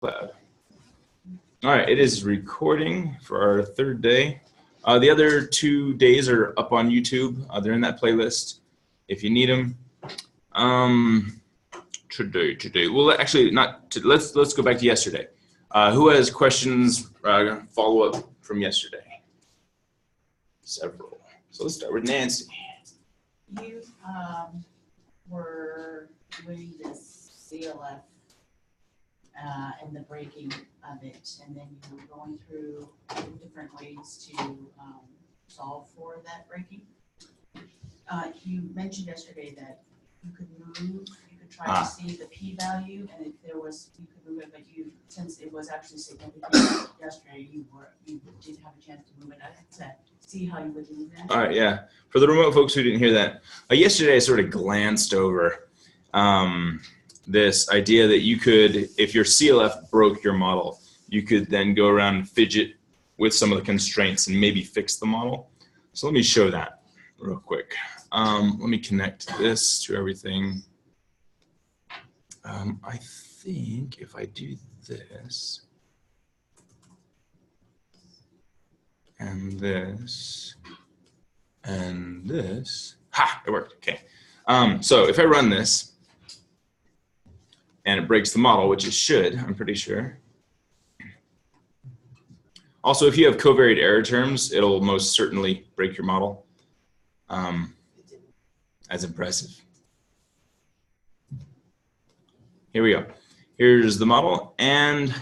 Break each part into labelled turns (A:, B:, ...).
A: Cloud. All right, it is recording for our third day. The other 2 days are up on YouTube. They're in that playlist if you need them. Today. Well, actually, not. Let's go back to yesterday. Who has questions? Follow up from yesterday. Several. So let's start with Nancy.
B: You were doing this CLF and the breaking of it, and then you were going through different ways to solve for that breaking. You mentioned yesterday that you could move, you could try to see the p-value, and if there was, you could move it, but since it was actually significant yesterday, you didn't have a chance to move it. I had to see how you would move that.
A: All right, yeah. For the remote folks who didn't hear that, yesterday I sort of glanced over this idea that you could, if your CLF broke your model, you could then go around and fidget with some of the constraints and maybe fix the model. So let me show that real quick. Let me connect this to everything. I think if I do this and this and this, it worked. Okay. So if I run this and it breaks the model, which it should, I'm pretty sure. Also, if you have covariate error terms, it'll most certainly break your model. That's impressive. Here we go. Here's the model, and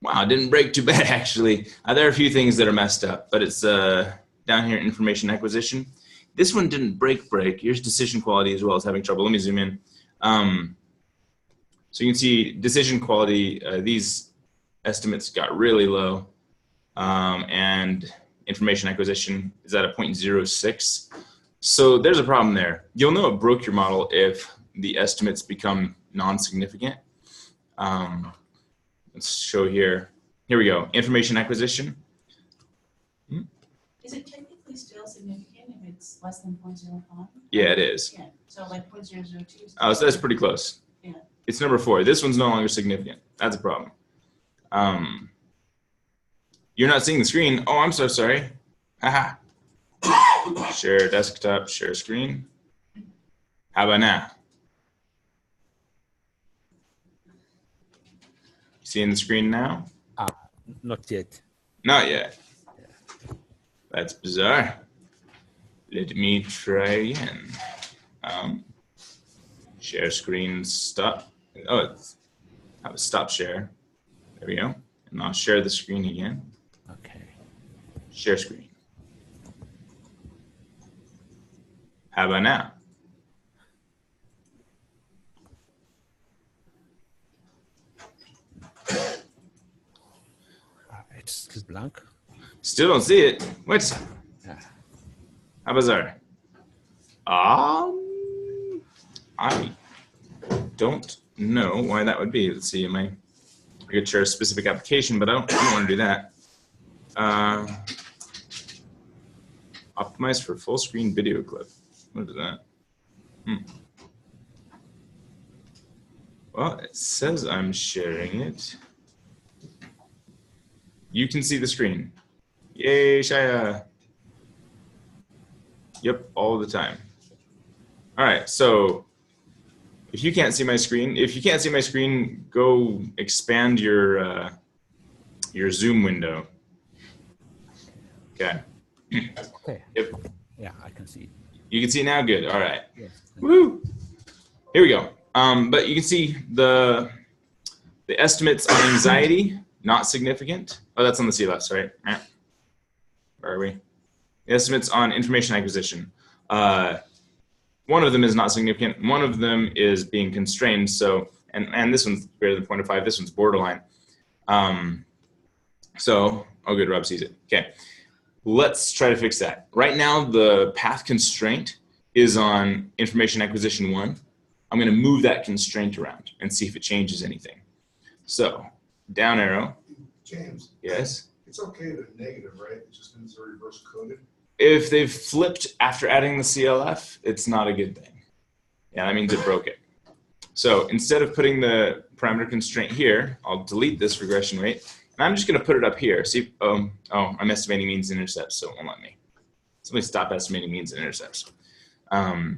A: wow, it didn't break too bad actually. There are a few things that are messed up, but it's down here, information acquisition. This one didn't break. Here's decision quality as well as having trouble. Let me zoom in. So you can see decision quality, these estimates got really low, and information acquisition is at a 0.06. So there's a problem there. You'll know it broke your model if the estimates become non-significant. Let's show here. Here we go, information acquisition.
B: Is it technically still significant if it's less than 0.05?
A: Yeah, it is.
B: Yeah, so like 0.002.
A: Oh, so that's pretty close.
B: Yeah.
A: It's number 4. This one's no longer significant. That's a problem. You're not seeing the screen. Oh, I'm so sorry. Haha. Share desktop, share screen. How about now? Seeing the screen now?
C: Not yet.
A: Not yet. That's bizarre. Let me try again. Share screen, stop. Oh, have a stop share. There we go. And I'll share the screen again.
C: Okay.
A: Share screen. How about now?
C: It's blank.
A: Still don't see it. What?
C: Yeah.
A: How bizarre. I don't know why that would be. Let's see. I could share a specific application, but I don't want to do that. Optimize for full screen video clip. What is that? Well, it says I'm sharing it. You can see the screen. Yay, Shaya. Yep, all the time. All right, so if you can't see my screen, go expand your Zoom window. Okay.
C: Okay. Yeah, I can see it.
A: You can see it now? Good. All right.
C: Yes.
A: Woo! Here we go. But you can see the estimates on anxiety, not significant. Oh, that's on the CLF, sorry. Where are we? The estimates on information acquisition. One of them is not significant. One of them is being constrained. So, and this one's greater than 0.05. This one's borderline. So, oh good, Rob sees it. Okay. Let's try to fix that. Right now, the path constraint is on information acquisition 1. I'm going to move that constraint around and see if it changes anything. So, down arrow.
D: James.
A: Yes?
D: It's okay if it's negative, right? It just means they're reverse coded.
A: If they've flipped after adding the CLF, it's not a good thing. Yeah, that means it broke it. So instead of putting the parameter constraint here, I'll delete this regression rate, and I'm just going to put it up here. See, I'm estimating means and intercepts, so it won't let me. Somebody stop estimating means and intercepts. Let's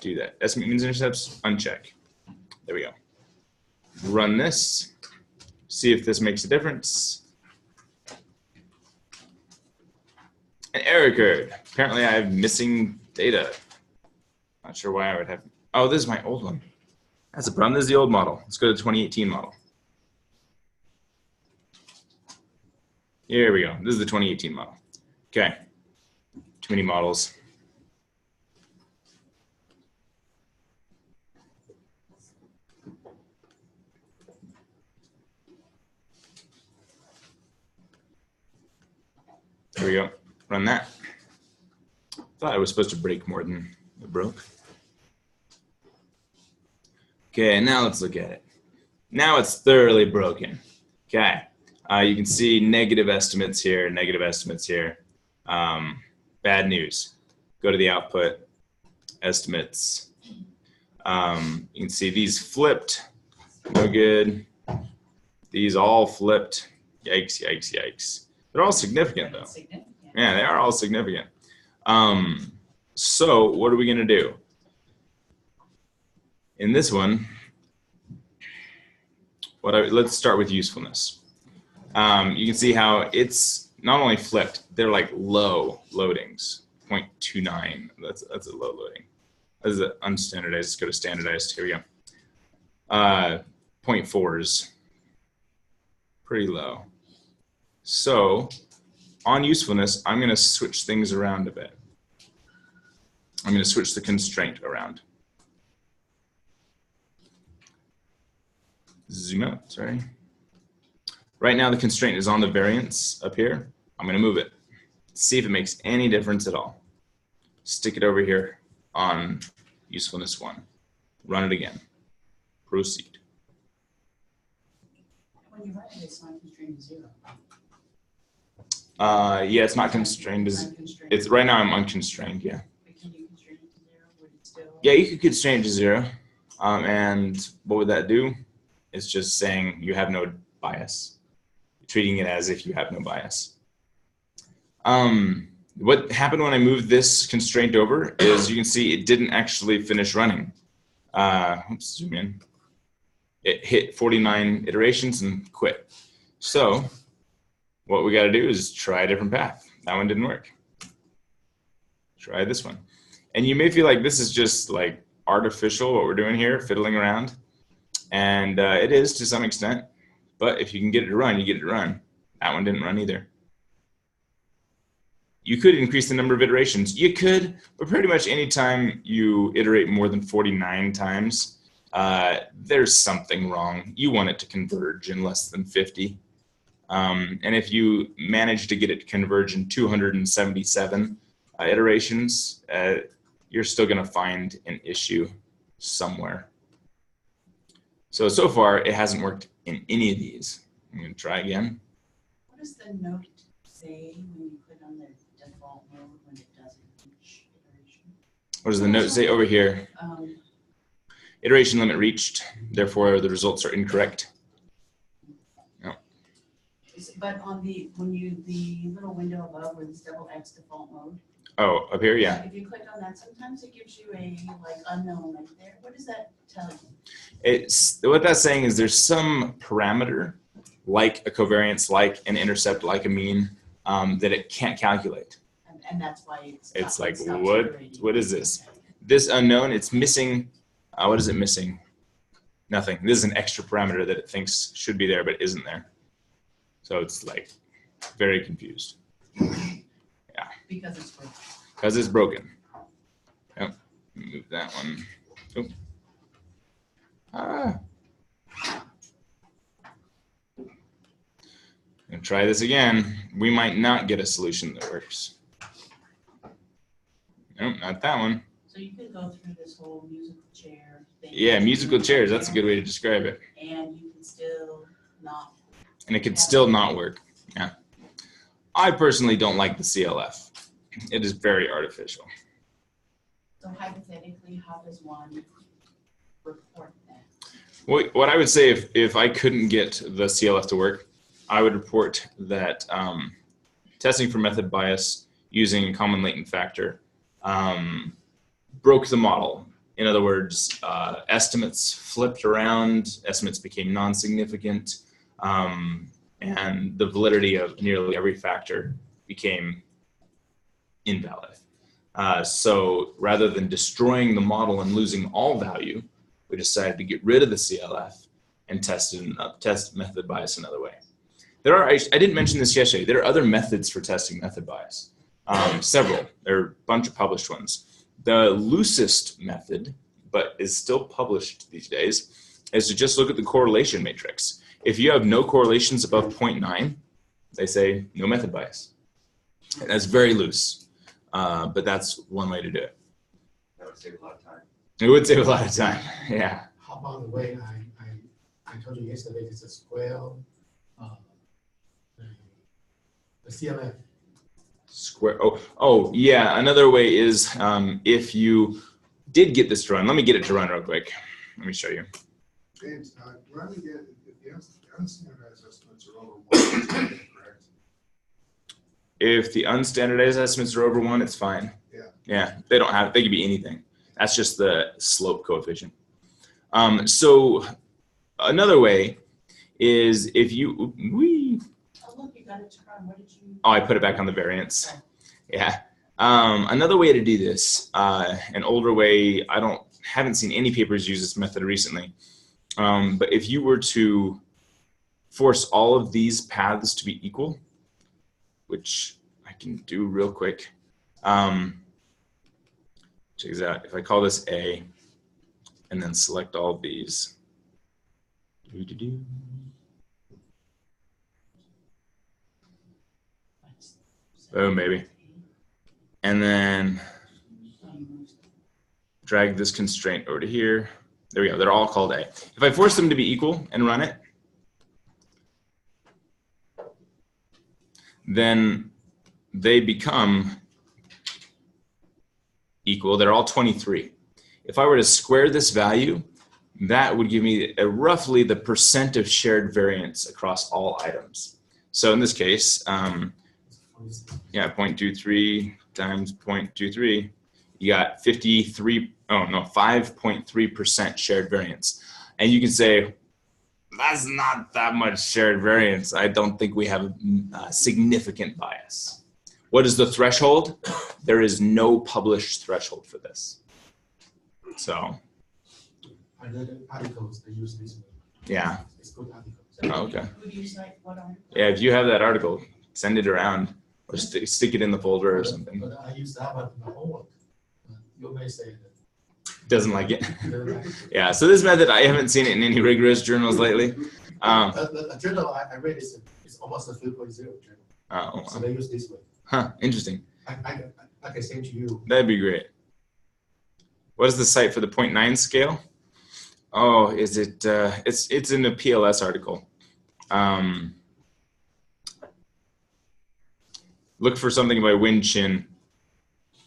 A: do that. Estimate means and intercepts, uncheck. There we go. Run this, see if this makes a difference. An error occurred. Apparently I have missing data. Not sure why I would have. Oh, this is my old one. That's a problem. This is the old model. Let's go to the 2018 model. Here we go. This is the 2018 model. Okay. Too many models. There we go. Run that. Thought I was supposed to break more than it broke. Okay, now let's look at it. Now it's thoroughly broken. Okay, you can see negative estimates here, negative estimates here. Bad news. Go to the output, estimates. You can see these flipped, no good. These all flipped. Yikes, yikes, yikes. They're all significant though. Yeah, they are all significant. So what are we gonna do? In this one, let's start with usefulness. You can see how it's not only flipped, they're like low loadings, 0.29. That's a low loading. This is unstandardized. Let's go to standardized. Here we go. 0.4s, pretty low. So on usefulness, I'm going to switch things around a bit. I'm going to switch the constraint around. Zoom out, sorry. Right now the constraint is on the variance up here. I'm going to move it. See if it makes any difference at all. Stick it over here on usefulness 1. Run it again. Proceed.
B: When you run it, it's not constrained to 0.
A: Yeah, it's not constrained. It's right now I'm unconstrained, yeah.
B: But can you constrain it to 0? Would it still?
A: Yeah, you could constrain it to 0. And what would that do? It's just saying you have no bias. Treating it as if you have no bias. What happened when I moved this constraint over is you can see it didn't actually finish running. Oops, zoom in. It hit 49 iterations and quit. So what we got to do is try a different path. That one didn't work. Try this one. And you may feel like this is just like artificial, what we're doing here, fiddling around. And it is to some extent. But if you can get it to run, you get it to run. That one didn't run either. You could increase the number of iterations. You could, but pretty much anytime you iterate more than 49 times, there's something wrong. You want it to converge in less than 50. And if you manage to get it to converge in 277 iterations, you're still going to find an issue somewhere. So far, it hasn't worked in any of these. I'm going to try again.
B: What does the note say when you put on the default mode when it doesn't reach iteration?
A: What does the note say over here? Iteration limit reached, therefore the results are incorrect. No.
B: But on the little window above where it's double X default mode.
A: Oh, up here, yeah.
B: If you click on that, sometimes it gives you a like unknown right there. What does that tell you?
A: It's what that's saying is there's some parameter, like a covariance, like an intercept, like a mean, that it can't calculate.
B: And that's why
A: it's like, what is this?
B: Okay.
A: This unknown, it's missing. What is it missing? Nothing. This is an extra parameter that it thinks should be there, but isn't there. So it's like very confused. Yeah.
B: Because it's broken.
A: Because it's broken. Yep. Move that one. Oh. And try this again. We might not get a solution that works. Nope, not that one.
B: So you could go through this whole musical chair thing.
A: Yeah, musical chairs. That's a good way to describe it.
B: And you can still not.
A: And it could still not work. Yeah. I personally don't like the CLF. It is very artificial.
B: So hypothetically, how does one report that?
A: What I would say if I couldn't get the CLF to work, I would report that testing for method bias using common latent factor broke the model. In other words, estimates flipped around, estimates became non-significant, and the validity of nearly every factor became invalid. So rather than destroying the model and losing all value, we decided to get rid of the CLF and test method bias another way. I didn't mention this yesterday, there are other methods for testing method bias. Several, there are a bunch of published ones. The loosest method, but is still published these days, is to just look at the correlation matrix. If you have no correlations above 0.9, they say no method bias. And that's very loose, but that's one way to do it.
E: That would save a lot of time.
A: It would save a lot of time, yeah.
F: How about the way I told you yesterday, it's a square, the CLF.
A: Square. Oh, yeah. Another way is if you did get this to run. Let me get it to run real quick. Let me show you.
D: James, run again, if the unstandardized estimates are over 1, correct?
A: If the unstandardized estimates are over 1, it's fine.
D: Yeah.
A: Yeah, they don't have. They could be anything. That's just the slope coefficient. So another way is if you.
B: Oh, look, you got it to run. What did you?
A: Oh, I put it back on the variance. Yeah. Another way to do this, an older way, haven't seen any papers use this method recently, but if you were to force all of these paths to be equal, which I can do real quick, check this out. If I call this A and then select all of these, boom, baby. And then drag this constraint over to here. There we go. They're all called A. If I force them to be equal and run it, then they become equal. They're all 23. If I were to square this value, that would give me roughly the percent of shared variance across all items. So in this case, yeah, 0.23 times 0.23, you got 5.3% shared variance. And you can say, that's not that much shared variance. I don't think we have a significant bias. What is the threshold? There is no published threshold for this. So.
F: I read articles, they use this one.
A: Yeah.
F: It's good articles.
A: Oh, okay.
B: Who do you cite? What article?
A: Yeah, if you have that article, send it around or stick it in the folder or something.
F: But I use that one in my homework. You may say that.
A: Doesn't like it.
F: They're right.
A: Yeah, so this method, I haven't seen it in any rigorous journals lately.
F: The journal I read is almost a 3.0 journal.
A: Oh,
F: So they use this way.
A: huh, interesting.
F: I can send to you.
A: That'd be great. What is the site for the 0.9 scale? Oh, is it, it's in a PLS article. Look for something by Win Chin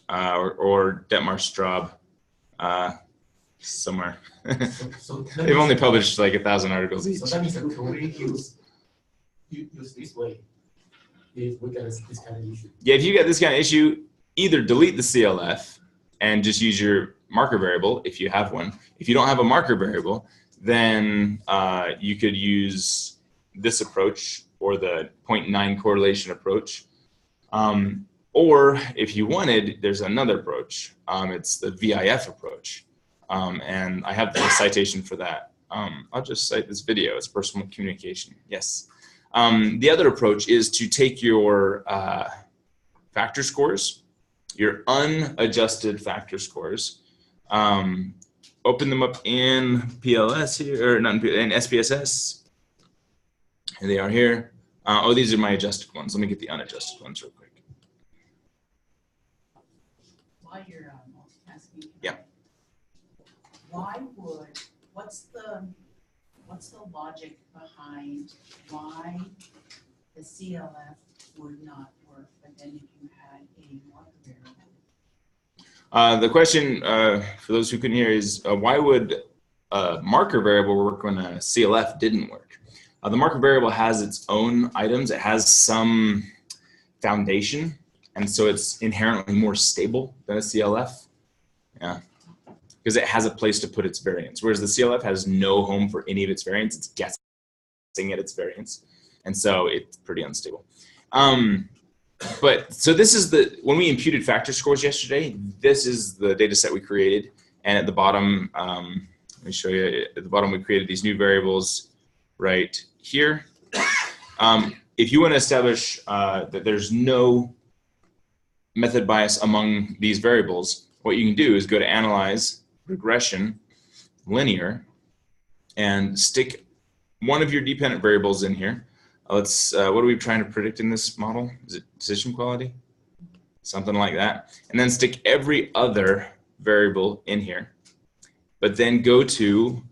A: or Detmar Straub somewhere.
F: So
A: They've only published like 1,000 articles each.
F: So that means that can we use this way if we get this kind of issue?
A: Yeah, if you get this kind of issue, either delete the CLF and just use your marker variable if you have one. If you don't have a marker variable, then you could use this approach or the 0.9 correlation approach. Or if you wanted, there's another approach. It's the VIF approach. And I have the citation for that. I'll just cite this video. It's personal communication. Yes. The other approach is to take your factor scores, your unadjusted factor scores, open them up in PLS here, or not in SPSS. Here they are here. Oh, these are my adjusted ones. Let me get the unadjusted ones real quick.
B: While you're multitasking.
A: Yeah.
B: What's the logic behind why the CLF would not work, but then if you had a marker variable?
A: The question, for those who couldn't hear, is why would a marker variable work when a CLF didn't work. The marker variable has its own items. It has some foundation, and so it's inherently more stable than a CLF. Yeah, because it has a place to put its variance, whereas the CLF has no home for any of its variance. It's guessing at its variance, and so it's pretty unstable. But so this is when we imputed factor scores yesterday, this is the data set we created. And at the bottom, let me show you, at the bottom, we created these new variables right here. If you want to establish that there's no method bias among these variables, what you can do is go to Analyze, Regression, Linear, and stick one of your dependent variables in here. What are we trying to predict in this model? Is it decision quality? Something like that. And then stick every other variable in here. But then go to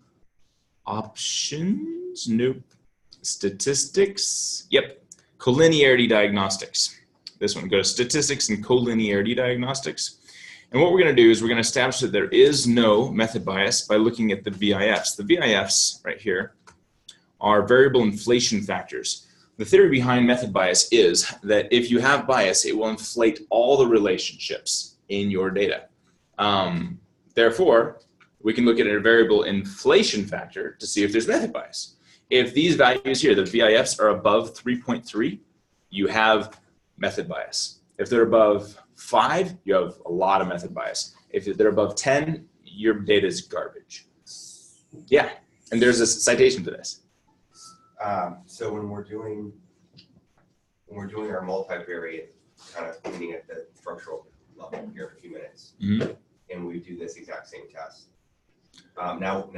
A: Options, nope. Statistics, yep. Collinearity Diagnostics. This one, go to Statistics and Collinearity Diagnostics. And what we're going to do is we're going to establish that there is no method bias by looking at the VIFs. The VIFs right here are variable inflation factors. The theory behind method bias is that if you have bias, it will inflate all the relationships in your data. Therefore, we can look at a variable inflation factor to see if there's method bias. If these values here, the VIFs, are above 3.3, you have method bias. If they're above 5, you have a lot of method bias. If they're above 10, your data is garbage. Yeah, and there's a citation for this.
E: So when we're doing our multivariate kind of cleaning at the structural level here in a few minutes, and we do this exact same test. Now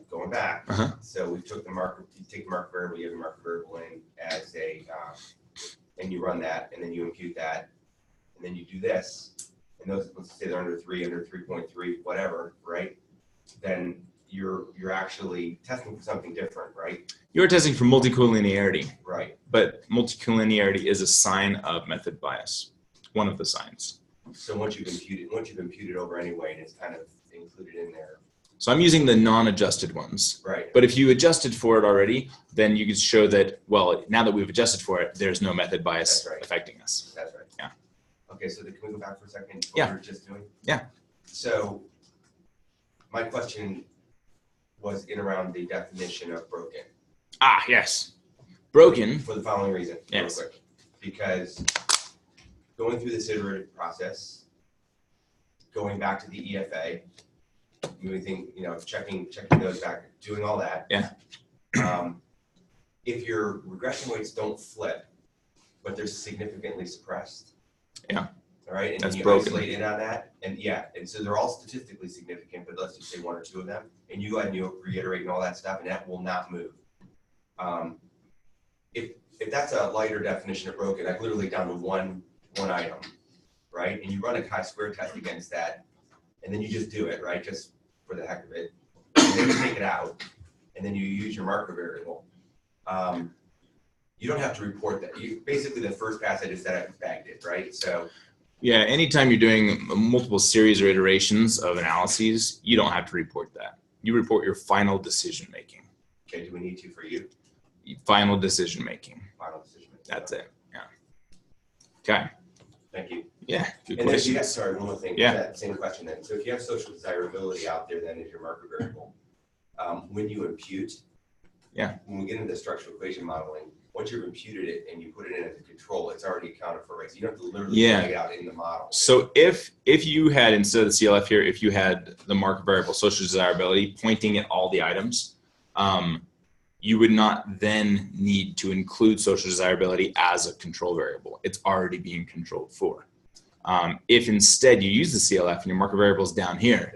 E: going back, so we took the marker, you take the marker variable, you have the marker variable in as a, and you run that, and then you impute that, and then you do this, and those, let's say they're under 3, under 3.3, whatever, right? Then you're actually testing for something different, right?
A: You're testing for multicollinearity.
E: Right.
A: But multicollinearity is a sign of method bias, one of the signs.
E: So once you've imputed over anyway, and it's kind of included in there.
A: So I'm using the non-adjusted ones.
E: Right.
A: But if you adjusted for it already, then you could show that, well, now that we've adjusted for it, there's no method bias affecting us.
E: That's right.
A: Yeah.
E: Okay, so can we go back for a second? What
A: Yeah.
E: we were just doing?
A: Yeah.
E: So my question was in around the definition of broken.
A: Ah, yes. Broken.
E: For the following reason,
A: Yes.
E: real quick. Because going through this iterative process, going back to the EFA, moving, checking those back, doing all that.
A: Yeah.
E: If your regression weights don't flip, but they're significantly suppressed.
A: Yeah.
E: All right, and
A: That's
E: then you
A: broken.
E: isolate in on that, and so they're all statistically significant, but let's just say 1 or 2 of them, and you go ahead and you reiterate and all that stuff, and that will not move. If that's a lighter definition of broken, like literally down to one item, right? And you run a chi-square test against that, and then you just do it, right? Just for the heck of it, and then you take it out, and then you use your marker variable. You don't have to report that. Basically, the first pass I just said I bagged it, right? So.
A: Yeah, anytime you're doing multiple series or iterations of analyses, you don't have to report that. You report your final decision making.
E: Okay, do we need to for you?
A: Final decision making.
E: Final decision making.
A: That's it. Yeah. Okay.
E: Thank you.
A: Yeah. Good
E: And then if you
A: question.
E: have, sorry, one more thing.
A: Yeah.
E: That same question then. So if you have social desirability out there, then as your marker variable, when you impute, when we get into the structural equation modeling, once you've imputed it and you put it in as a control, it's already accounted for, right? So you don't have to literally drag it out in the model.
A: So if you had, instead of the CLF here, if you had the marker variable social desirability pointing at all the items, you would not then need to include social desirability as a control variable. It's already being controlled for. If instead you use the CLF and your marker variable is down here,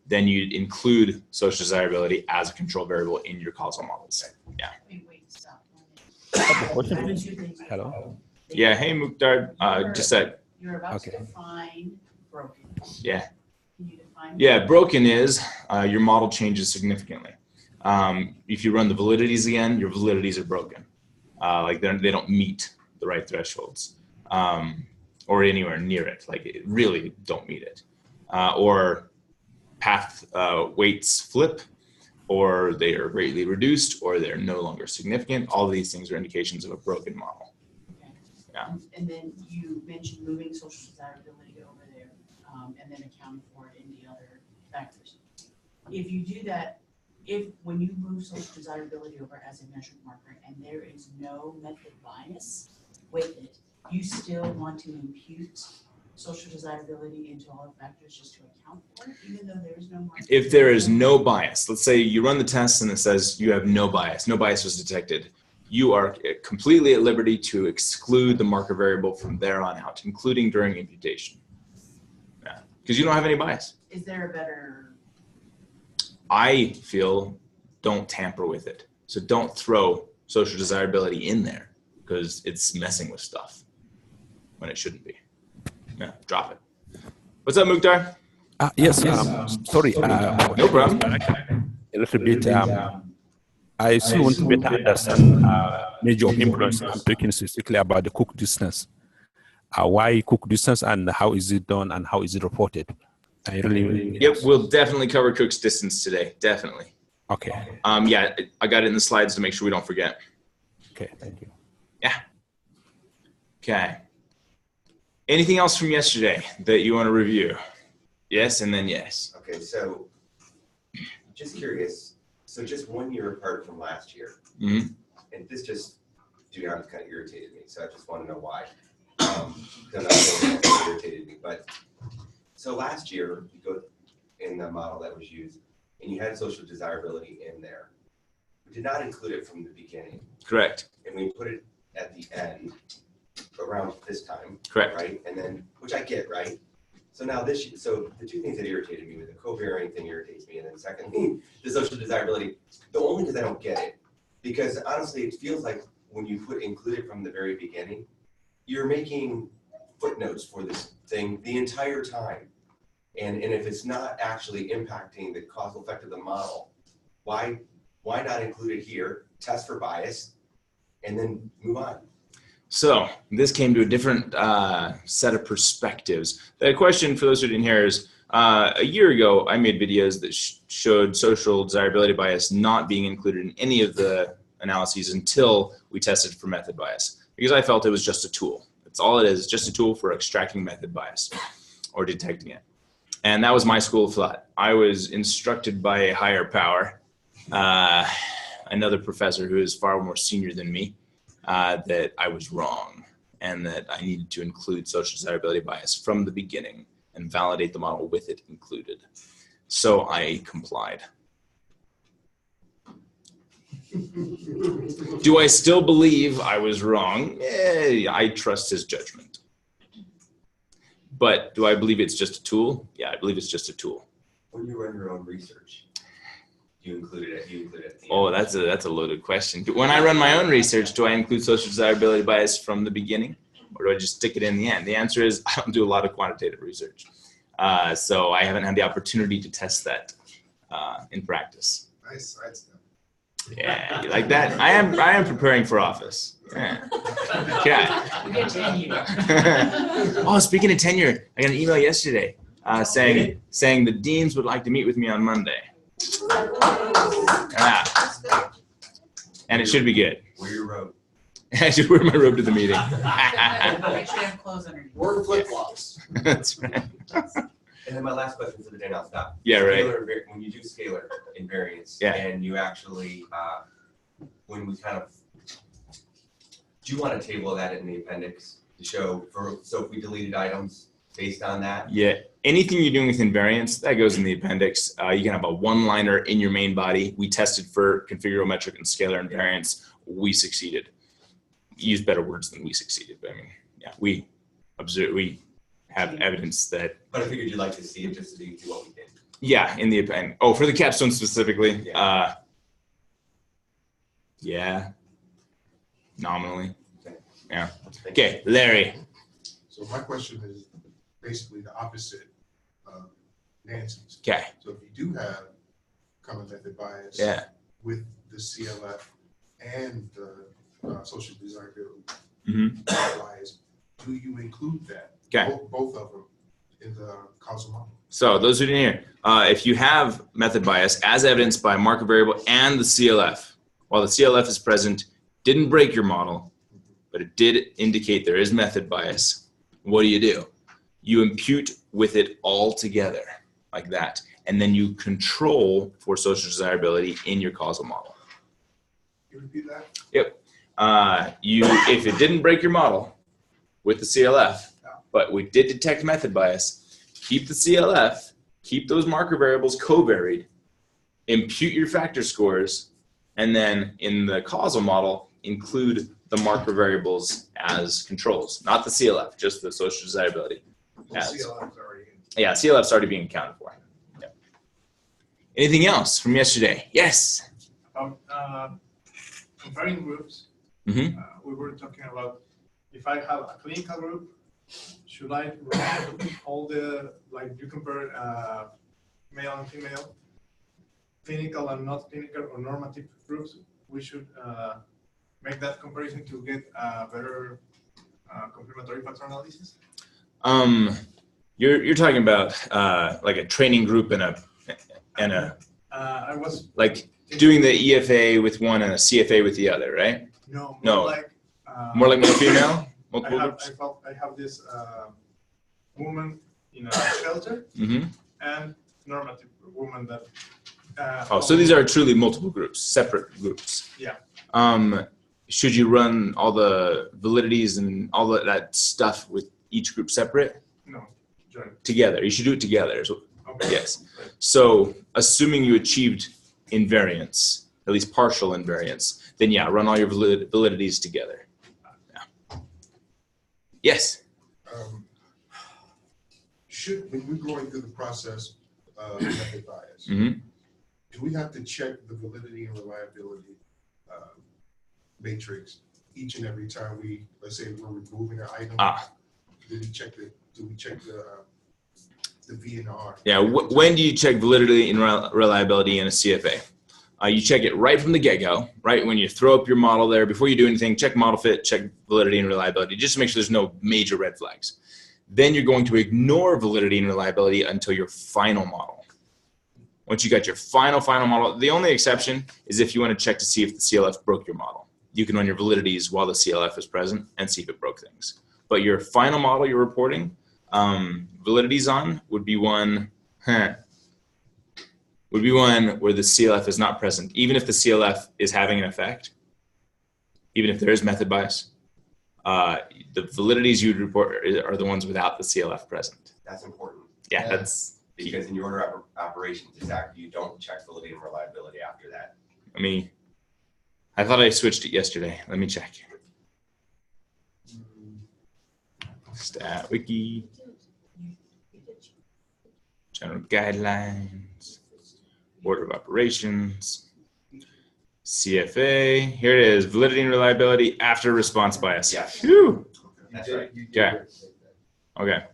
A: then you'd include social desirability as a control variable in your causal models. Yeah.
B: Wait, stop.
C: Question, please. Hello.
A: Yeah. Hey, Mukhtar. Just that.
B: You're about
C: Okay.
B: to define broken.
A: Yeah.
B: Can you define?
A: Yeah. Broken is your model changes significantly. If you run the validities again, your validities are broken. Like they don't meet the right thresholds, or anywhere near it. Like it really don't meet it. Or path weights flip, or they are greatly reduced, or they're no longer significant. All of these things are indications of a broken model.
B: Okay.
A: Yeah.
B: And then you mentioned moving social desirability over there, and then accounting for it in the other factors. If you do that, when you move social desirability over as a measured marker and there is no method bias with it, you still want to impute social desirability into all the factors just to account for it, even though there is no marker?
A: If there is no bias, let's say you run the test and it says you have no bias was detected, you are completely at liberty to exclude the marker variable from there on out, including during imputation. Yeah, because you don't have any bias.
B: Is there a better?
A: I feel don't tamper with it. So don't throw social desirability in there because it's messing with stuff when it shouldn't be. Yeah, drop it. What's up, Mukhtar?
C: Yes, sorry.
A: No problem.
C: A little bit. I still want to better understand measure of influence. I'm talking specifically about the cook distance. Why cook distance and how is it done and how is it reported?
A: Yep, we'll definitely cover Cook's distance today. Definitely.
C: Okay.
A: Yeah, I got it in the slides to make sure we don't forget.
C: Okay, thank you.
A: Yeah. Okay. Anything else from yesterday that you want to review? Yes, and then yes.
E: Okay, so just curious. So just 1 year apart from last year,
A: Mm-hmm.
E: and this just, to be honest, kind of irritated me. So I just want to know why. Because it irritated me. But so last year, you go in the model that was used, and you had social desirability in there. We did not include it from the beginning,
A: Correct.
E: and we put it at the end around this time.
A: Correct.
E: Right, and then which I get, right. So now so the two things that irritated me, the covariant thing irritates me, and then secondly, the social desirability, only because I don't get it. Because honestly, it feels like when you include it from the very beginning, you're making footnotes for this thing the entire time. And if it's not actually impacting the causal effect of the model, why not include it here, test for bias, and then move on?
A: So this came to a different set of perspectives. The question for those who didn't hear is, a year ago, I made videos that showed social desirability bias not being included in any of the analyses until we tested for method bias, because I felt it was just a tool. That's all it is, just a tool for extracting method bias or detecting it. And that was my school of thought. I was instructed by a higher power, another professor who is far more senior than me, that I was wrong and that I needed to include social desirability bias from the beginning and validate the model with it included. So I complied. Do I still believe I was wrong? I trust his judgment. But do I believe it's just a tool? Yeah, I believe it's just a tool.
E: When you run your own research, you include it at the end.
A: Oh, that's a loaded question. When I run my own research, do I include social desirability bias from the beginning, or do I just stick it in the end? The answer is I don't do a lot of quantitative research. So I haven't had the opportunity to test that in practice.
D: Nice sidestep.
A: Yeah, you like that? I am preparing for office. Yeah. Okay.
B: We get tenure.
A: Oh, speaking of tenure, I got an email yesterday saying the deans would like to meet with me on Monday. And it should be good.
E: Wear your robe.
A: I should wear my robe to the meeting.
B: Make sure you have clothes underneath.
D: Wear flip-flops.
A: That's right.
E: And then my last question for the day, and I'll stop.
A: Yeah, right.
E: When you do scalar invariance,
A: Yeah.
E: and you actually, when we kind of, do you want a table of that in the appendix to show, so if we deleted items based on that?
A: Yeah, anything you're doing with invariance, that goes in the appendix. You can have a one-liner in your main body. We tested for configurometric and scalar invariance. We succeeded. Use better words than we succeeded, but I mean, yeah, we have evidence that.
E: But I figured you'd like to see it just to see what we did.
A: Yeah, in the appendix. Oh, for the capstone specifically?
E: Yeah.
A: Yeah, nominally.
E: Okay.
A: Yeah.
E: Thank you.
A: Okay, Larry.
D: So my question is basically the opposite of Nancy's.
A: Okay.
D: So if you do have common method bias
A: Yeah.
D: with the CLF and the social desirability
A: Mm-hmm.
D: bias, do you include that?
A: Okay.
D: Both of them in the causal model?
A: So those who didn't hear, if you have method bias as evidenced by marker variable and the CLF, while the CLF is present, didn't break your model, but it did indicate there is method bias, what do? You impute with it all together like that, and then you control for social desirability in your causal model.
D: Can you repeat that?
A: Yep. If it didn't break your model with the CLF, but we did detect method bias, keep the CLF, keep those marker variables covaried, impute your factor scores, and then in the causal model, include the marker variables as controls, not the CLF, just the social desirability.
D: The CLF is already in.
A: Yeah, CLF's already being accounted for. Yep. Anything else from yesterday? Yes.
G: Comparing groups,
A: Mm-hmm.
G: we were talking about if I have a clinical group, should I run all the, like you compare male and female, clinical and not clinical or normative groups, we should make that comparison to get a better complementary pattern analysis?
A: You're talking about like a training group and a
G: I was
A: like doing the EFA with one and a CFA with the other, right?
G: no.
A: More like male female, multiple
G: I
A: groups.
G: have this woman in a shelter
A: Mm-hmm.
G: and normative woman that.
A: So these are truly multiple groups, separate groups.
G: Yeah.
A: Should you run all the validities and all that stuff with each group separate?
G: No, join.
A: Together. You should do it together. So,
G: Okay.
A: yes. So assuming you achieved invariance, at least partial invariance, then yeah, run all your validities together. Yeah. Yes.
D: When we're going through the process of method bias,
A: Mm-hmm.
D: do we have to check the validity and reliability matrix each and every time let's say we're removing an item? Do we check the V and R?
A: Yeah. When do you check validity and reliability in a CFA? You check it right from the get-go, right? When you throw up your model there, before you do anything, check model fit, check validity and reliability, just to make sure there's no major red flags. Then you're going to ignore validity and reliability until your final model. Once you got your final model, the only exception is if you want to check to see if the CLF broke your model. You can run your validities while the CLF is present and see if it broke things. But your final model you're reporting, validities on would be one where the CLF is not present, even if the CLF is having an effect, even if there is method bias. The validities you'd report are the ones without the CLF present.
E: That's important.
A: Yeah, that's
E: Because in your order of operations, exactly, you don't check validity and reliability after that.
A: I thought I switched it yesterday. Let me check. Stat wiki. General guidelines. Order of operations. CFA. Here it is. Validity and reliability after response bias.
E: Yeah.
A: Phew.
E: That's right.
A: Okay. Okay.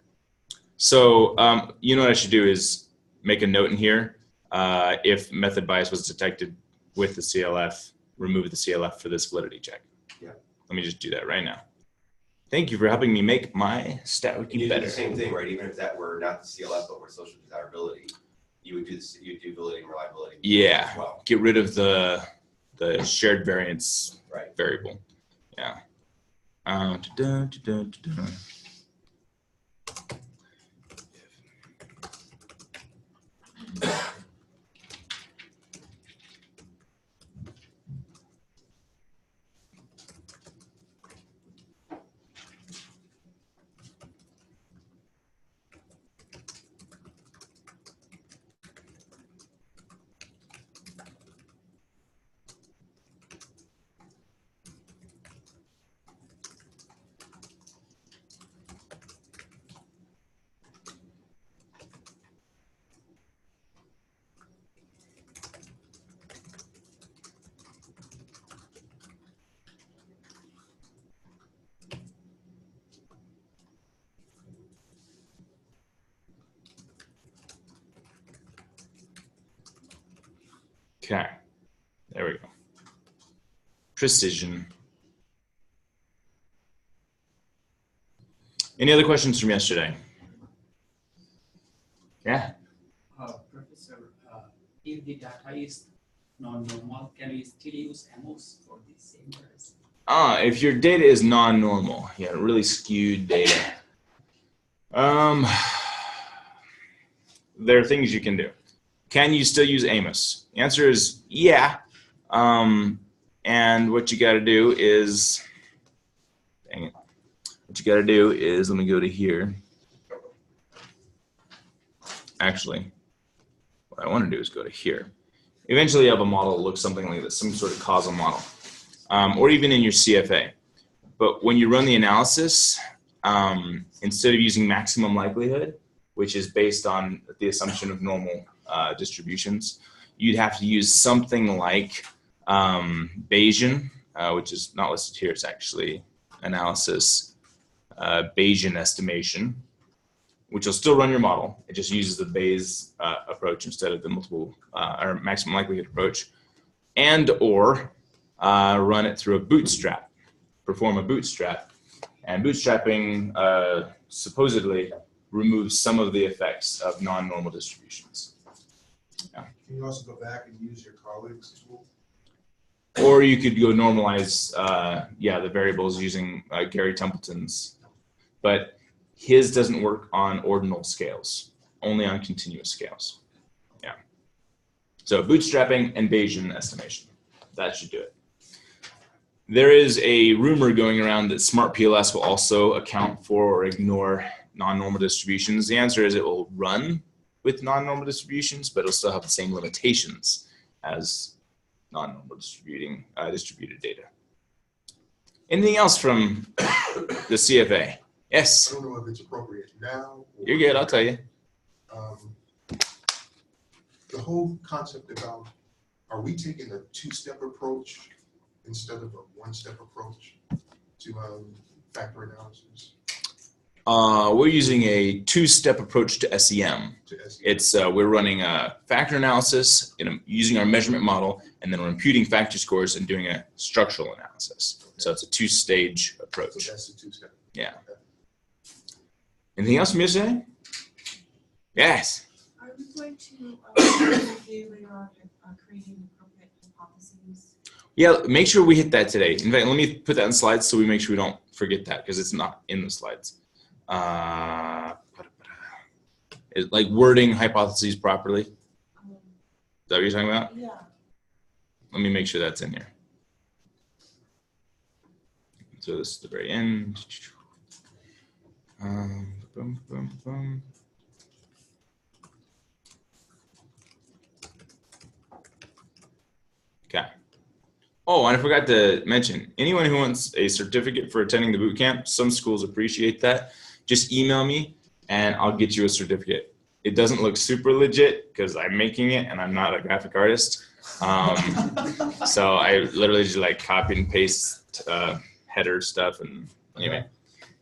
A: So you know what I should do is make a note in here. If method bias was detected with the CLF, remove the CLF for this validity check.
E: Yeah.
A: Let me just do that right now. Thank you for helping me make my stat wiki
E: You do
A: better.
E: the same thing, right? Even if that were not the CLF, but were social desirability, you would do this, you'd do validity and reliability.
A: Yeah.
E: As well.
A: Get rid of the shared variance
E: Right.
A: variable. Yeah. Da-da-da-da-da. Okay, there we go. Precision. Any other questions from yesterday? Yeah.
H: Professor, if the data is non-normal, can we still use AMOS for the same purpose?
A: If your data is non-normal, yeah, really skewed data. There are things you can do. Can you still use AMOS? The answer is yeah. And what you got to do is, dang it. What you got to do is, let me go to here. Actually, what I want to do is go to here. Eventually, you have a model that looks something like this, some sort of causal model, or even in your CFA. But when you run the analysis, instead of using maximum likelihood, which is based on the assumption of normal distributions, you'd have to use something like Bayesian, which is not listed here. It's actually analysis, Bayesian estimation, which will still run your model. It just uses the Bayes approach instead of the multiple or maximum likelihood approach, and or run it through a bootstrap, perform a bootstrap. And bootstrapping supposedly removes some of the effects of non-normal distributions. Yeah.
D: Can you also go back and use your colleagues' tool?
A: Or you could go normalize, the variables using Gary Templeton's, but his doesn't work on ordinal scales, only on continuous scales. Yeah. So bootstrapping and Bayesian estimation, that should do it. There is a rumor going around that Smart PLS will also account for or ignore non-normal distributions. The answer is it will run with non-normal distributions, but it'll still have the same limitations as non-normal distributed data. Anything else from the CFA? Yes.
D: I don't know if it's appropriate now. Or
A: You're good, I'll tell you.
D: The whole concept about, are we taking a two-step approach instead of a one-step approach to factor analysis?
A: We're using a two-step approach to SEM. It's we're running a factor analysis using our measurement model, and then we're imputing factor scores and doing a structural analysis. Okay. So it's a two-stage approach.
D: So that's the two-step.
A: Yeah.
D: Okay.
A: Anything else from yesterday? Yes.
I: Are we going to review later on creating appropriate hypotheses?
A: Yeah, make sure we hit that today. In fact, let me put that in slides so we make sure we don't forget that, because it's not in the slides. Like wording hypotheses properly. Is that what you're talking about?
I: Yeah.
A: Let me make sure that's in here. So this is the very end. Boom, boom, boom. Okay. Oh, and I forgot to mention, anyone who wants a certificate for attending the boot camp, some schools appreciate that. Just email me and I'll get you a certificate. It doesn't look super legit because I'm making it and I'm not a graphic artist. So I literally just like copy and paste header stuff, and anyway,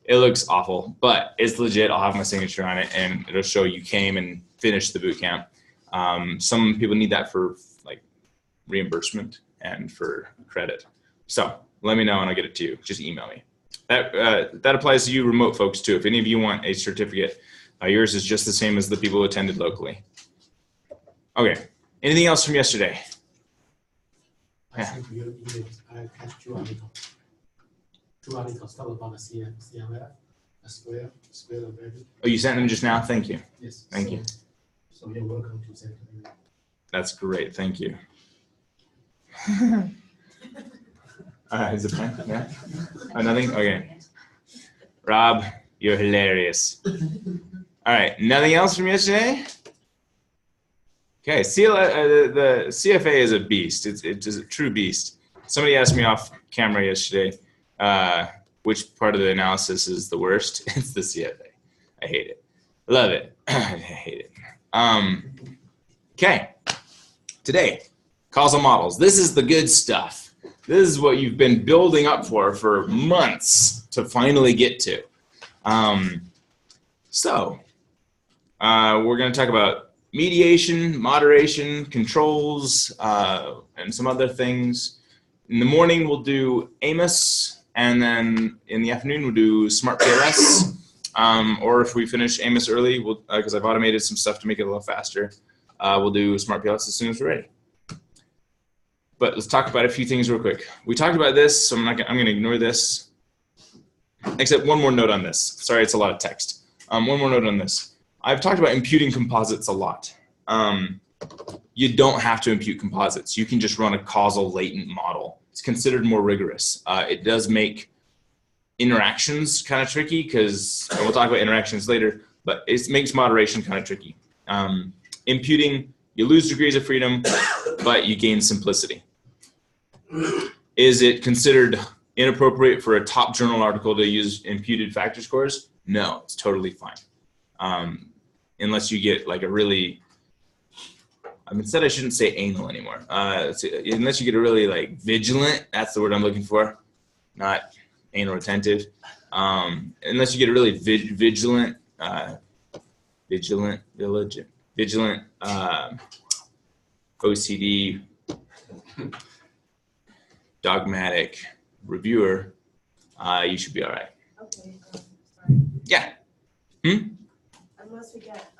A: it looks awful, but it's legit. I'll have my signature on it and it'll show you came and finished the boot camp. Some people need that for like reimbursement and for credit. So let me know and I'll get it to you. Just email me. That applies to you remote folks too. If any of you want a certificate, yours is just the same as the people who attended locally. Okay. Anything else from yesterday?
F: I sent you an email. I attached two articles. Two articles talk about the CMF, the square of value.
A: Oh, you sent them just now? Thank you.
F: Yes.
A: Thank you.
F: So you're welcome to send it.
A: That's great. Thank you. Is it fine? Yeah? Oh, nothing? Okay. Rob, you're hilarious. All right. Nothing else from yesterday? Okay. The CFA is a beast. It's a true beast. Somebody asked me off camera yesterday which part of the analysis is the worst. It's the CFA. I hate it. Love it. I hate it. Okay. Today, causal models. This is the good stuff. This is what you've been building up for months to finally get to. We're going to talk about mediation, moderation, controls, and some other things. In the morning, we'll do AMOS, and then in the afternoon, we'll do Smart PLS. or if we finish AMOS early, we'll, because I've automated some stuff to make it a little faster, we'll do smart PLS as soon as we're ready. But let's talk about a few things real quick. We talked about this, so I'm going to ignore this. Except one more note on this. Sorry, it's a lot of text. One more note on this. I've talked about imputing composites a lot. You don't have to impute composites. You can just run a causal latent model. It's considered more rigorous. It does make interactions kind of tricky because we'll talk about interactions later, but it makes moderation kind of tricky. Imputing, you lose degrees of freedom, but you gain simplicity. Is it considered inappropriate for a top journal article to use imputed factor scores? No, it's totally fine. Unless you get like a really, instead I shouldn't say anal anymore. Unless you get a really like vigilant, that's the word I'm looking for, not anal retentive. Unless you get a really vigilant, OCD, dogmatic reviewer, you should be all right.
I: Okay, sorry.
A: Yeah.
I: Unless we get,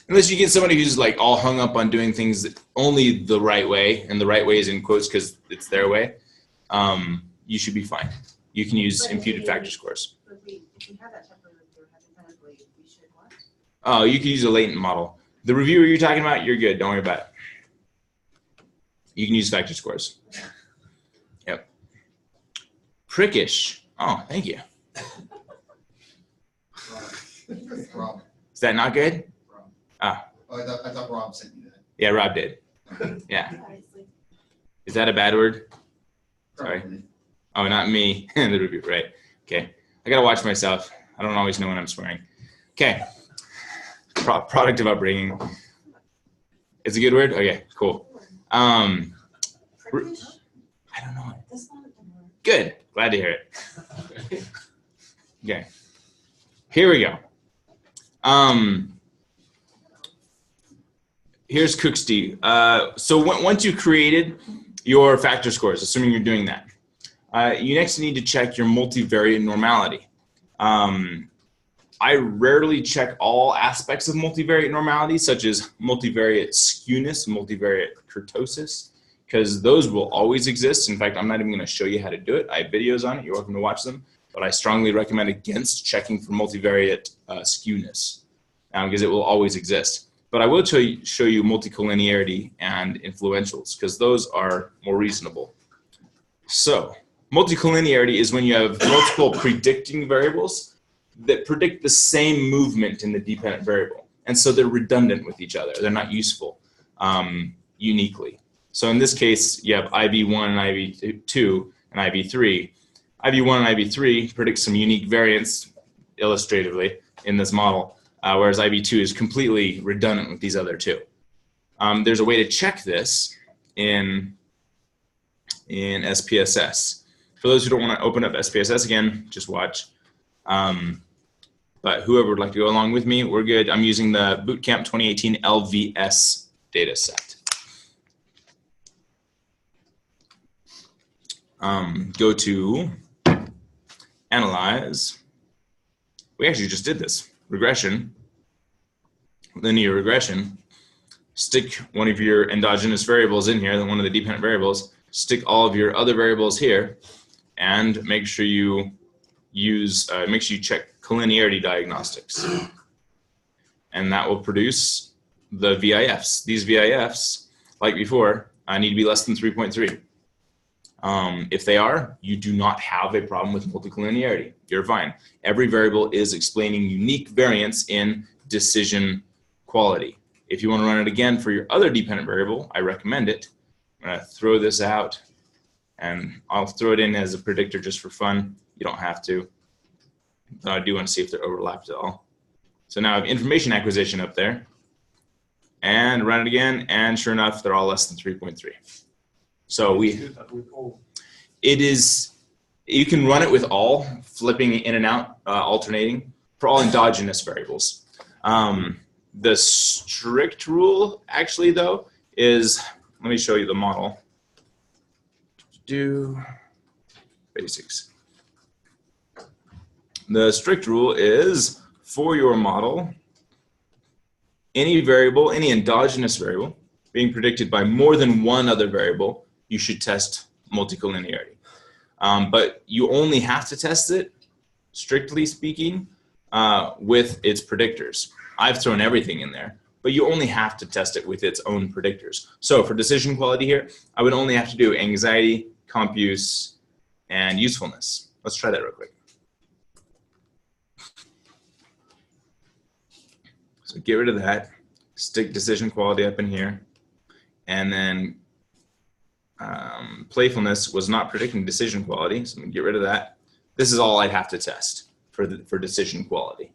A: Unless you get somebody who's like all hung up on doing things only the right way, and the right way is in quotes because it's their way, you should be fine. You can use imputed factor scores.
I: if we have that type of reviewer, hypothetically, we should what?
A: Oh, you can use a latent model. The reviewer you're talking about, you're good. Don't worry about it. You can use factor scores. Yep. Prickish. Oh, thank you.
J: Rob.
A: Is that not good?
J: Rob.
A: Ah.
J: Oh, I thought Rob sent you that.
A: Yeah, Rob did. Yeah.
I: Obviously.
A: Is that a bad word? Sorry.
J: Probably.
A: Oh, not me. The review, right. Okay. I got to watch myself. I don't always know when I'm swearing. Okay. Product of upbringing. It's a good word? Okay, cool.
I: Prickish?
A: I don't know.
I: That's not a good word.
A: Good. Glad to hear it. Okay. Here we go. Here's Cook's D. So once you created your factor scores, assuming you're doing that, you next need to check your multivariate normality. I rarely check all aspects of multivariate normality, such as multivariate skewness, multivariate kurtosis, because those will always exist. In fact, I'm not even going to show you how to do it. I have videos on it. You're welcome to watch them. But I strongly recommend against checking for multivariate skewness because it will always exist. But I will show you multicollinearity and influentials because those are more reasonable. So multicollinearity is when you have multiple predicting variables that predict the same movement in the dependent variable. And so they're redundant with each other. They're not useful uniquely. So in this case, you have IB1 and IB2 and IB3. IB1 and IB3 predict some unique variance illustratively in this model, whereas IB2 is completely redundant with these other two. There's a way to check this in SPSS. For those who don't want to open up SPSS again, just watch. But whoever would like to go along with me, we're good. I'm using the Bootcamp 2018 LVS data set. Go to Analyze. We actually just did this. Regression, linear regression. Stick one of your endogenous variables in here, then one of the dependent variables. Stick all of your other variables here, and make sure you use, make sure you check collinearity diagnostics. And that will produce the VIFs. These VIFs, like before, need to be less than 3.3. If they are, you do not have a problem with multicollinearity. You're fine. Every variable is explaining unique variance in decision quality. If you want to run it again for your other dependent variable, I recommend it. I'm going to throw this out, and I'll throw it in as a predictor just for fun. You don't have to. But I do want to see if they're overlapped at all. So now I have information acquisition up there. And run it again, and sure enough, they're all less than 3.3. So it is, you can run it with all, flipping in and out, alternating, for all endogenous variables. The strict rule, actually, though, is, let me show you the model. Do basics. The strict rule is for your model, any variable, any endogenous variable being predicted by more than one other variable, you should test multicollinearity. But you only have to test it, strictly speaking, with its predictors. I've thrown everything in there, but you only have to test it with its own predictors. So for decision quality here, I would only have to do anxiety, comp use, and usefulness. Let's try that real quick. So get rid of that, stick decision quality up in here, and then playfulness was not predicting decision quality, so I'm gonna get rid of that. This is all I'd have to test for decision quality.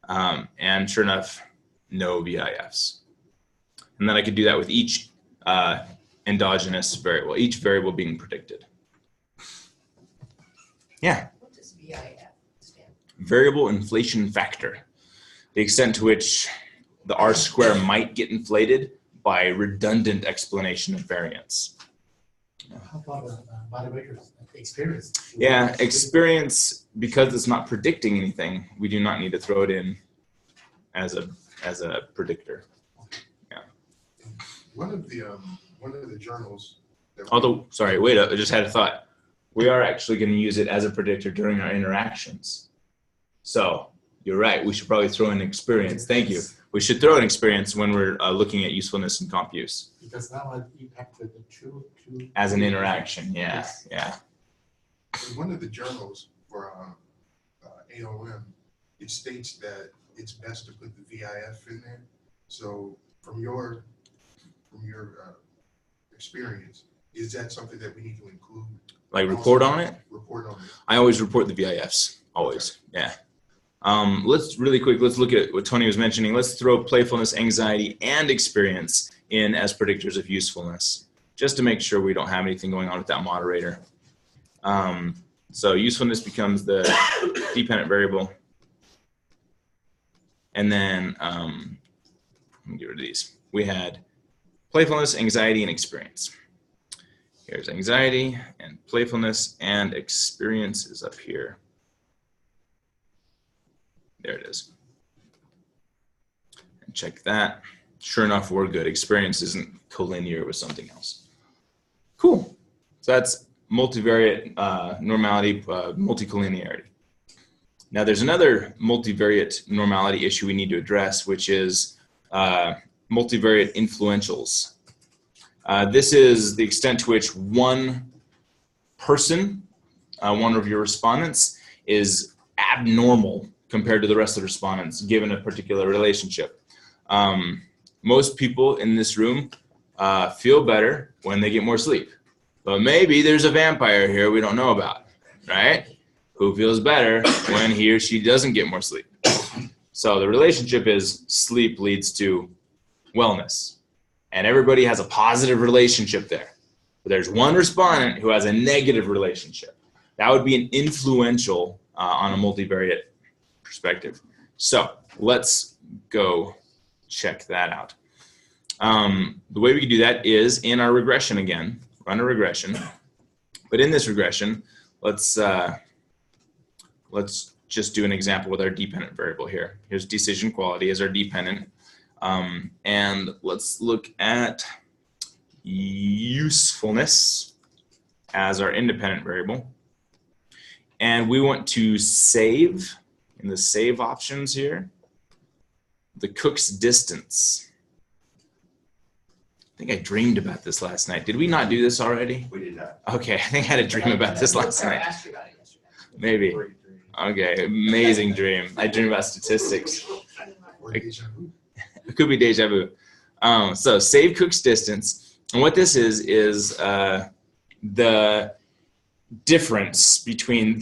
A: And sure enough, no VIFs. And then I could do that with each endogenous variable, each variable being predicted. Yeah.
B: What does VIF stand for?
A: Variable inflation factor. The extent to which the R square might get inflated by redundant explanation of variance.
F: How about motivators, experience?
A: Yeah, experience, because it's not predicting anything, we do not need to throw it in as a predictor. Yeah.
D: One of the journals. that we-
A: Although, sorry, wait, I just had a thought. We are actually going to use it as a predictor during our interactions. So you're right. We should probably throw in experience. Thank you. We should throw in experience when we're looking at usefulness and comp use.
F: Because that one impacted the two.
A: As an interaction, yeah,
F: Yes.
A: yeah.
D: In one of the journals for AOM, it states that it's best to put the VIF in there. So from your experience, is that something that we need to include?
A: Like report on it?
D: Report on it.
A: I always report the VIFs, always, yeah. Let's really quick, let's look at what Tony was mentioning. Let's throw playfulness, anxiety, and experience in as predictors of usefulness, just to make sure we don't have anything going on with that moderator. So usefulness becomes the dependent variable. And then, let me get rid of these. We had playfulness, anxiety, and experience. Here's anxiety and playfulness, and experience is up here. There it is. And check that. Sure enough, we're good. Experience isn't collinear with something else. Cool. So that's multivariate normality, multicollinearity. Now there's another multivariate normality issue we need to address, which is multivariate influentials. This is the extent to which one person, one of your respondents, is abnormal compared to the rest of the respondents given a particular relationship. Most people in this room feel better when they get more sleep. But maybe there's a vampire here we don't know about, right? Who feels better when he or she doesn't get more sleep. So the relationship is sleep leads to wellness. And everybody has a positive relationship there. But there's one respondent who has a negative relationship. That would be an influential on a multivariate perspective. So let's go check that out. The way we can do that is in our regression again, run a regression. But in this regression, let's just do an example with our dependent variable here. Here's decision quality as our dependent. And let's look at usefulness as our independent variable. And we want to save, in the save options here, the Cook's distance. I think I dreamed about this last night. Did we not do this already?
E: We did not.
A: Okay, I think I had a dream about this last
B: I
A: night.
B: asked you about it yesterday.
A: Maybe. Okay, amazing dream. I dream about statistics.
D: Or deja vu.
A: It could be deja vu. So save Cook's distance. And what this is the difference between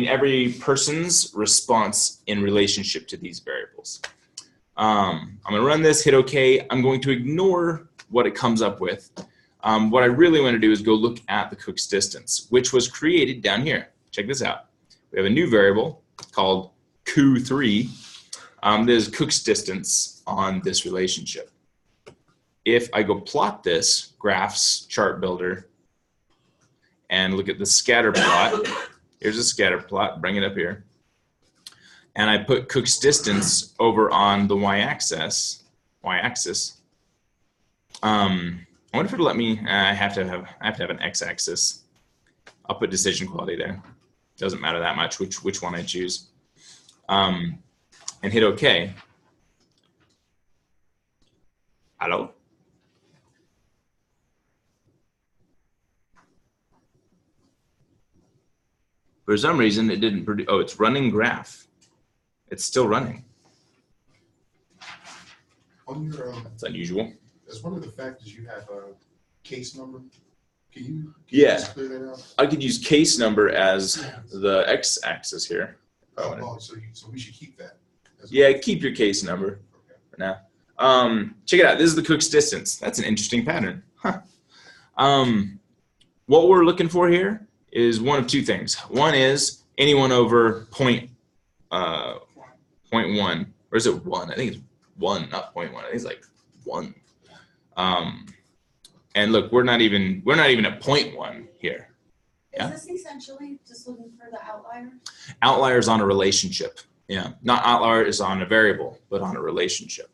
A: every person's response in relationship to these variables. I'm going to run this, hit OK. I'm going to ignore what it comes up with. What I really want to do is go look at the Cook's distance, which was created down here. Check this out. We have a new variable called Q3. There's Cook's distance on this relationship. If I go plot this, graphs, chart builder, and look at the scatter plot, here's a scatter plot, bring it up here. and I put Cook's distance over on the y-axis. I wonder if it'll let me. I have to have an x-axis. I'll put decision quality there. Doesn't matter that much which one I choose. And hit OK. Hello. For some reason, it didn't produce. Oh, it's running graph. It's still running.
D: On your,
A: That's unusual.
D: as one of the factors, you have a case number. Can you
A: Yeah.
D: just clear that out?
A: I could use case number as the x-axis here.
D: So we should keep that.
A: Yeah, keep your case number for now. Check it out. This is the Cook's distance. That's an interesting pattern. Huh. What we're looking for here is one of two things. One is anyone over 0.1, or is it 1? I think it's 1, not 0.1. I think it's like 1. And look, we're not even at 0.1 here. Yeah.
I: Is this essentially just looking for the outliers?
A: Outliers on a relationship. Yeah, not outliers on a variable, but on a relationship.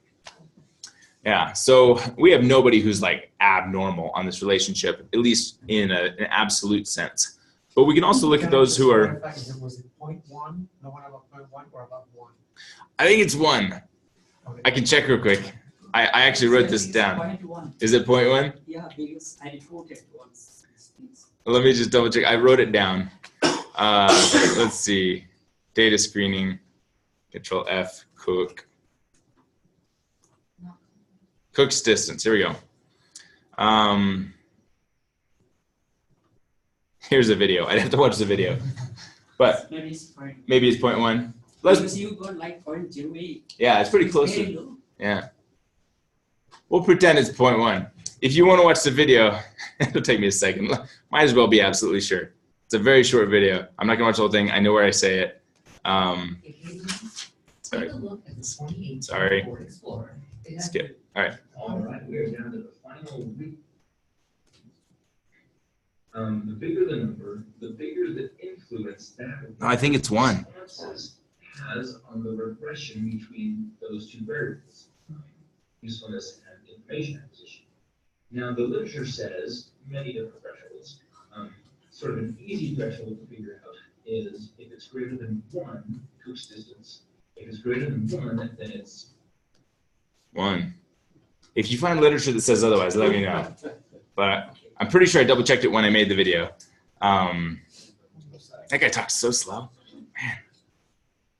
A: Yeah, so we have nobody who's like abnormal on this relationship, at least in an absolute sense. But we can also look at those who are.
F: Was it 0.1? No one above 0.1 or above 1?
A: I think it's 1.
F: Okay.
A: I can check real quick. I actually wrote this down.
H: 0.1.
A: Is it 0.1?
H: Yeah, because I reported once.
A: Let me just double check. I wrote it down. Let's see. Data screening. Control F. Cook. Cook's distance. Here we go. Here's a video. I'd have to watch the video, but
H: Maybe it's 0.1.
A: maybe it's 0.1.
H: Because you got like 0.08.
A: Yeah, it's pretty close
H: Very
A: to.
H: low.
A: Yeah. We'll pretend it's 0.1. If you want to watch the video, it'll take me a second. Might as well be absolutely sure. It's a very short video. I'm not gonna watch the whole thing. I know where I say it. Sorry.
K: Take a look at the 2018
A: Sorry.
K: Report Explorer. It has
A: Skip. All right.
K: All right, we're down to the final week. The bigger the number, the bigger the influence that
A: No, I think it's 1.
K: responses has on the regression between those two variables, usefulness and information acquisition. Now, the literature says many different thresholds. Sort of an easy threshold to figure out is if it's greater than 1 Cook's distance. If it's greater than 1, then it's
A: 1. If you find literature that says otherwise, let me know. But I'm pretty sure I double checked it when I made the video. That guy talks so slow, man.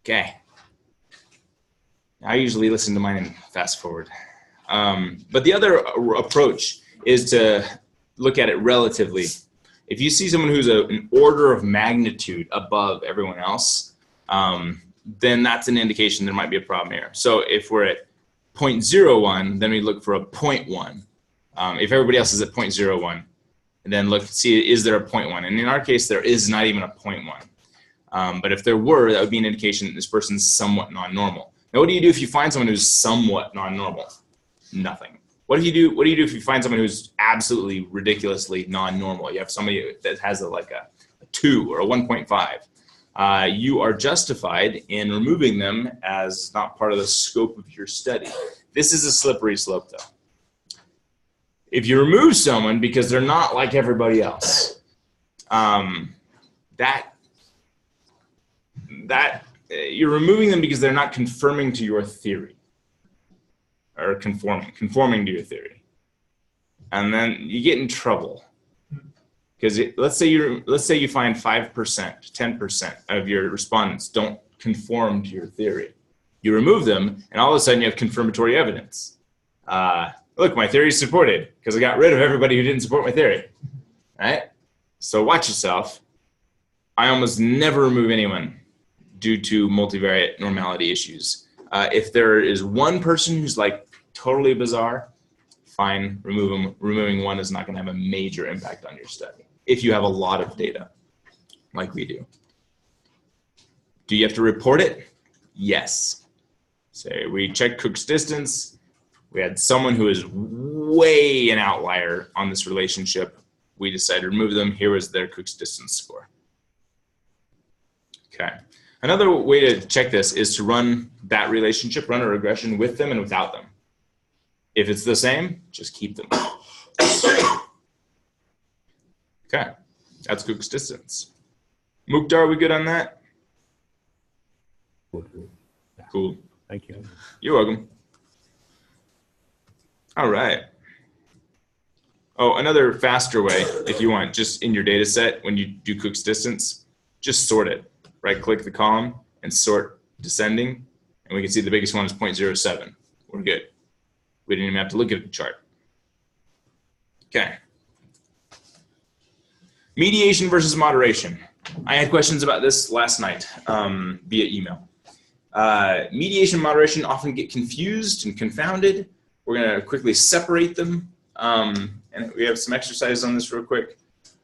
A: Okay. I usually listen to mine and fast forward. But the other approach is to look at it relatively. If you see someone who's an order of magnitude above everyone else, then that's an indication there might be a problem here. So if we're at 0.01, then we look for a 0.1. If everybody else is at 0.01, and then look, see, is there a 0.1? And in our case, there is not even a 0.1. But if there were, that would be an indication that this person's somewhat non-normal. Now, what do you do if you find someone who's somewhat non-normal? Nothing. What do you do if you find someone who's absolutely ridiculously non-normal? You have somebody that has like a 2 or a 1.5. You are justified in removing them as not part of the scope of your study. This is a slippery slope, though. If you remove someone because they're not like everybody else, you're removing them because they're not confirming to your theory, or conforming to your theory, and then you get in trouble because let's say you find 5%, 10% of your respondents don't conform to your theory. You remove them, and all of a sudden you have confirmatory evidence. Look, my theory is supported because I got rid of everybody who didn't support my theory, right? So watch yourself. I almost never remove anyone due to multivariate normality issues. If there is one person who's like totally bizarre, fine, remove them. Removing one is not going to have a major impact on your study if you have a lot of data like we do. Do you have to report it? Yes. Say we checked Cook's distance. We had someone who is way an outlier on this relationship. We decided to remove them. Here was their Cook's distance score. Okay. Another way to check this is to run that relationship, run a regression with them and without them. If it's the same, just keep them. Okay, that's Cook's distance. Mukhtar, are we good on that? Cool.
C: Thank you.
A: You're welcome. All right. Oh, another faster way, if you want, just in your data set, when you do Cook's distance, just sort it. Right-click the column and sort descending, and we can see the biggest one is 0.07. We're good. We didn't even have to look at the chart. Okay. Mediation versus moderation. I had questions about this last night via email. Mediation and moderation often get confused and confounded. We're going to quickly separate them. And we have some exercises on this real quick.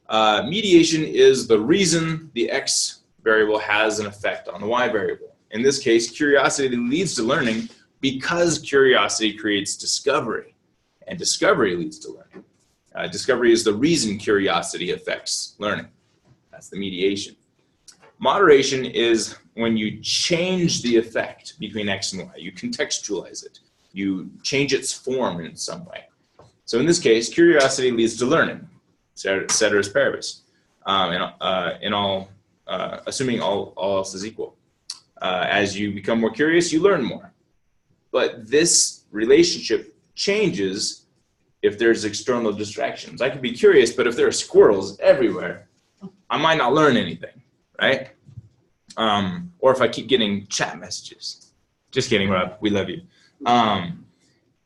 A: Mediation is the reason the X variable has an effect on the Y variable. In this case, curiosity leads to learning because curiosity creates discovery, and discovery leads to learning. Discovery is the reason curiosity affects learning. That's the mediation. Moderation is when you change the effect between X and Y. You contextualize it. You change its form in some way. So in this case, curiosity leads to learning, ceteris paribus, assuming all else is equal. As you become more curious, you learn more. But this relationship changes if there's external distractions. I could be curious, but if there are squirrels everywhere, I might not learn anything, right? Or if I keep getting chat messages. Just kidding, Rob, we love you.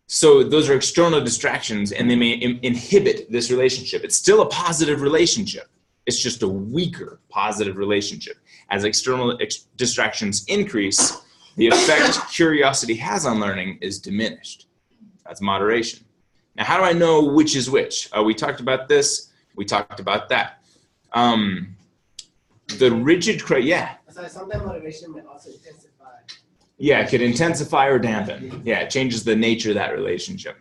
A: So those are external distractions, and they may inhibit this relationship. It's still a positive relationship. It's just a weaker positive relationship. As external distractions increase, the effect curiosity has on learning is diminished. That's moderation. Now, how do I know which is which? We talked about this. We talked about that. The rigid criteria.
L: So sometimes motivation may also intensify.
A: Yeah, it could intensify or dampen. Yeah, it changes the nature of that relationship.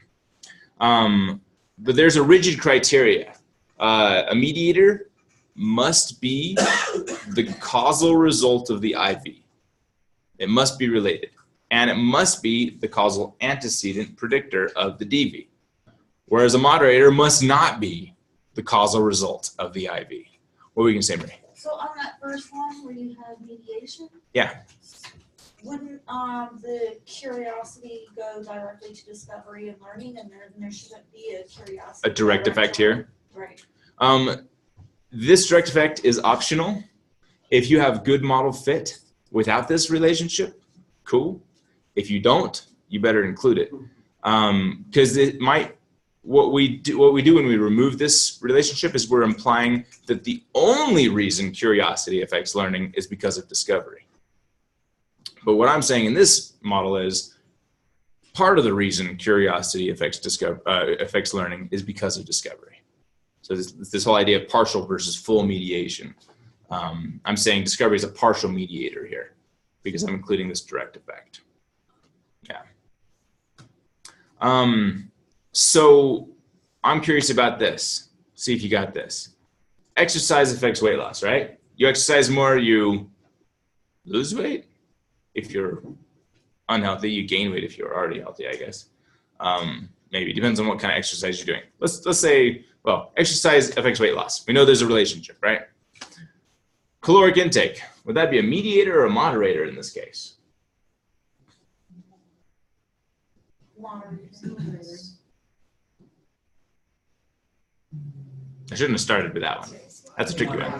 A: But there's a rigid criteria. A mediator must be the causal result of the IV. It must be related. And it must be the causal antecedent predictor of the DV. Whereas a moderator must not be the causal result of the IV. What were you going to say, Marie?
I: So on that first one where you had mediation,
A: Yeah.
I: wouldn't the curiosity go directly to discovery and learning, and there shouldn't be a curiosity?
A: A direct effect here?
I: Right.
A: This direct effect is optional. If you have good model fit without this relationship, cool. If you don't, you better include it. Because it might, what we do when we remove this relationship is we're implying that the only reason curiosity affects learning is because of discovery. But what I'm saying in this model is part of the reason curiosity affects learning is because of discovery. So this whole idea of partial versus full mediation. I'm saying discovery is a partial mediator here because I'm including this direct effect. Yeah. So I'm curious about this. See if you got this. Exercise affects weight loss, right? You exercise more, you lose weight. If you're unhealthy, you gain weight if you're already healthy, I guess. Maybe, depends on what kind of exercise you're doing. Let's say, well, exercise affects weight loss. We know there's a relationship, right? Caloric intake, would that be a mediator or a moderator in this case? I shouldn't have started with that one. That's a tricky one.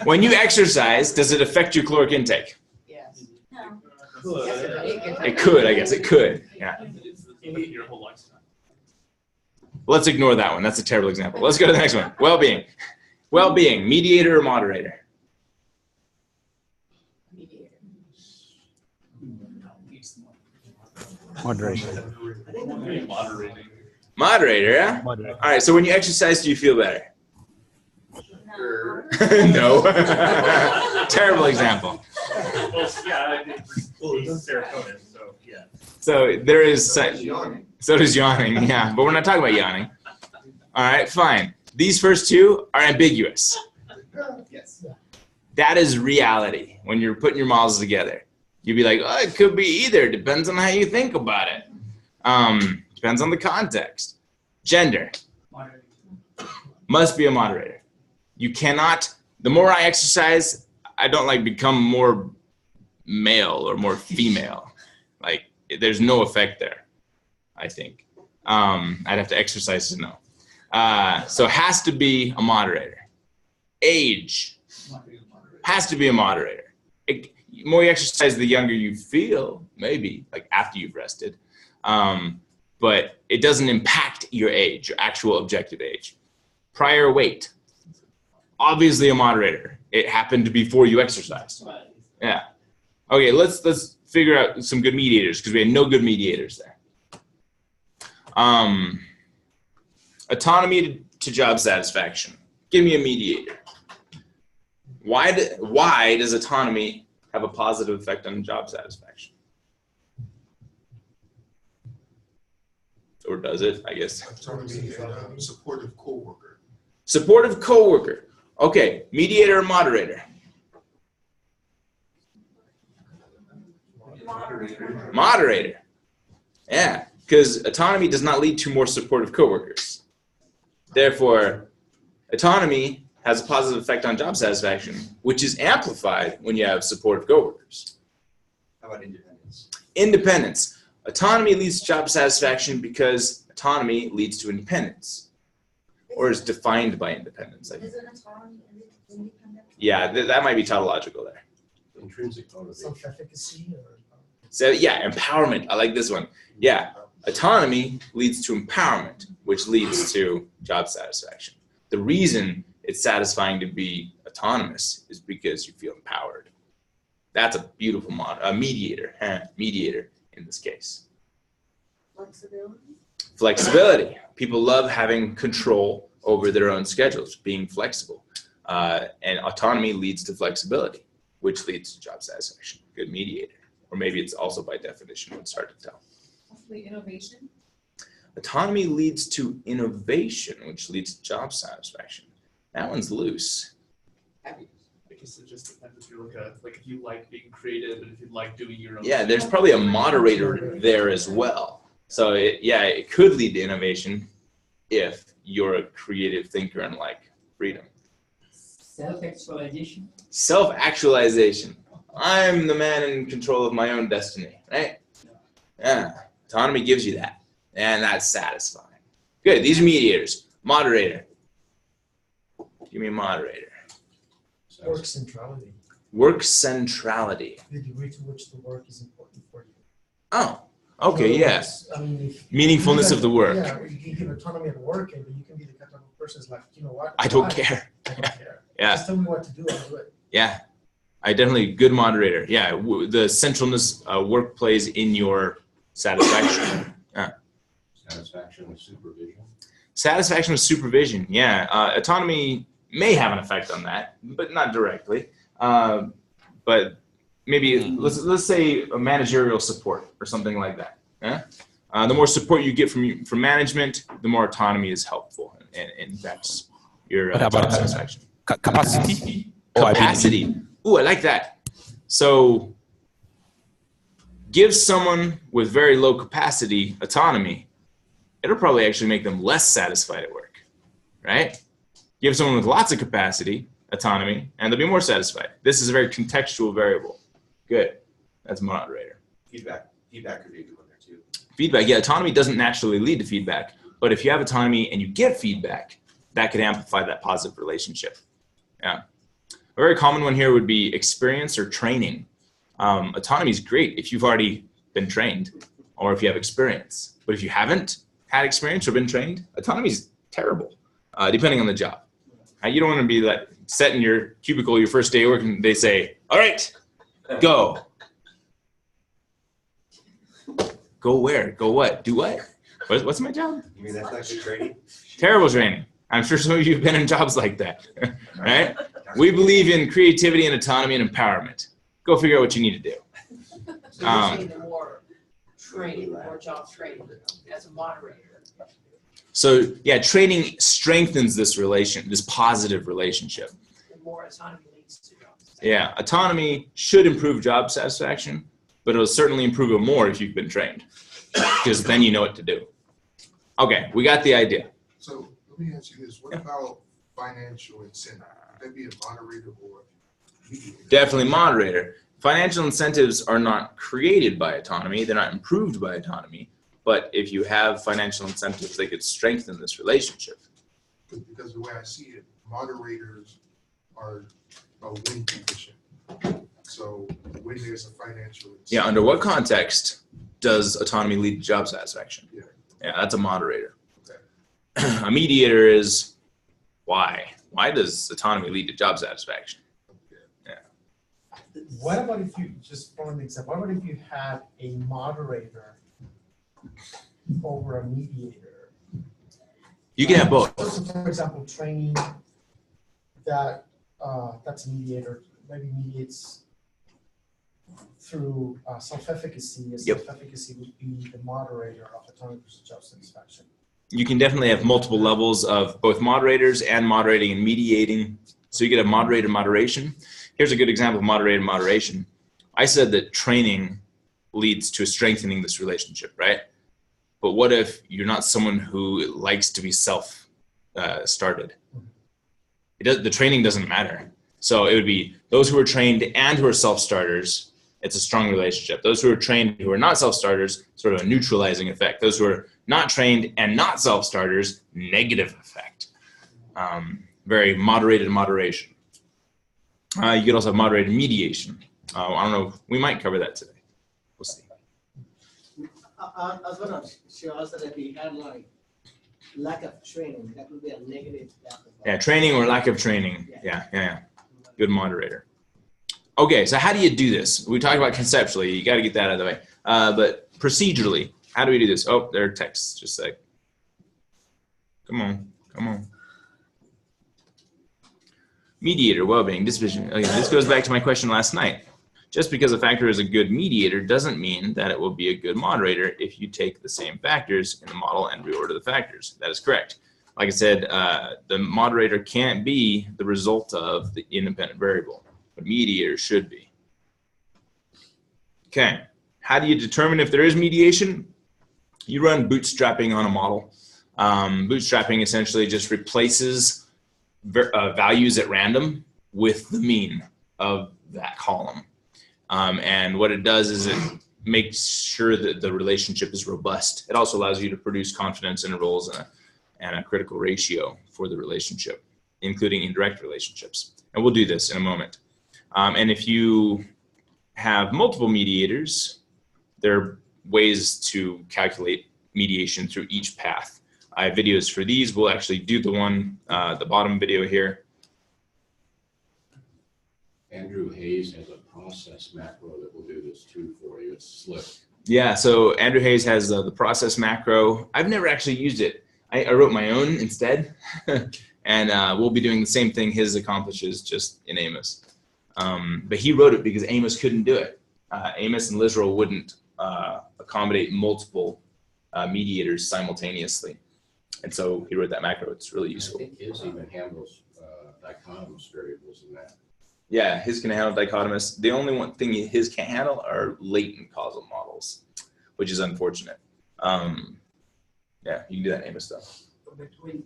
A: When you exercise, does it affect your caloric intake?
B: Yes.
I: No.
A: It could, I guess. It could. Yeah.
H: Your whole lifestyle.
A: Let's ignore that one. That's a terrible example. Let's go to the next one. Well-being. Well-being, mediator or moderator?
B: Mediator.
C: Moderation.
A: Moderator, yeah?
C: Moderator.
A: All right, so when you exercise, do you feel better?
I: No.
A: No. Terrible example.
H: Well, yeah, it's serotonin, so yeah.
A: So there is, so does yawning, yeah, but we're not talking about yawning. All right, fine. These first two are ambiguous.
J: Yes.
A: That is reality when you're putting your models together. You'd be like, oh, it could be either. Depends on how you think about it. Depends on the context. Gender. Must be a moderator. You cannot, the more I exercise, I don't like become more male or more female. Like there's no effect there, I think. I'd have to exercise to know. So it has to be a moderator. Age has to be a moderator. The more you exercise, the younger you feel, maybe like after you've rested. But it doesn't impact your age, your actual objective age. Prior weight, obviously a moderator. It happened before you exercised. Yeah. Okay, let's figure out some good mediators because we had no good mediators there. Autonomy to job satisfaction. Give me a mediator. Why does autonomy have a positive effect on job satisfaction? Or does it, I guess?
D: Autonomy and supportive coworker.
A: Supportive coworker. Okay, mediator or moderator? Moderator. Yeah, because autonomy does not lead to more supportive coworkers. Therefore, autonomy has a positive effect on job satisfaction, which is amplified when you have supportive coworkers.
E: How about independence?
A: Independence. Autonomy leads to job satisfaction because autonomy leads to independence, or is defined by independence. I think.
I: Isn't autonomy independent?
A: Yeah, that might be tautological there.
E: Intrinsic motivation.
F: Self-efficacy or?
A: So yeah, empowerment. I like this one. Yeah, autonomy leads to empowerment, which leads to job satisfaction. The reason it's satisfying to be autonomous is because you feel empowered. That's a beautiful mediator in this case.
I: Flexibility?
A: Flexibility. People love having control over their own schedules, being flexible. And autonomy leads to flexibility, which leads to job satisfaction. Good mediator. Or maybe it's also by definition, it's hard to tell.
L: Hopefully innovation.
A: Autonomy leads to innovation, which leads to job satisfaction. That one's loose.
M: I guess it just depends if you look at it, like if you like being creative and if you like doing your own.
A: Yeah, there's probably a moderator there as well. So it could lead to innovation if you're a creative thinker and like freedom.
H: Self-actualization.
A: Self-actualization. I'm the man in control of my own destiny, right? Yeah, autonomy gives you that, and that's satisfying. Good, these are mediators. Moderator. Give me a moderator.
F: Work centrality.
A: Work centrality.
F: The degree to which the work is important for you.
A: Oh, okay, yes.
F: I mean, if
A: Meaningfulness of the work.
F: Yeah, you can give autonomy at work, and you can be the kind of person who's like, you know what?
A: I don't care.
F: I don't care.
A: Yeah.
F: Just tell me what to do, I'll do it.
A: Yeah, I definitely good moderator. Yeah, the centralness work plays in your satisfaction.
E: Satisfaction with supervision.
A: Satisfaction with supervision. Yeah, autonomy may have an effect on that, but not directly. But maybe let's say a managerial support or something like that. Yeah? The more support you get from management, the more autonomy is helpful and impacts your job satisfaction.
C: Capacity?
A: Capacity. Ooh, I like that. So give someone with very low capacity autonomy, it'll probably actually make them less satisfied at work, right? Give someone with lots of capacity autonomy, and they'll be more satisfied. This is a very contextual variable. Good. That's moderator.
E: Feedback could be a good one there too.
A: Feedback, yeah, autonomy doesn't naturally lead to feedback, but if you have autonomy and you get feedback, that could amplify that positive relationship. Yeah. A very common one here would be experience or training. Autonomy is great if you've already been trained or if you have experience. But if you haven't had experience or been trained, autonomy is terrible, depending on the job. You don't want to be like set in your cubicle your first day of work and they say, all right, go. Go where? Go what? Do what? What's my job?
E: You mean that's not good training?
A: Terrible training. I'm sure some of you have been in jobs like that, right? We believe in creativity and autonomy and empowerment. Go figure out what you need to do.
L: So you're saying the more training, more job training as a moderator.
A: So yeah, training strengthens this positive relationship.
L: The more autonomy leads to jobs.
A: Yeah, autonomy should improve job satisfaction, but it'll certainly improve it more if you've been trained, because then you know what to do. Okay, we got the idea.
D: So let me ask you this, what about financial incentive? Would that be a moderator or mediator?
A: Definitely moderator. Financial incentives are not created by autonomy, they're not improved by autonomy, but if you have financial incentives, they could strengthen this relationship.
D: Because the way I see it, moderators are a win condition. So when there's a financial incentive.
A: Yeah, under what context does autonomy lead to job satisfaction?
D: Yeah.
A: Yeah, that's a moderator.
D: Okay.
A: A mediator is why? Why does autonomy lead to job satisfaction?
N: What about if you, just for an example, what about if you had a moderator over a mediator?
A: You can have both.
N: So for example, training that that's a mediator, maybe mediates through self-efficacy. Self-efficacy would be the moderator of autonomy versus job satisfaction.
A: You can definitely have multiple levels of both moderators and moderating and mediating. So you get a moderator moderation. Here's a good example of moderated moderation. I said that training leads to strengthening this relationship, right? But what if you're not someone who likes to be self-started? The training doesn't matter. So it would be those who are trained and who are self-starters, it's a strong relationship. Those who are trained who are not self-starters, sort of a neutralizing effect. Those who are not trained and not self-starters, negative effect. Very moderated moderation. You could also have moderated mediation. I don't know, we might cover that today. We'll see.
O: I was going to show us that if we had like lack of training, that would be a negative.
A: Yeah, training or lack of training. Yeah. Good moderator. Okay, so how do you do this? We talked about conceptually, you got to get that out of the way. But procedurally, how do we do this? Oh, there are texts, just like, come on. Mediator, well-being, disposition. Okay, this goes back to my question last night. Just because a factor is a good mediator doesn't mean that it will be a good moderator if you take the same factors in the model and reorder the factors. That is correct. Like I said, the moderator can't be the result of the independent variable, but mediator should be. Okay, how do you determine if there is mediation? You run bootstrapping on a model. Bootstrapping essentially just replaces values at random with the mean of that column. And what it does is it makes sure that the relationship is robust. It also allows you to produce confidence intervals and a critical ratio for the relationship, including indirect relationships. And we'll do this in a moment. And if you have multiple mediators, there are ways to calculate mediation through each path. I have videos for these. We'll actually do the one, the bottom video here.
P: Andrew Hayes has a process macro that will do this too for you. It's slick.
A: Yeah, so Andrew Hayes has the process macro. I've never actually used it. I wrote my own instead. And we'll be doing the same thing his accomplishes just in AMOS. But he wrote it because AMOS couldn't do it. AMOS and Literal wouldn't accommodate multiple mediators simultaneously. And so he wrote that macro. It's really useful.
P: I think his even handles dichotomous variables in that.
A: Yeah, his can handle dichotomous. The only one thing his can't handle are latent causal models, which is unfortunate. Yeah, you can do that AMOS stuff.
H: But when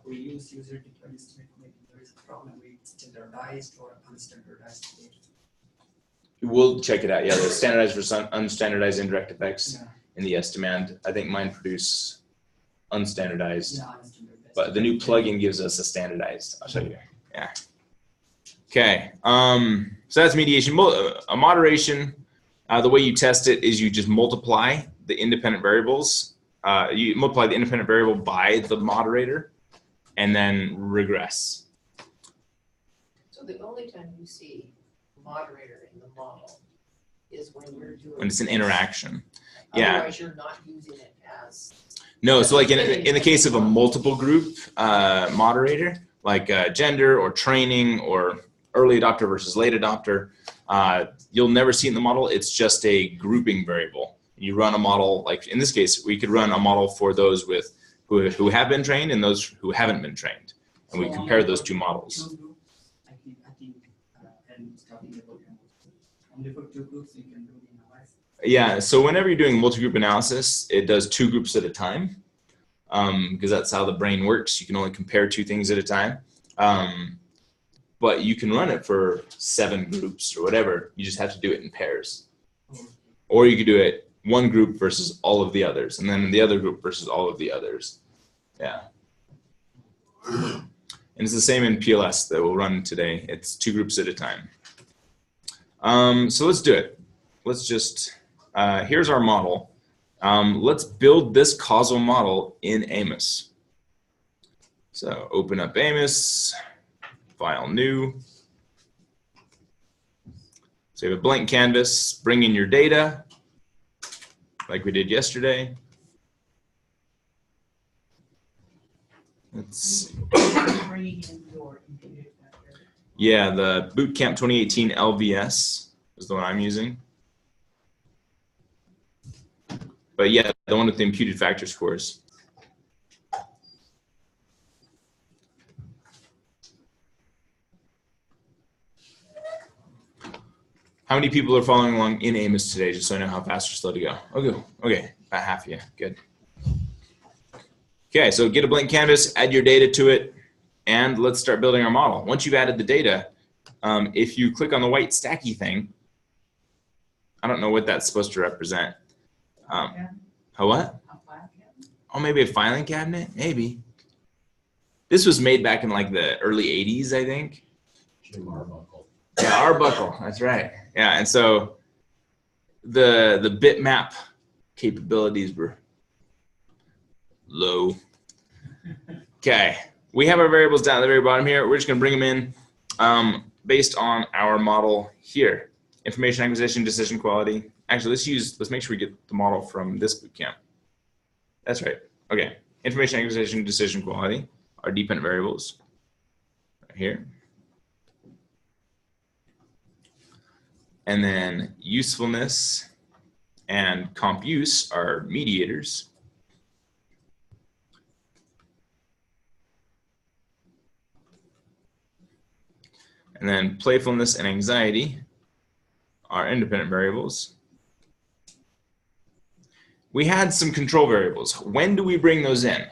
H: we use user-defined estimate, maybe there is a problem with standardized or unstandardized data.
A: We'll check it out. Yeah, there's standardized versus unstandardized indirect effects in the estimand. I think mine produce unstandardized, but the new plugin gives us a standardized. I'll show you. Yeah. Okay. So that's mediation. A moderation, the way you test it is you just multiply the independent variables. You multiply the independent variable by the moderator and then regress.
L: So the only time you see moderator in the model is when you're doing.
A: When it's an interaction. Yeah.
L: Otherwise, you're not using it as.
A: No, so like in the case of a multiple group moderator, like gender or training or early adopter versus late adopter, you'll never see it in the model. It's just a grouping variable. You run a model, like in this case, we could run a model for those with who have been trained and those who haven't been trained. And we compare those two models.
H: I think and stuff Only for two groups you can do the analysis.
A: Yeah, so whenever you're doing multi-group analysis, it does 2 groups at a time, because that's how the brain works. You can only compare 2 things at a time. But you can run it for 7 groups or whatever. You just have to do it in pairs. Or you could do it 1 group versus all of the others, and then the other group versus all of the others. Yeah. And it's the same in PLS that we'll run today. It's 2 groups at a time. So let's do it. Let's just, here's our model. Let's build this causal model in AMOS. So open up AMOS, file new. So you have a blank canvas, bring in your data, like we did yesterday. Let's see.
B: Bringing in your imputed factor.
A: Yeah, the Bootcamp 2018 LVS is the one I'm using. But yeah, the one with the imputed factor scores. How many people are following along in AMOS today, just so I know how fast or slow to go? Okay, about half of you, good. Okay, so get a blank canvas, add your data to it, and let's start building our model. Once you've added the data, if you click on the white stacky thing, I don't know what that's supposed to represent. A what? Oh, maybe a filing cabinet? Maybe. This was made back in like the early 80s, I think.
P: Jim Arbuckle.
A: Yeah, Arbuckle, that's right. Yeah, and so the bitmap capabilities were low. Okay, we have our variables down at the very bottom here. We're just gonna bring them in based on our model here. Information acquisition, decision quality. Actually, let's make sure we get the model from this bootcamp. That's right. Okay. Information acquisition, decision quality are dependent variables right here. And then usefulness and comp use are mediators. And then playfulness and anxiety are independent variables. We had some control variables. When do we bring those in?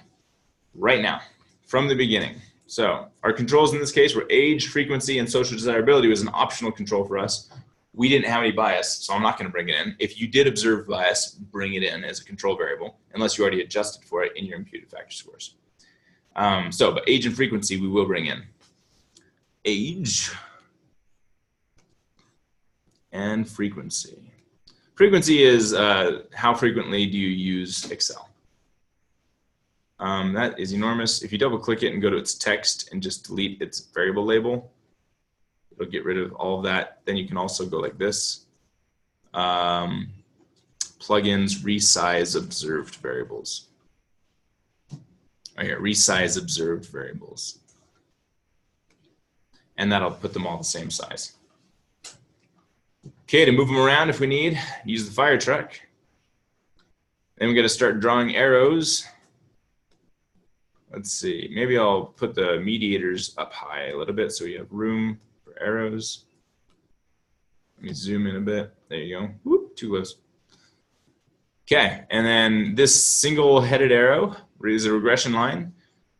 A: Right now, from the beginning. So our controls in this case were age, frequency, and social desirability was an optional control for us. We didn't have any bias, so I'm not going to bring it in. If you did observe bias, bring it in as a control variable, unless you already adjusted for it in your imputed factor scores. But age and frequency we will bring in. Age and frequency. Frequency is how frequently do you use Excel. That is enormous. If you double click it and go to its text and just delete its variable label, it'll get rid of all of that. Then you can also go like this. Plugins, resize observed variables. Right here, resize observed variables. And that'll put them all the same size. Okay, to move them around if we need, use the fire truck. Then we got to start drawing arrows. Let's see, maybe I'll put the mediators up high a little bit so we have room for arrows. Let me zoom in a bit. There you go. Whoop, too close. Okay, and then this single-headed arrow is a regression line.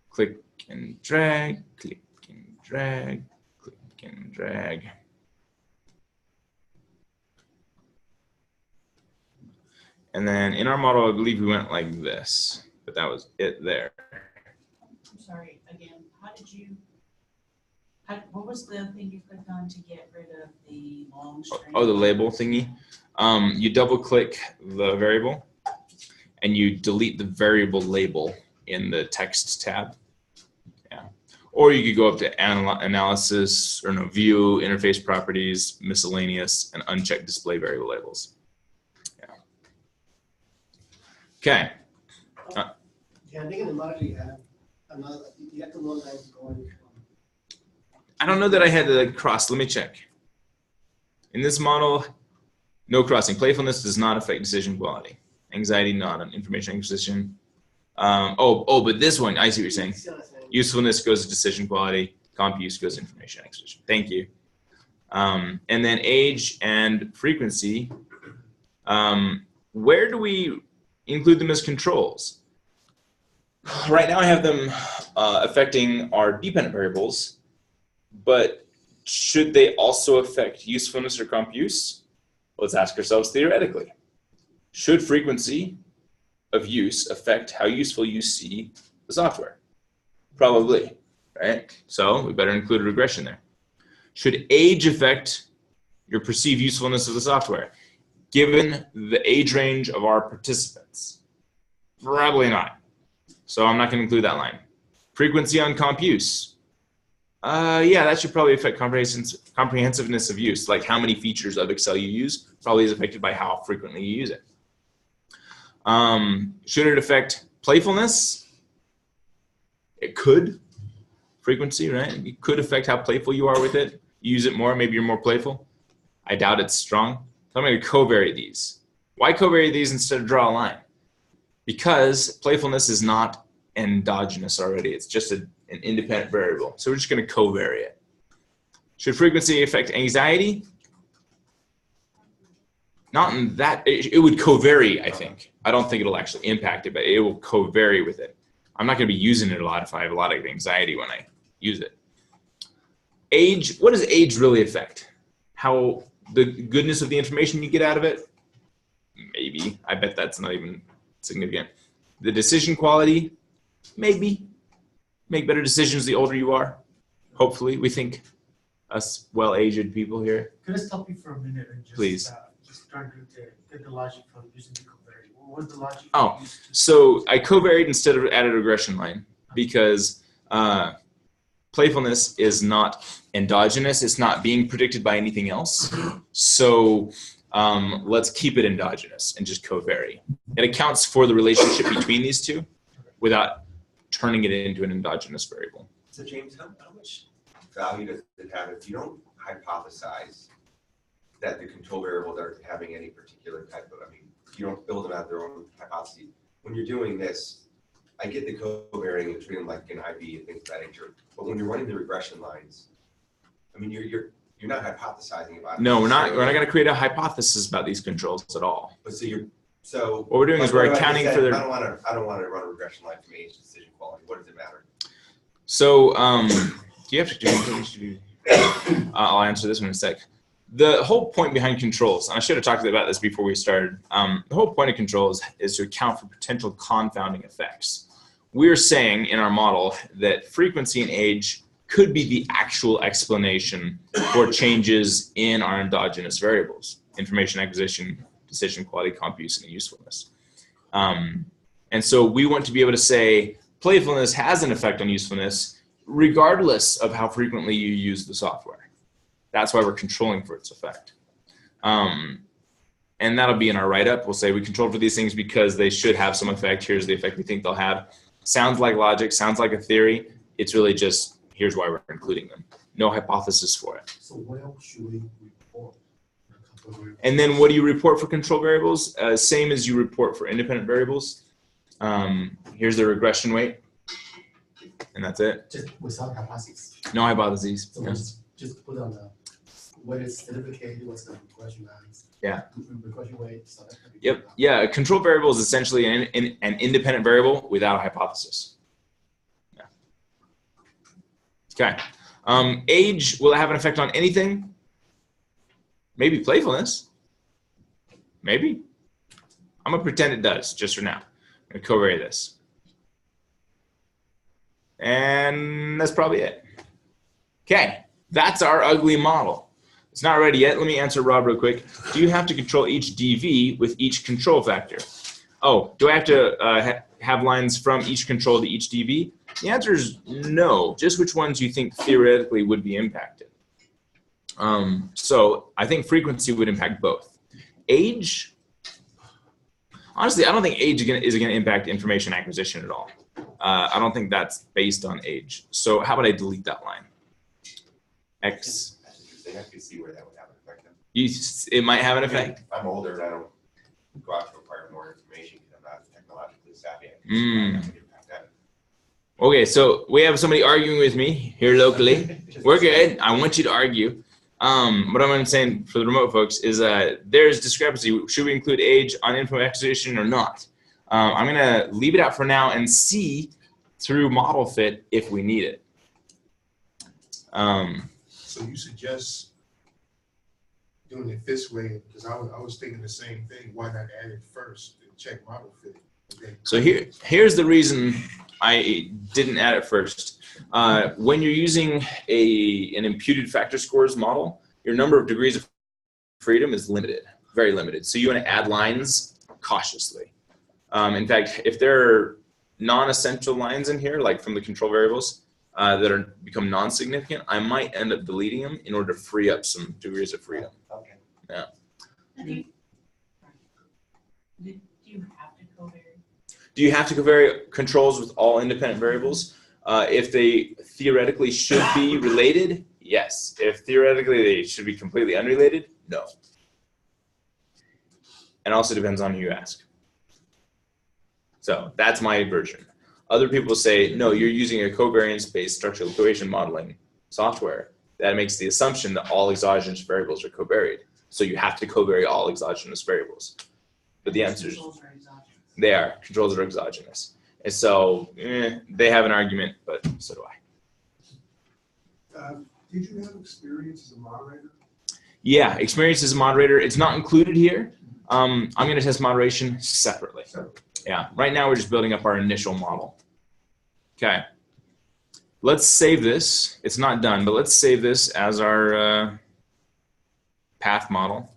A: Click and drag, click and drag, click and drag. And then in our model, I believe we went like this, but that was it there.
B: I'm sorry, again, what was the thing you clicked on to get rid of the long string?
A: Oh, the label thingy. You double click the variable and you delete the variable label in the text tab. Yeah. Or you could go up to analysis or no, view, interface properties, miscellaneous, and uncheck display variable labels. Okay.
O: Yeah, I think in the model you have another, you have to know that it's going from.
A: I don't know that I had the cross. Let me check. In this model, no crossing. Playfulness does not affect decision quality. Anxiety, not on information acquisition. But this one, I see what you're saying. Usefulness goes to decision quality. Comp use goes to information acquisition. Thank you. And then age and frequency, where do we include them as controls? Right now I have them affecting our dependent variables, but should they also affect usefulness or comp use? Let's ask ourselves theoretically. Should frequency of use affect how useful you see the software? Probably, right? So we better include a regression there. Should age affect your perceived usefulness of the software, given the age range of our participants? Probably not. So I'm not going to include that line. Frequency on comp use. Yeah, that should probably affect comprehensiveness of use, like how many features of Excel you use probably is affected by how frequently you use it. Should it affect playfulness? It could. Frequency, right? It could affect how playful you are with it. You use it more, maybe you're more playful. I doubt it's strong. So I'm going to covary these. Why covary these instead of draw a line? Because playfulness is not endogenous already. It's just an independent variable. So we're just going to covary it. Should frequency affect anxiety? Not in that, it would covary, I think. I don't think it'll actually impact it, but it will covary with it. I'm not going to be using it a lot if I have a lot of anxiety when I use it. Age, what does age really affect? How the goodness of the information you get out of it? Maybe. I bet that's not even significant. The decision quality? Maybe. Make better decisions the older you are. Hopefully, we think us well-aged people here.
N: Can I stop you for a minute and just,
A: Please.
N: Just try to get the logic from using the covariate? What was the logic?
A: Oh, so I covariate instead of added regression line because playfulness is not endogenous. It's not being predicted by anything else. So let's keep it endogenous and just covary. It accounts for the relationship between these two without turning it into an endogenous variable.
E: So James, how much value does it have if you don't hypothesize that the control variables are having any particular type of, you don't build them out their own hypotheses. When you're doing this, I get the covariating and treat them like an IB and things of that nature. But when you're running the regression lines, you're not hypothesizing about it.
A: No, we're not going to create a hypothesis about these controls at all.
E: But so
A: what we're doing is we're accounting for their.
E: I don't want to run a regression line from age to decision quality. What does it matter?
A: So do you have to do? I'll answer this one in a sec. The whole point behind controls, and I should have talked about this before we started, the whole point of controls is to account for potential confounding effects. We're saying in our model that frequency and age could be the actual explanation for changes in our endogenous variables, information acquisition, decision quality, comp use, and usefulness. And so we want to be able to say playfulness has an effect on usefulness regardless of how frequently you use the software. That's why we're controlling for its effect. And that'll be in our write-up. We'll say we control for these things because they should have some effect. Here's the effect we think they'll have. Sounds like logic, sounds like a theory. It's really just, here's why we're including them. No hypothesis for it.
F: So what else should we report?
A: And then what do you report for control variables? Same as you report for independent variables. Here's the regression weight. And that's it.
F: Just without hypothesis.
A: No hypotheses.
F: So just put on the what is certificated, what's the regression lines.
A: Yeah.
F: Regression weight. So that can be
A: Yep. Yeah. A control variable is essentially an independent variable without a hypothesis. Yeah. Okay. Age, will it have an effect on anything? Maybe playfulness. Maybe. I'm gonna pretend it does just for now. I'm gonna covary this. And that's probably it. Okay. That's our ugly model. It's not ready yet. Let me answer Rob real quick. Do you have to control each DV with each control factor? Oh, do I have to have lines from each control to each DV? The answer is no, just which ones you think theoretically would be impacted. So I think frequency would impact both. Age, honestly, I don't think age is going to impact information acquisition at all. I don't think that's based on age. So how about I delete that line? X.
E: That's interesting. I can see where that would have an effect.
A: It might have an effect.
E: I'm older and I don't go out to acquire more information because I'm not technologically savvy. Okay,
A: so we have somebody arguing with me here locally. We're good. I want you to argue. what I'm saying for the remote folks is there's discrepancy. Should we include age on info acquisition or not? I'm going to leave it out for now and see through model fit if we need it.
D: So you suggest doing it this way, because I was thinking the same thing. Why not add it first and check model fit?
A: So here's the reason I didn't add it first. When you're using an imputed factor scores model, your number of degrees of freedom is limited, very limited. So you want to add lines cautiously. In fact, if there are non-essential lines in here, like from the control variables that become non-significant, I might end up deleting them in order to free up some degrees of freedom.
E: Okay.
A: Yeah.
B: Do you have to covary?
A: Do you have to covary controls with all independent variables? If they theoretically should be related, yes. If theoretically they should be completely unrelated, no. And also depends on who you ask. So that's my version. Other people say, no, you're using a covariance-based structural equation modeling software. That makes the assumption that all exogenous variables are covaried. So you have to covary all exogenous variables. But the answer is they are. Controls are exogenous. And so they have an argument, but so do I.
D: Did you have experience as a moderator?
A: Yeah, experience as a moderator. It's not included here. I'm going to test moderation separately. Yeah, right now we're just building up our initial model. Okay. Let's save this. It's not done, but let's save this as our path model.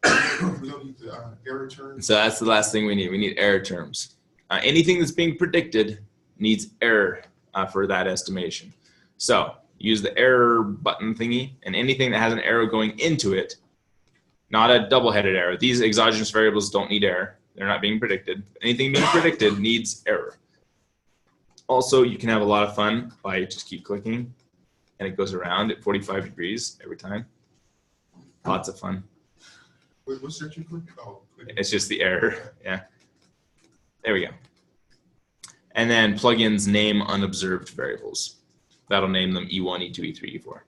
D: We don't need the error terms.
A: So that's the last thing we need. We need error terms. Anything that's being predicted needs error for that estimation. So use the error button thingy, and anything that has an arrow going into it, not a double-headed arrow. These exogenous variables don't need error. They're not being predicted. Anything being predicted needs error. Also, you can have a lot of fun by just keep clicking, and it goes around at 45 degrees every time. Lots of fun.
D: Wait, what's that you click? Oh,
A: It's just the error. Yeah. There we go. And then plugins name unobserved variables. That'll name them E1, E2, E3, E4.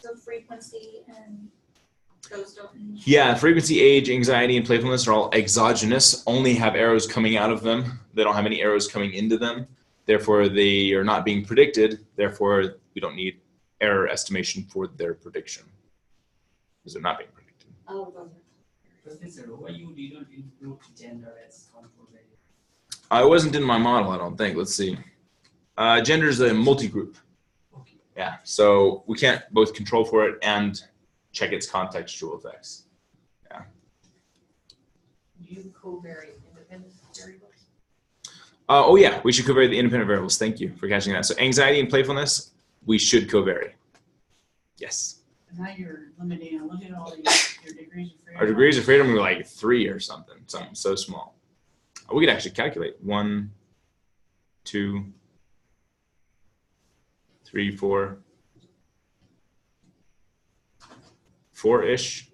I: So frequency and those don't need.
A: Yeah, frequency, age, anxiety, and playfulness are all exogenous, only have arrows coming out of them. They don't have any arrows coming into them. Therefore, they are not being predicted. Therefore, we don't need error estimation for their prediction because they're not being predicted.
I: Oh, those
H: Professor, why you didn't include gender as control variable?
A: It wasn't in my model, I don't think. Let's see. Gender is a multigroup.
H: Okay.
A: Yeah, so we can't both control for it and check its contextual effects. Yeah.
L: Do you covary independent variables?
A: Oh yeah, we should covary the independent variables. Thank you for catching that. So anxiety and playfulness, we should covary. Yes.
B: Now you're limiting, look at all your degrees of freedom.
A: Our degrees of freedom were like 3 or something so small. We could actually calculate 1, 2, 3, 4, 4-ish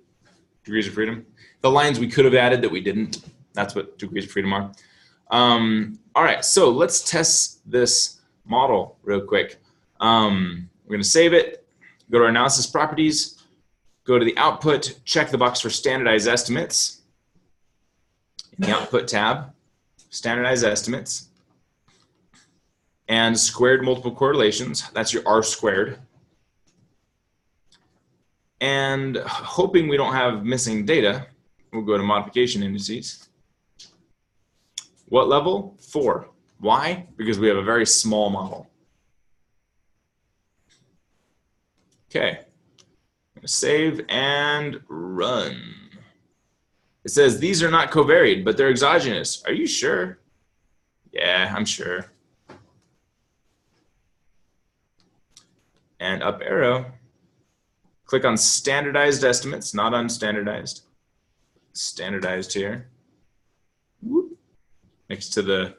A: degrees of freedom. The lines we could have added that we didn't. That's what degrees of freedom are. All right, so let's test this model real quick. We're going to save it, go to our analysis properties, go to the output, check the box for standardized estimates. In the output tab, standardized estimates, and squared multiple correlations. That's your R squared. And hoping we don't have missing data, we'll go to modification indices. What level? 4. Why? Because we have a very small model. Okay. I'm gonna save and run. It says these are not covaried, but they're exogenous. Are you sure? Yeah, I'm sure. And up arrow. Click on standardized estimates, not unstandardized. Standardized here. Whoop. Next to the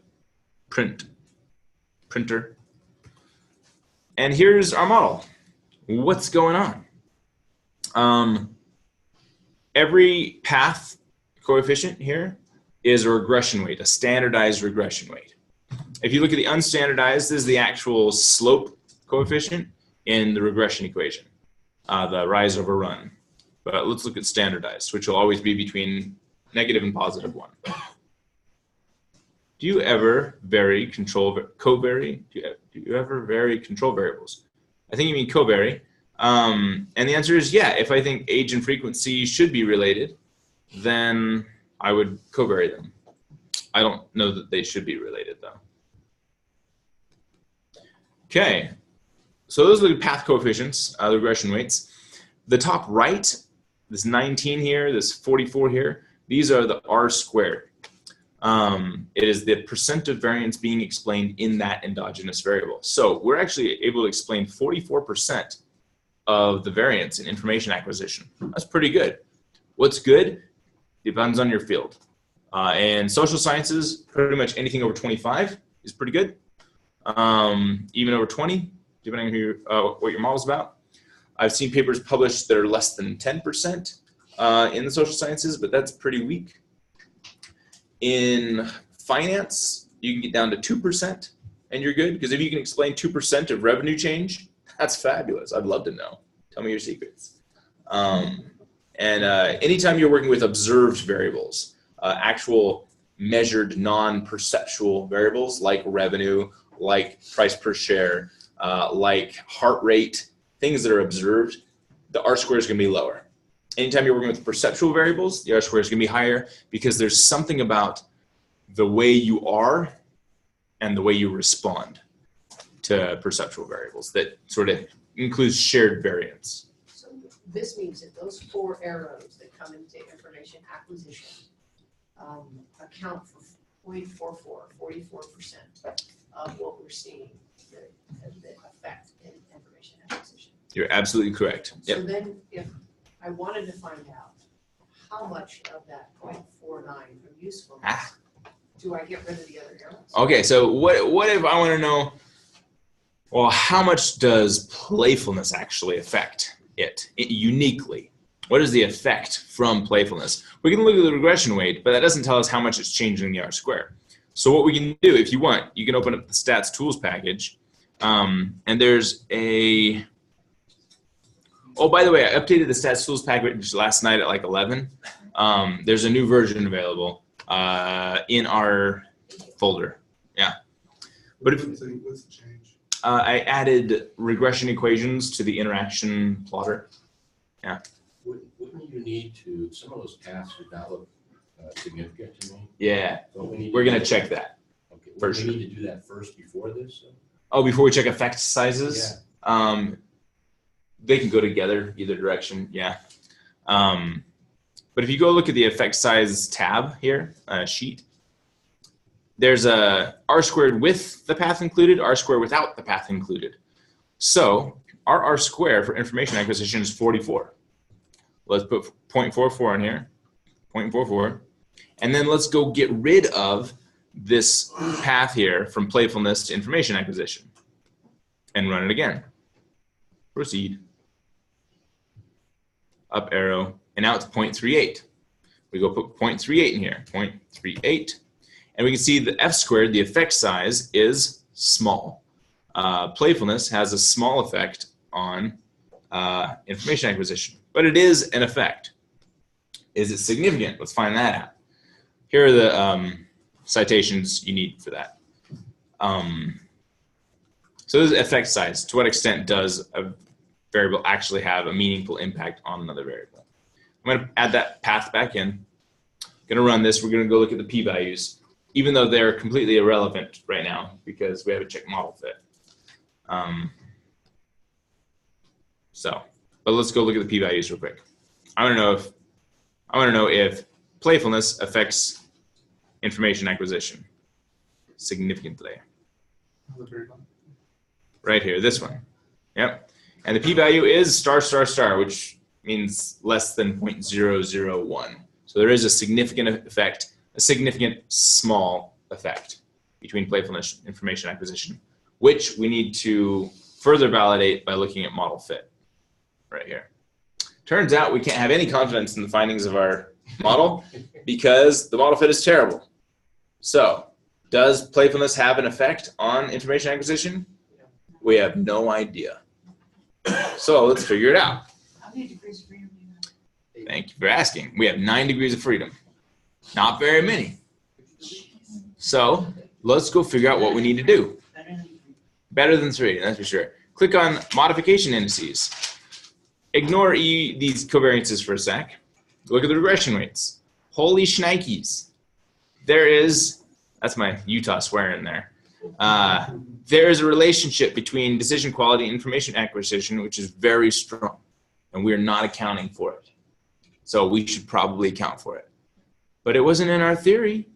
A: printer. And here's our model. What's going on? Every path coefficient here is a regression weight, a standardized regression weight. If you look at the unstandardized, this is the actual slope coefficient in the regression equation, the rise over run. But let's look at standardized, which will always be between negative and positive 1. Do you ever vary covary? Do you ever vary control variables? I think you mean covary. And the answer is yeah. If I think age and frequency should be related, then I would covary them. I don't know that they should be related though. Okay, so those are the path coefficients, the regression weights. The top right, this 19 here, this 44 here, these are the R squared. It is the percent of variance being explained in that endogenous variable. So we're actually able to explain 44% of the variance in information acquisition. That's pretty good. What's good? Depends on your field. And social sciences, pretty much anything over 25 is pretty good. Even over 20, depending on who what your model's about. I've seen papers published that are less than 10% in the social sciences, but that's pretty weak. In finance, you can get down to 2% and you're good, because if you can explain 2% of revenue change, that's fabulous. I'd love to know. Tell me your secrets. Anytime you're working with observed variables, actual measured non-perceptual variables like revenue, like price per share, like heart rate, things that are observed, the R square is going to be lower. Anytime you're working with perceptual variables, the R square is going to be higher, because there's something about the way you are and the way you respond to perceptual variables that sort of includes shared variance.
L: So this means that those 4 arrows that come into information acquisition account for 44% of what we're seeing, the effect in information acquisition.
A: You're absolutely correct.
L: So
A: Yep.
L: then if I wanted to find out how much of that 0.49 from usefulness do I get rid of the other arrows?
A: Okay, so what if I want to know, well, how much does playfulness actually affect it uniquely? What is the effect from playfulness? We can look at the regression weight, but that doesn't tell us how much it's changing the R square. So what we can do, if you want, you can open up the stats tools package, and there's a, oh, by the way, I updated the stats tools package last night at like 11. There's a new version available in our folder. Yeah. But if,
D: What's the change?
A: I added regression equations to the interaction plotter. Yeah.
P: Wouldn't you need to, some of those paths would not look significant to me?
A: Yeah.
P: So
A: we're going to check that.
P: Okay.
A: For
P: We
A: sure.
P: need to do that first before this?
A: Oh, before we check effect sizes? Yeah. They can go together either direction. Yeah. But if you go look at the effect size tab here, sheet, there's a R squared with the path included, R squared without the path included. So our R squared for information acquisition is 44. Let's put 0.44 in here, 0.44. And then let's go get rid of this path here from playfulness to information acquisition and run it again. Proceed. Up arrow, and now it's 0.38. We go put 0.38 in here, 0.38. And we can see the F squared, the effect size, is small. Playfulness has a small effect on information acquisition, but it is an effect. Is it significant? Let's find that out. Here are the citations you need for that. So this is effect size. To what extent does a variable actually have a meaningful impact on another variable? I'm going to add that path back in. I'm going to run this. We're going to go look at the p-values, even though they're completely irrelevant right now because we haven't checked model fit. But let's go look at the p-values real quick. I want to know if playfulness affects information acquisition significantly. Right here, this one. Yep. And the p-value is star, star, star, which means less than 0.001. So there is a significant effect, a significant small effect between playfulness and information acquisition, which we need to further validate by looking at model fit right here. Turns out we can't have any confidence in the findings of our model because the model fit is terrible. So Does playfulness have an effect on information acquisition? We have no idea. So let's figure it out.
B: How many degrees of freedom do you have?
A: Thank you for asking. We have 9 degrees of freedom. Not very many. So let's go figure out what we need to do. Better than 3, that's for sure. Click on modification indices. Ignore these covariances for a sec. Look at the regression rates. Holy shnikes. There is, that's my Utah swearing there. There is a relationship between decision quality and information acquisition, which is very strong, and we're not accounting for it. So we should probably account for it. But it wasn't in our theory.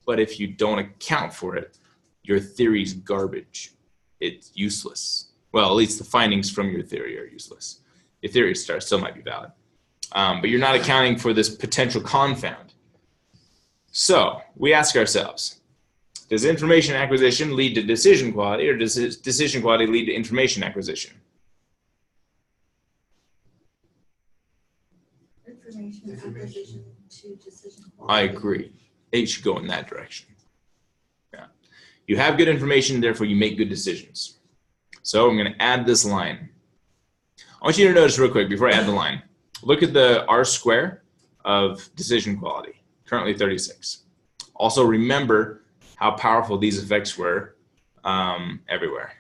A: But if you don't account for it, your theory's garbage. It's useless. Well, at least the findings from your theory are useless. Your theory still might be valid. But you're not accounting for this potential confound. So we ask ourselves, does information acquisition lead to decision quality, or does decision quality lead to information acquisition?
I: Information acquisition to decision
A: I
I: quality.
A: agree. It should go in that direction. Yeah. You have good information, therefore you make good decisions. So I'm going to add this line. I want you to notice real quick before I add the line. Look at the R square of decision quality, currently 36. Also remember how powerful these effects were everywhere.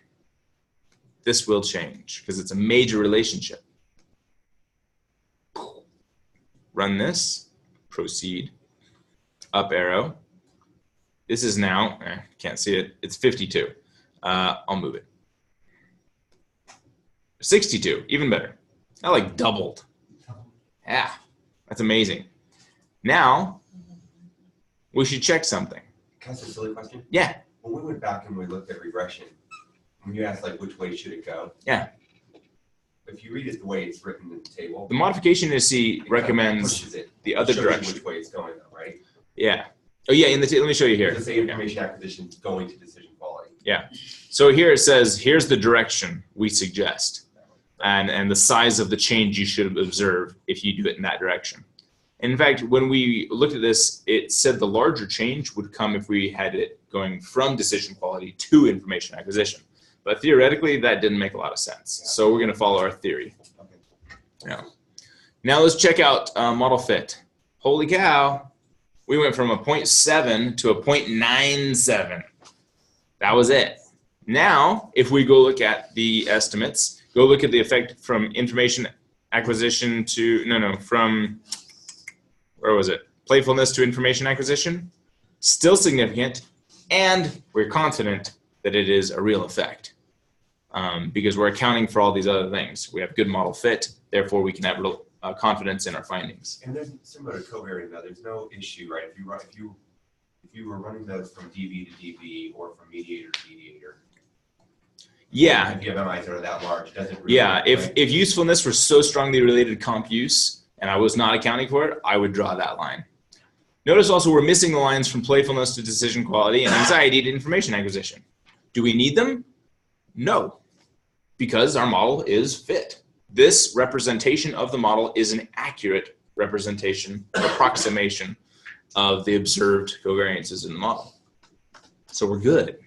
A: This will change because it's a major relationship. Run this, proceed, up arrow. This is now, can't see it, it's 52. I'll move it. 62, even better. That like doubled. Yeah, that's amazing. Now, we should check something.
E: Can I ask a silly question?
A: Yeah.
E: When we went back and we looked at regression, when you asked like which way should it go?
A: Yeah.
E: If you read it the way it's written in the table,
A: The modification indice recommends
E: pushes it.
A: the other
E: Shows you
A: direction.
E: which way it's going though, right?
A: Yeah. Oh yeah, let me show you here.
E: Does it say information acquisition is going to decision quality?
A: Yeah. So here it says, here's the direction we suggest. And the size of the change you should observe if you do it in that direction. And in fact, when we looked at this, it said the larger change would come if we had it going from decision quality to information acquisition. But theoretically, that didn't make a lot of sense. So we're going to follow our theory. Yeah. Now let's check out model fit. Holy cow. We went from a 0.7 to a 0.97. That was it. Now, if we go look at the estimates, go look at the effect from information acquisition to, from, where was it? Playfulness to information acquisition. Still significant, and we're confident that it is a real effect because we're accounting for all these other things. We have good model fit, therefore we can have real confidence in our findings.
E: And there's similar to covariant though, there's no issue, right? If you were running those from DV to DV or from mediator to mediator.
A: Yeah.
E: If you have MIs that are that large, it doesn't really
A: Yeah,
E: work,
A: if
E: right?
A: usefulness were so strongly related to comp use and I was not accounting for it, I would draw that line. Notice also we're missing the lines from playfulness to decision quality and anxiety to information acquisition. Do we need them? No, because our model is fit. This representation of the model is an accurate representation, approximation of the observed covariances in the model. So we're good.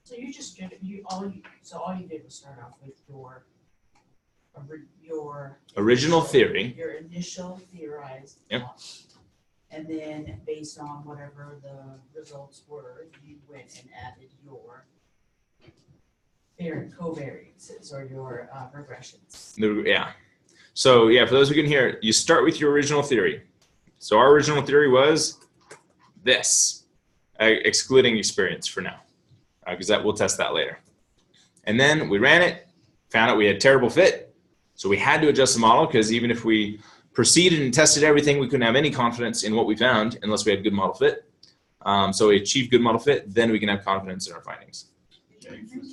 B: So you just did, all you did was start off with your
A: Original theory.
B: Your initial theorized.
A: Yep.
B: model. And then based on whatever the results were, you went and added your covariances or your regressions.
A: Yeah. So yeah, for those who can hear, you start with your original theory. So our original theory was this, excluding experience for now, because we'll test that later. And then we ran it, found out we had terrible fit. So we had to adjust the model because even if we proceeded and tested everything, we couldn't have any confidence in what we found unless we had good model fit. So we achieved good model fit, then we can have confidence in our findings.
Q: James, would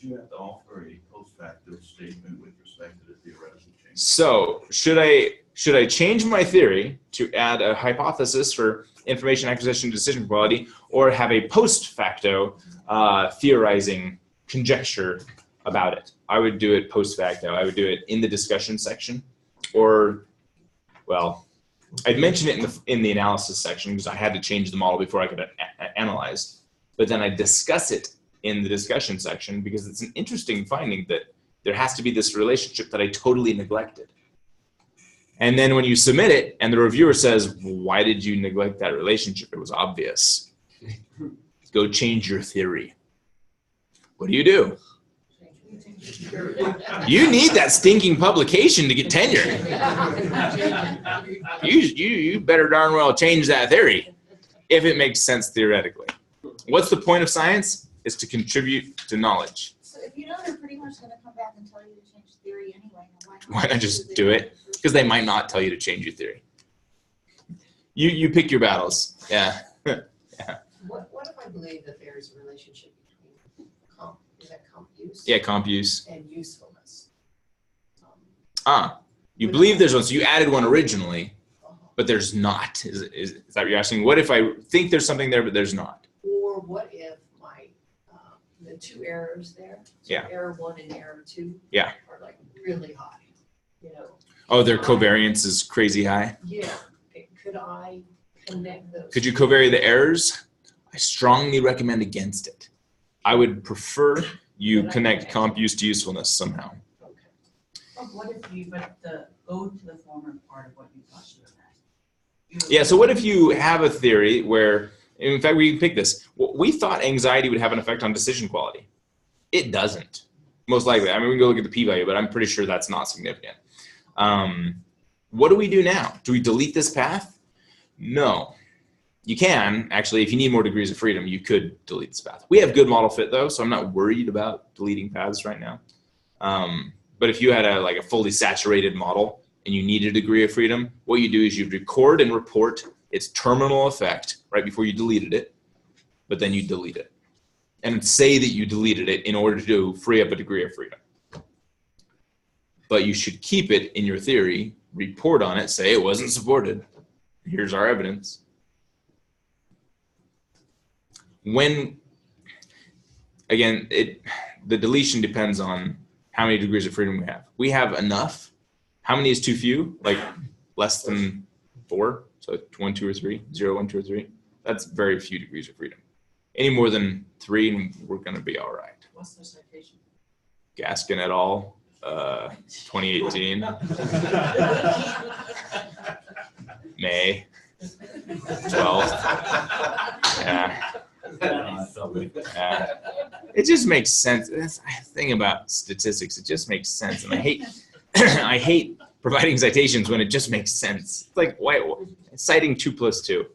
Q: you have to offer a post facto statement with respect to the theoretical change?
A: So should I change my theory to add a hypothesis for information acquisition decision quality, or have a post facto theorizing conjecture about it? I would do it post facto. I would do it in the discussion section, or, well, I'd mentioned it in the analysis section because I had to change the model before I could analyze. But then I discuss it in the discussion section because it's an interesting finding that there has to be this relationship that I totally neglected. And then when you submit it and the reviewer says, why did you neglect that relationship? It was obvious. Go change your theory. What do? You need that stinking publication to get tenure. You better darn well change that theory if it makes sense theoretically. What's the point of science? Is to contribute to knowledge.
I: So if you know they're pretty much gonna come back and tell you to change theory anyway,
A: Why not just do it? Because they might not tell you to change your theory. You pick your battles. Yeah. Yeah.
L: What if I believe that there's a relationship between comp use?
A: Yeah, comp use.
L: And usefulness.
A: You believe there's one, so you added one originally, but there's not. Is that what you're asking? What if I think there's something there, but there's not?
L: Or what if my the two errors there, so
A: Yeah.
L: error 1 and error 2,
A: Yeah.
L: are like really high, you know?
A: Oh, their covariance is crazy high.
L: Yeah, could I connect those?
A: Could you covary the errors? I strongly recommend against it. I would prefer you connect comp use to usefulness somehow.
B: But what if you, go to the former part of what you thought you were at?
A: Yeah, so what if you have a theory where, in fact, we can pick this. We thought anxiety would have an effect on decision quality. It doesn't, most likely. I mean, we can go look at the p-value, but I'm pretty sure that's not significant. What do we do now? Do we delete this path? No. You can, actually, if you need more degrees of freedom, you could delete this path. We have good model fit, though, so I'm not worried about deleting paths right now. But if you had a fully saturated model and you need a degree of freedom, what you do is you'd record and report its terminal effect right before you deleted it, but then you delete it. And say that you deleted it in order to free up a degree of freedom. But you should keep it in your theory, report on it, say it wasn't supported. Here's our evidence. Again, the deletion depends on how many degrees of freedom we have. We have enough. How many is too few? Like less than 4? So 1, 2, or 3? 0, 1, 2, or 3? That's very few degrees of freedom. Any more than 3, and we're going to be all right.
B: What's the citation?
A: Gaskin et al. 2018. May 12th. Yeah. It just makes sense. That's the thing about statistics. It just makes sense. And I hate I hate providing citations when it just makes sense. It's like, why citing 2 + 2.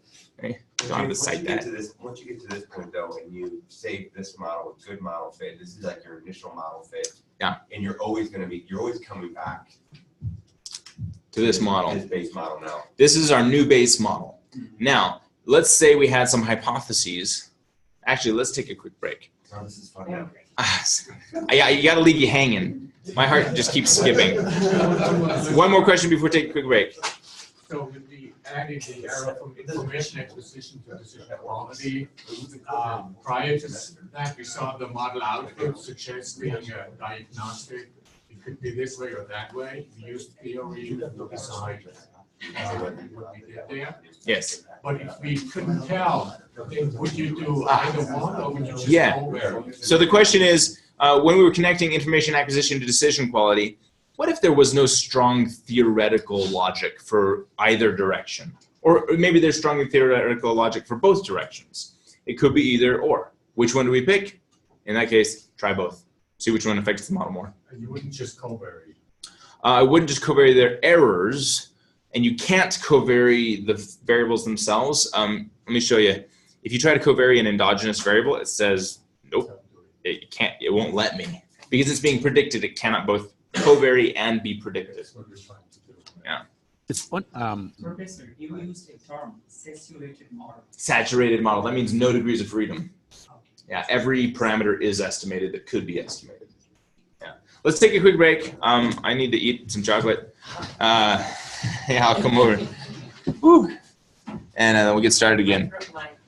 A: Right? Don't have to cite that.
E: Once you get to this point, though, and you say this model, good model fit, this is like your initial model fit.
A: Yeah.
E: And you're always coming back
A: to this model.
E: This base model now.
A: This is our new base model. Now, let's say we had some hypotheses. Actually, let's take a quick break.
E: Oh, this is fun now.
A: You got to leave you hanging. My heart just keeps skipping. One more question before we take a quick break.
F: So with the adding the error from information acquisition to decision quality, prior to that, we saw the model output suggesting a diagnostic. It could be this way or that way. We used theory to decide what we did there.
A: Yes.
F: But if we couldn't tell, would you do either one or would you just go?
A: So the question is, when we were connecting information acquisition to decision quality, what if there was no strong theoretical logic for either direction? Or maybe there's strong theoretical logic for both directions. It could be either or. Which one do we pick? In that case, try both. See which one affects the model more.
F: And you wouldn't just covary.
A: I wouldn't just covary their errors, and you can't covary the variables themselves. Let me show you. If you try to covary an endogenous variable, it says, nope, it can't, it won't let me. Because it's being predicted, it cannot both covary and be predicted. Yeah.
C: It's fun.
H: Professor, you used a term, saturated model.
A: Saturated model, that means no degrees of freedom. Yeah, every parameter is estimated that could be estimated. Yeah. Let's take a quick break. I need to eat some chocolate. Yeah, I'll come over. Woo. And then we'll get started again.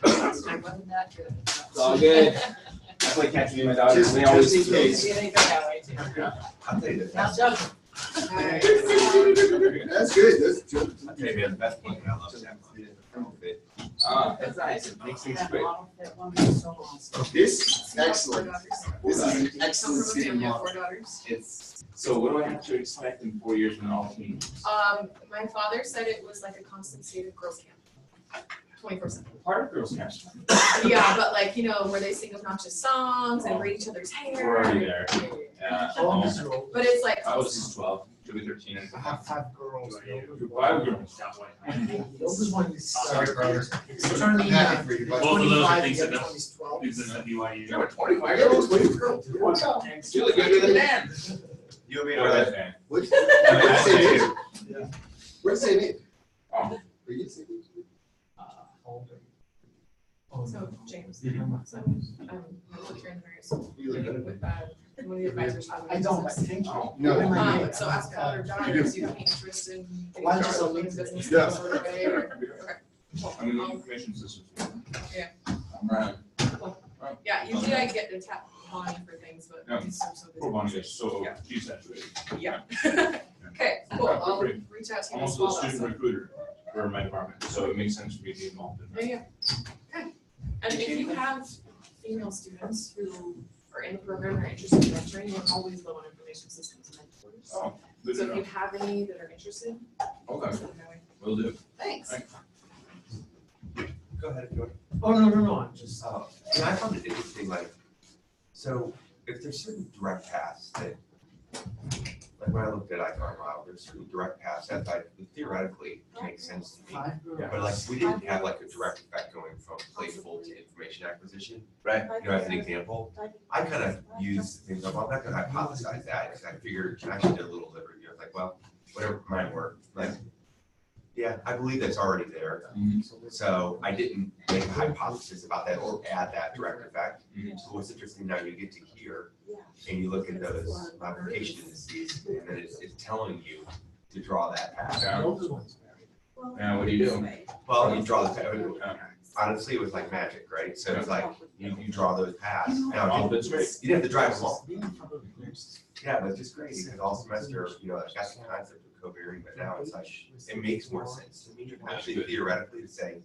A: It's all good. That's like catching my daughter. They always
E: I'll tell you this.
J: That's good, that's good.
E: Okay, man, that's one thing I love that one.
A: That's nice. It makes things quick.
J: This is excellent. This is an excellent
L: Come from a
J: city
L: family of
J: model.
L: 4 daughters.
A: So what do I have to expect in 4 years from all teams?
L: My father said it was like a constant state of girls' camp. 24/7.
A: Part of girls' camp.
L: Yeah, but like, where they sing obnoxious songs and braid each other's hair.
A: We're already there. Yeah.
L: But it's like.
A: I was 12, she'll be 13 and
N: I have 5 girls.
A: 5 girls.
N: Those ones.
J: Sorry, brothers.
N: Turning
J: I'm happy for you,
M: Both
J: but
M: of those are
N: 25,
M: things
N: the
M: that
N: other
M: don't-
N: one is 12.
M: Things that BYU.
A: You're 25 girls, 20 girls. You look good with a man.
E: You'll be
A: You're
E: right.
A: that man.
J: what'd you say it? What'd you say it?
A: Oh.
J: Were you saying it?
L: So James, so I looked here in the various with one of the advisors.
N: I don't, but thank you.
J: No.
L: So ask other daughters, you have any interest in getting
N: Why
L: started
N: so
L: in
N: mixed?
L: business?
J: Yeah.
L: Sort of way, or- okay.
A: I'm in the information systems.
L: Yeah.
A: I'm running.
L: Yeah, usually I get to tap Bonnie for things, but
A: Yeah.
L: he's so busy.
A: Poor Bonnie gets so
L: Yeah.
A: desaturated.
L: Yeah. Okay, cool, I'll reach out to you.
A: I'm also a student recruiter for my department, so it makes sense for me to be involved in that.
L: Yeah, yeah. Okay. And if you have female students who are in the program or are interested in mentoring, we're always low on information systems and mentors.
A: Oh, good
L: So
A: to
L: if you
A: know.
L: have any that are interested.
A: Okay,
L: send them my way.
A: will do.
L: Thanks.
E: Go ahead, if you want.
N: Oh, no, I'm just.
E: Yeah, I found it interesting, like, so if there's certain direct paths that, like when I looked at icon model, there's certain direct paths that like theoretically make sense to me. But like, we didn't have like a direct effect going from playful to information acquisition.
A: Right.
E: You know, as an example, I kind of use things, I'm not gonna hypothesize that, because I figured I actually did a little liberty. I was like, well, whatever might work, like, yeah, I believe that's already there. So I didn't make a hypothesis about that or add that direct effect. So what's interesting now, you get to here and you look at those application indices, and then it's telling you to draw that path.
A: Now, what do you do?
E: Well, you draw the path. Honestly, it was like magic, right? So it's like you draw those paths. Now,
A: That's great.
E: you didn't have to drive them all. Yeah, but it's just crazy because all semester, that's the concept of covariant, but now it's like, it makes more sense to me, actually theoretically, to say,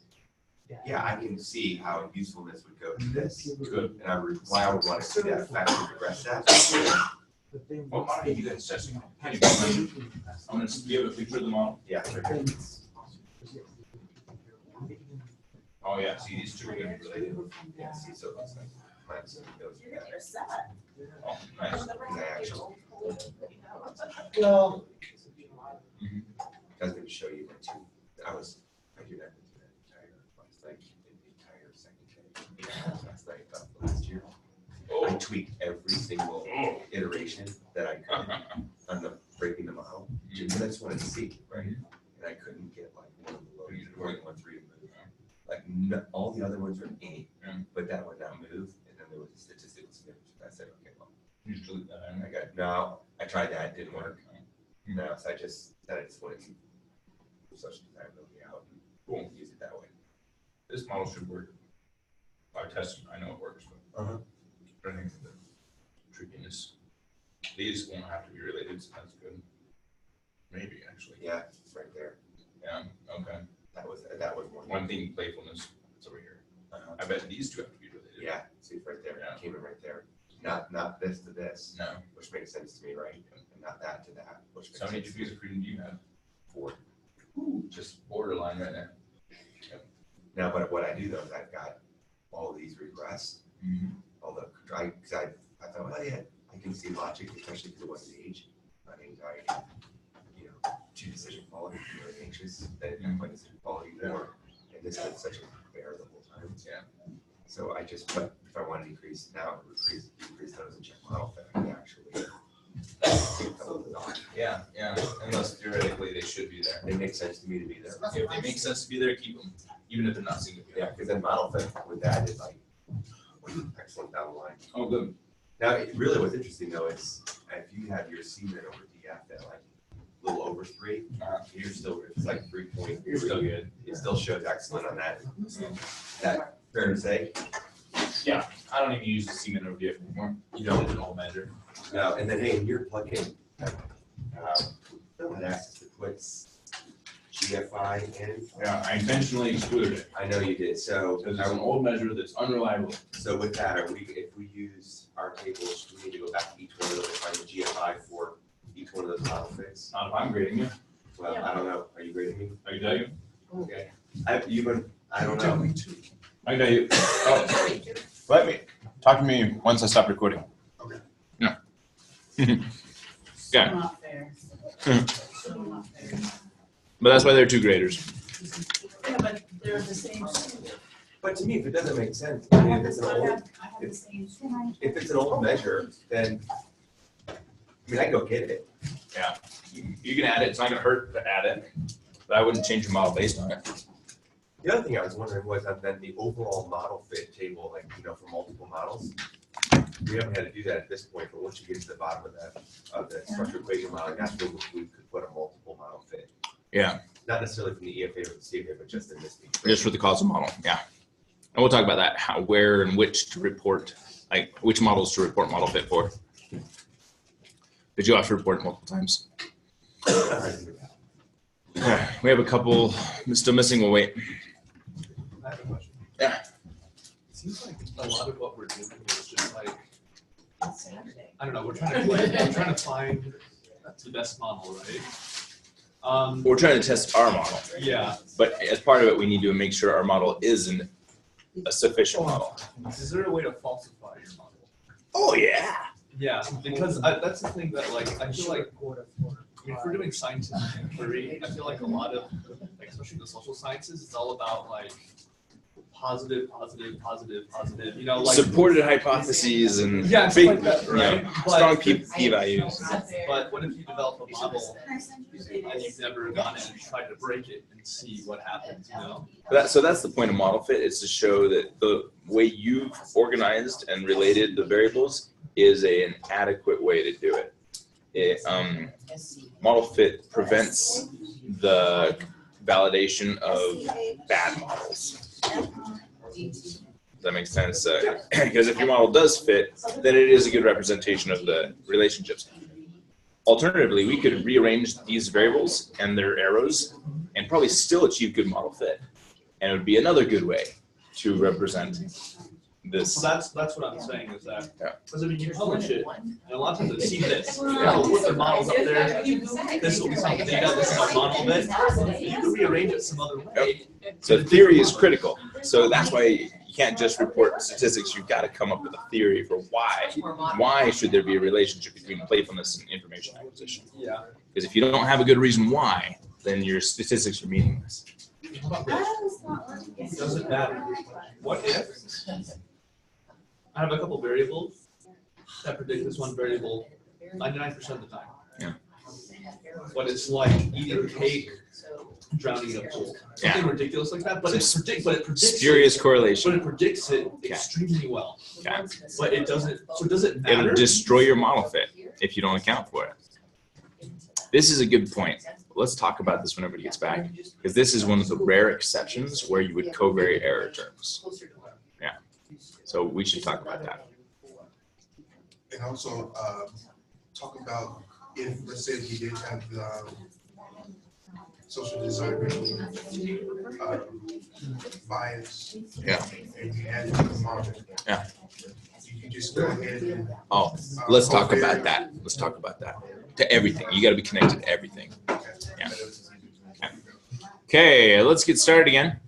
E: yeah, I can see how usefulness would go to this.
A: Good.
E: And why I would want to see that effect and regress that.
A: What model are you guys testing? Can you I'm gonna give a picture of the model.
E: Yeah.
A: Oh, yeah, see, these two are gonna be related.
E: Yeah, see, so it looks like mine's goes together.
A: Oh, nice.
E: I actually,
N: Well.
E: I was gonna show you that too. I do that entire last night, the entire second day, last night of last year. I tweaked every single iteration that I could on the breaking the model, because I just wanted to see, right? And I couldn't get like one of the lows, or 1, 3 to move. Like all the other ones are A, but that would not move, and then there was a statistical significance. I said, okay, well,
A: You just delete that.
E: I got, no, I tried that, it didn't work. No, so I just wanted to social desirability out and use it that way.
A: This model should work. By testing, I know it works, but I think the trickiness, these won't have to be related, so that's good. Maybe, actually.
E: Yeah, it's right there.
A: Yeah, okay.
E: That was
A: One thing, playfulness, it's over here. I bet these two have to be related.
E: Yeah, see, it's right there, it came in right there. Not this to this.
A: No.
E: Which makes sense to me, right? And not that to that, which makes
A: So how many
E: sense.
A: degrees of freedom do you have?
E: 4.
A: Ooh, just borderline right there.
E: Now, but what I do though is I've got all these regressed, all the, because I thought, well, yeah, I can see logic, especially because it wasn't age, not anxiety, to decision quality, really anxious, then my decision quality more, and this is such a bear the whole time.
A: Yeah.
E: So I just, but if I want to decrease now, decrease those and check model effect, actually.
A: Yeah, unless theoretically they should be there.
E: It makes sense to me to be there.
A: If they make sense to be there, keep them, even if they're not significant.
E: Yeah, because then model effect with that is like excellent down the line.
A: Oh, good.
E: Now, really what's interesting though is if you have your CMIN over DF at like a little over 3, you're still, it's like 3.3.
A: You're still good.
E: It still shows excellent on that. That fair to say?
A: Yeah, I don't even use the CMIN over DF anymore.
E: You don't?
A: It's an old measure.
E: No, and then hey, in your plugin, Someone asked us to put GFI in.
A: Yeah, I intentionally excluded it.
E: I know you did, so.
A: Because it's an old measure that's unreliable.
E: So with that, if we use our tables, we need to go back to each one of those and find the GFI for each one of those model fits?
A: Not if I'm grading you.
E: Well, I don't know. Are you grading me?
A: I can tell you.
E: Okay. I don't know.
A: I can tell you. Oh, let me, talk to me once I stop recording.
D: Okay.
A: No.
B: Still
A: Yeah.
B: not fair. Still not fair.
A: But that's why there are 2 graders.
B: Yeah, but they're the same student.
E: But to me, if it doesn't make sense, I mean, if it's an
B: I
E: old,
B: have the same student.
E: if it's an old measure, then, I mean, I go get it.
A: Yeah. You can add it. It's not going to hurt to add it. But I wouldn't change your model based on it.
E: The other thing I was wondering was on then the overall model fit table, like, for multiple models. We haven't had to do that at this point, but once you get to the bottom of the structural equation model, that's where we could put a multiple model fit.
A: Yeah.
E: Not necessarily from the EFA or the CFA, but just in this.
A: Just for the causal model. Yeah. And we'll talk about that, how, where and which to report, like which models to report model fit for. Did you have to report it multiple times? We have a couple still missing. We'll wait.
M: I have a question.
A: Yeah.
M: It seems like a lot of what we're doing is just like, I don't know, we're trying to find the best model, right?
A: We're trying to test our model.
M: Yeah.
A: But as part of it, we need to make sure our model is a sufficient model.
M: Is there a way to falsify your model?
A: Oh, yeah.
M: Yeah, because that's the thing that I feel like, if we're doing scientific inquiry, I feel like a lot of, especially the social sciences, it's all about positive,
A: supported hypotheses and
M: yeah,
A: big,
M: like that, right?
A: strong p-values.
M: But what if you develop a model and you've never gone in and tried to break it and see what happens,
A: So that's the point of model fit, is to show that the way you've organized and related the variables is an adequate way to do it. Model fit prevents the validation of bad models. Does that make sense? Because if your model does fit, then it is a good representation of the relationships. Alternatively, we could rearrange these variables and their arrows and probably still achieve good model fit. And it would be another good way to represent this.
M: So that's what I'm saying is that, because I mean, you publish it, and a lot of times I've seen this, put their models up there, this is what we saw the data, this is our model of it, you can rearrange it some other way.
A: So theory is critical. So that's why you can't just report statistics. You've got to come up with a theory for why. Why should there be a relationship between playfulness and information acquisition?
M: Yeah.
A: Because if you don't have a good reason why, then your statistics are meaningless.
M: It doesn't matter. What if I have a couple variables that predict this one variable 99% of the time?
A: Yeah.
M: But it's like eating cake, drowning in a pool. Something ridiculous like that. But it predicts
A: spurious correlation.
M: But it predicts it extremely well.
A: Yeah.
M: But it doesn't. So does it matter?
A: It'll destroy your model fit if you don't account for it. This is a good point. Let's talk about this when everybody gets back, because this is one of the rare exceptions where you would covary error terms. Yeah. So we should talk about that.
D: And also talk about if, let's say, we did have the social desirability bias.
A: Yeah.
D: And we added to the model.
A: Yeah.
D: You can just go ahead and.
A: Oh, let's talk about that. Let's talk about that. To everything. You got to be connected to everything. Yeah. Okay, let's get started again.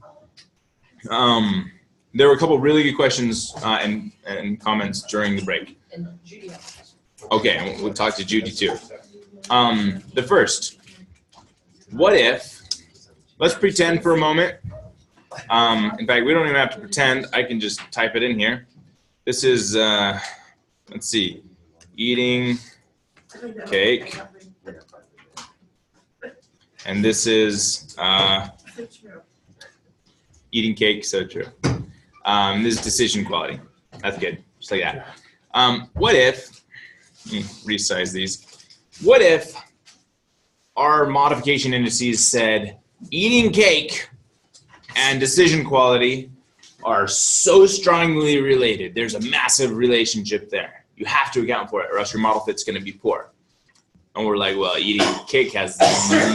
A: There were a couple really good questions and comments during the break. Okay, and we'll talk to Judy too. The first, what if, let's pretend for a moment. In fact, we don't even have to pretend. I can just type it in here. This is, let's see, eating cake. And this is eating cake, so true. This is decision quality. That's good, just like that. What if, resize these. What if our modification indices said eating cake and decision quality are so strongly related? There's a massive relationship there. You have to account for it, or else your model fit's going to be poor. And we're like, well, eating cake has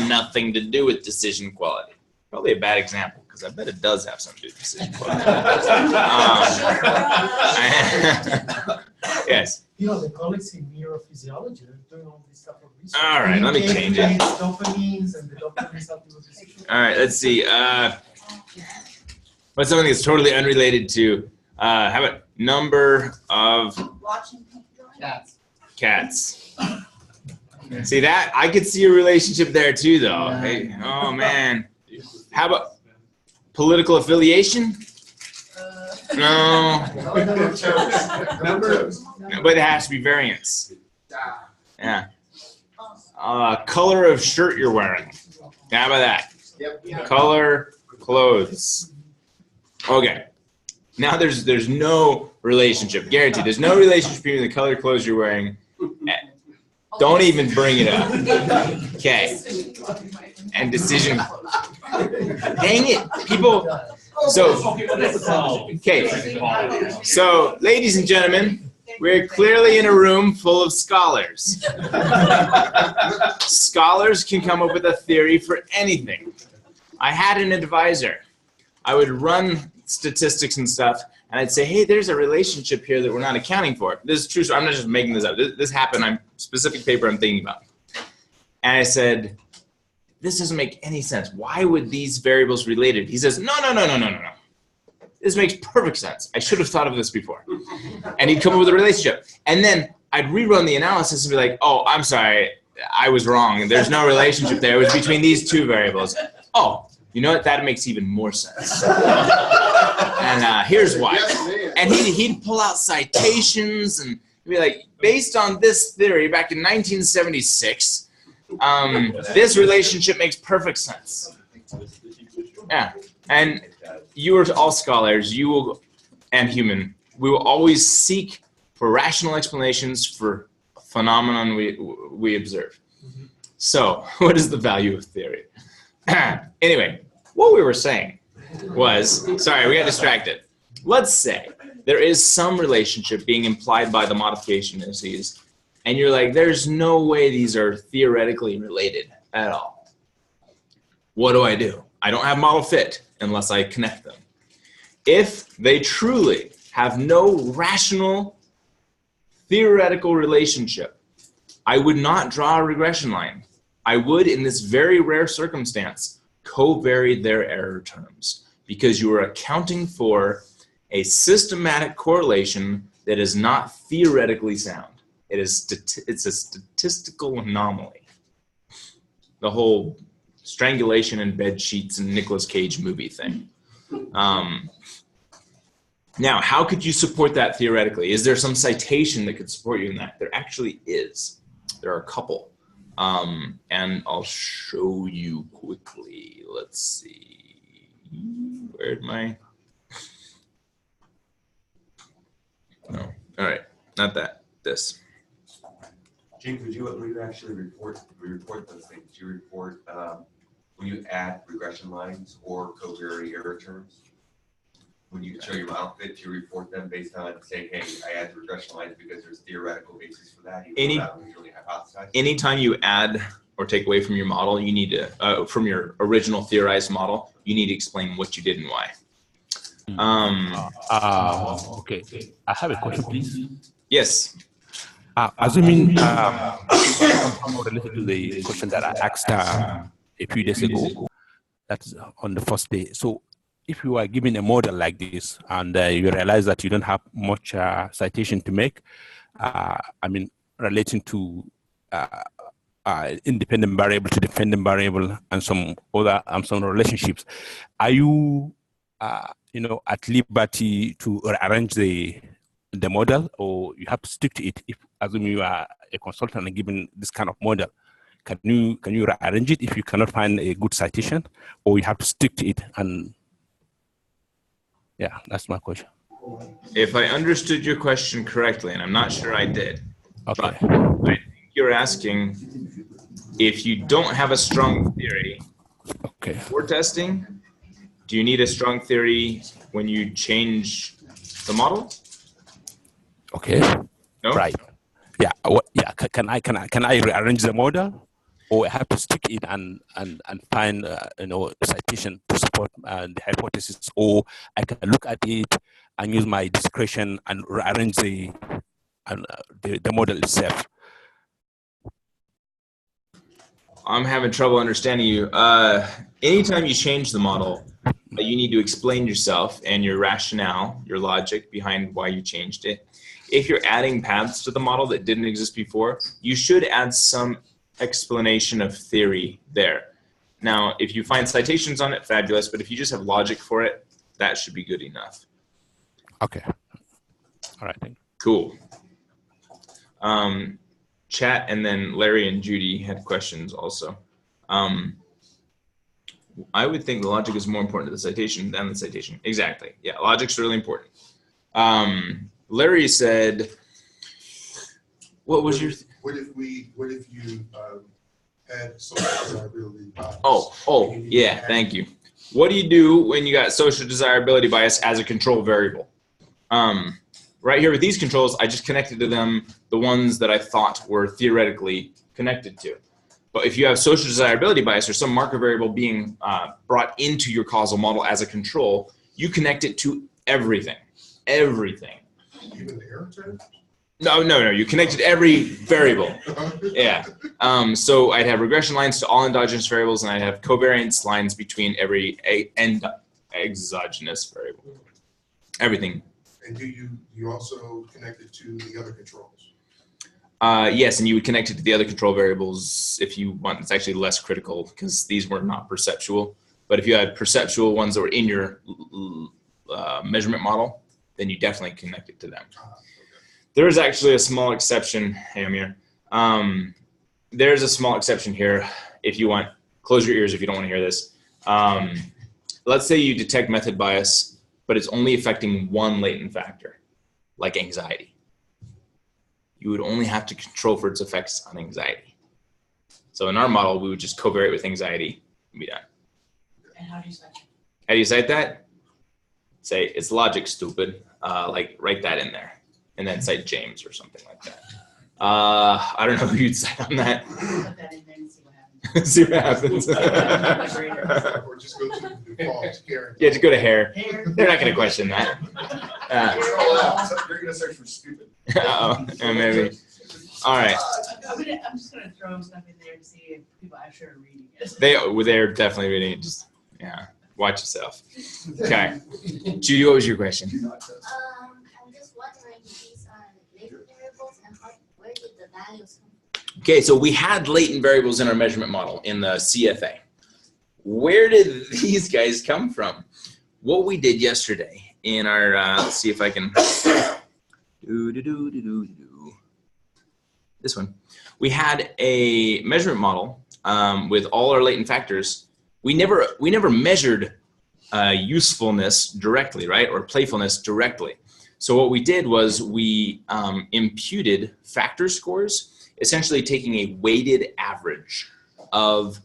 A: nothing to do with decision quality. Probably a bad example, because I bet it does have something to do with decision quality. Yes.
N: You know, the colleagues in neurophysiology are doing all this stuff of research.
A: All right, let me change it.
N: Dopamines and the dopamines have to do with decision.
A: All right, let's see. What's something that's totally unrelated to, how about number of
I: Watching paint dry.
A: cats? See that? I could see a relationship there too, though. Hey, oh man. How about political affiliation? No. But it has to be variance. Yeah. Color of shirt you're wearing. How about that? Color, clothes. Okay. Now there's no relationship. Guaranteed. There's no relationship between the color clothes you're wearing. Don't even bring it up. Okay. And decision. Dang it. People. So, okay. So, ladies and gentlemen, we're clearly in a room full of scholars. Scholars can come up with a theory for anything. I had an advisor. I would run statistics and stuff, and I'd say, hey, there's a relationship here that we're not accounting for. This is true, so I'm not just making this up. This happened, specific paper I'm thinking about. And I said, this doesn't make any sense. Why would these variables be related? He says, no. This makes perfect sense. I should have thought of this before. And he'd come up with a relationship. And then I'd rerun the analysis and be like, oh, I'm sorry, I was wrong. There's no relationship there. It was between these two variables. Oh, you know what? That makes even more sense. And here's why. And he'd pull out citations and be like, based on this theory back in 1976, this relationship makes perfect sense. Yeah. And you are all scholars, you will, and human, we will always seek for rational explanations for phenomenon we observe. So, what is the value of theory? Anyway, what we were saying was, sorry, we got distracted. Let's say there is some relationship being implied by the modification indices, and you're like, there's no way these are theoretically related at all. What do? I don't have model fit unless I connect them. If they truly have no rational theoretical relationship, I would not draw a regression line. I would, in this very rare circumstance, covary their error terms, because you are accounting for a systematic correlation that is not theoretically sound. It's a statistical anomaly. The whole strangulation in bed sheets and Nicolas Cage movie thing. Now, how could you support that theoretically? Is there some citation that could support you in that? There actually is. There are a couple. And I'll show you quickly. Let's see. Where'd my... No. All right. Not that. This.
E: James, when you actually report those things? Do you report when you add regression lines or covariate error terms? When you show your model fit, do you report them based on saying, hey, I add the regression lines because there's theoretical basis for that?
A: Anytime you add or take away from your model, you need to, from your original theorized model, you need to explain what you did and why.
C: Okay. I have a question, please.
A: Yes.
C: Assuming more related to the question that I asked a few days ago, that's on the first day. So if you are given a model like this and you realize that you don't have much citation to make, relating to independent variable to dependent variable and some other some relationships, are you at liberty to arrange the model, or you have to stick to it? If assuming you are a consultant and given this kind of model, can you arrange it if you cannot find a good citation, or you have to stick to it? And yeah, that's my question.
A: If I understood your question correctly, and I'm not sure I did,
C: okay.
A: But I think you're asking if you don't have a strong theory for testing, do you need a strong theory when you change the model?
C: Okay.
A: No?
C: Right. Yeah. Can I rearrange the model, or I have to stick it and find citation to support the hypothesis, or I can look at it and use my discretion and rearrange the model itself?
A: I'm having trouble understanding you. Anytime you change the model, you need to explain yourself and your rationale, your logic behind why you changed it. If you're adding paths to the model that didn't exist before, you should add some explanation of theory there. Now, if you find citations on it, fabulous, but if you just have logic for it, that should be good enough.
C: Okay. All right. Thank you.
A: Cool. Chat and then Larry and Judy had questions also. I would think the logic is more important to the citation than the citation. Exactly. Yeah, logic's really important. Larry said, what was your...
D: What if you had social desirability bias?
A: Oh, yeah, thank you. What do you do when you got social desirability bias as a control variable? Right here with these controls, I just connected to them the ones that I thought were theoretically connected to. But if you have social desirability bias or some marker variable being brought into your causal model as a control, you connect it to everything. Everything.
D: Even the error term?
A: No, you connected every variable. Yeah. So I'd have regression lines to all endogenous variables, and I'd have covariance lines between every exogenous variable. Everything.
D: And do you also connect it to the other controls?
A: Yes, and you would connect it to the other control variables if you want. It's actually less critical because these were not perceptual. But if you had perceptual ones that were in your measurement model, then you definitely connect it to them. There is actually a small exception. Hey, Amir. There's a small exception here. If you want, close your ears if you don't want to hear this. Let's say you detect method bias, but it's only affecting one latent factor, like anxiety. You would only have to control for its effects on anxiety. So in our model, we would just covariate with anxiety and be done.
B: And how do you cite that?
A: How do you cite that? Say, it's logic, stupid. Like, write that in there. And then cite James or something like that. I don't know who you'd cite on that.
B: Put that in there and see what happens.
A: See what happens.
D: Or just go to the default hair.
A: Yeah, just go to hair. They're not going to question that.
D: You're going to search for stupid.
A: Maybe. All right.
B: I'm just going to throw stuff in there to see if people actually are reading it.
A: They're definitely reading it. Just, yeah, watch yourself. Okay. Judy, what was your question?
R: I'm just wondering if these are latent variables and where did the values come from?
A: Okay, so we had latent variables in our measurement model in the CFA. Where did these guys come from? What we did yesterday in our, let's see if I can, this one. We had a measurement model with all our latent factors. We never measured usefulness directly, right, or playfulness directly. So what we did was we imputed factor scores, essentially taking a weighted average of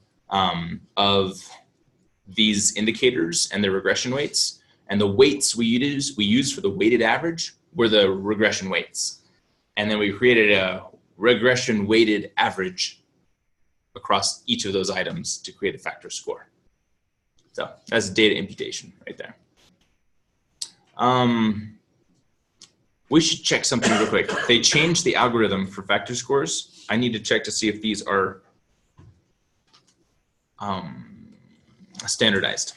A: these indicators and their regression weights, and the weights we used for the weighted average were the regression weights, and then we created a regression weighted average across each of those items to create a factor score. So that's data imputation right there. We should check something real quick. They changed the algorithm for factor scores. I need to check to see if these are standardized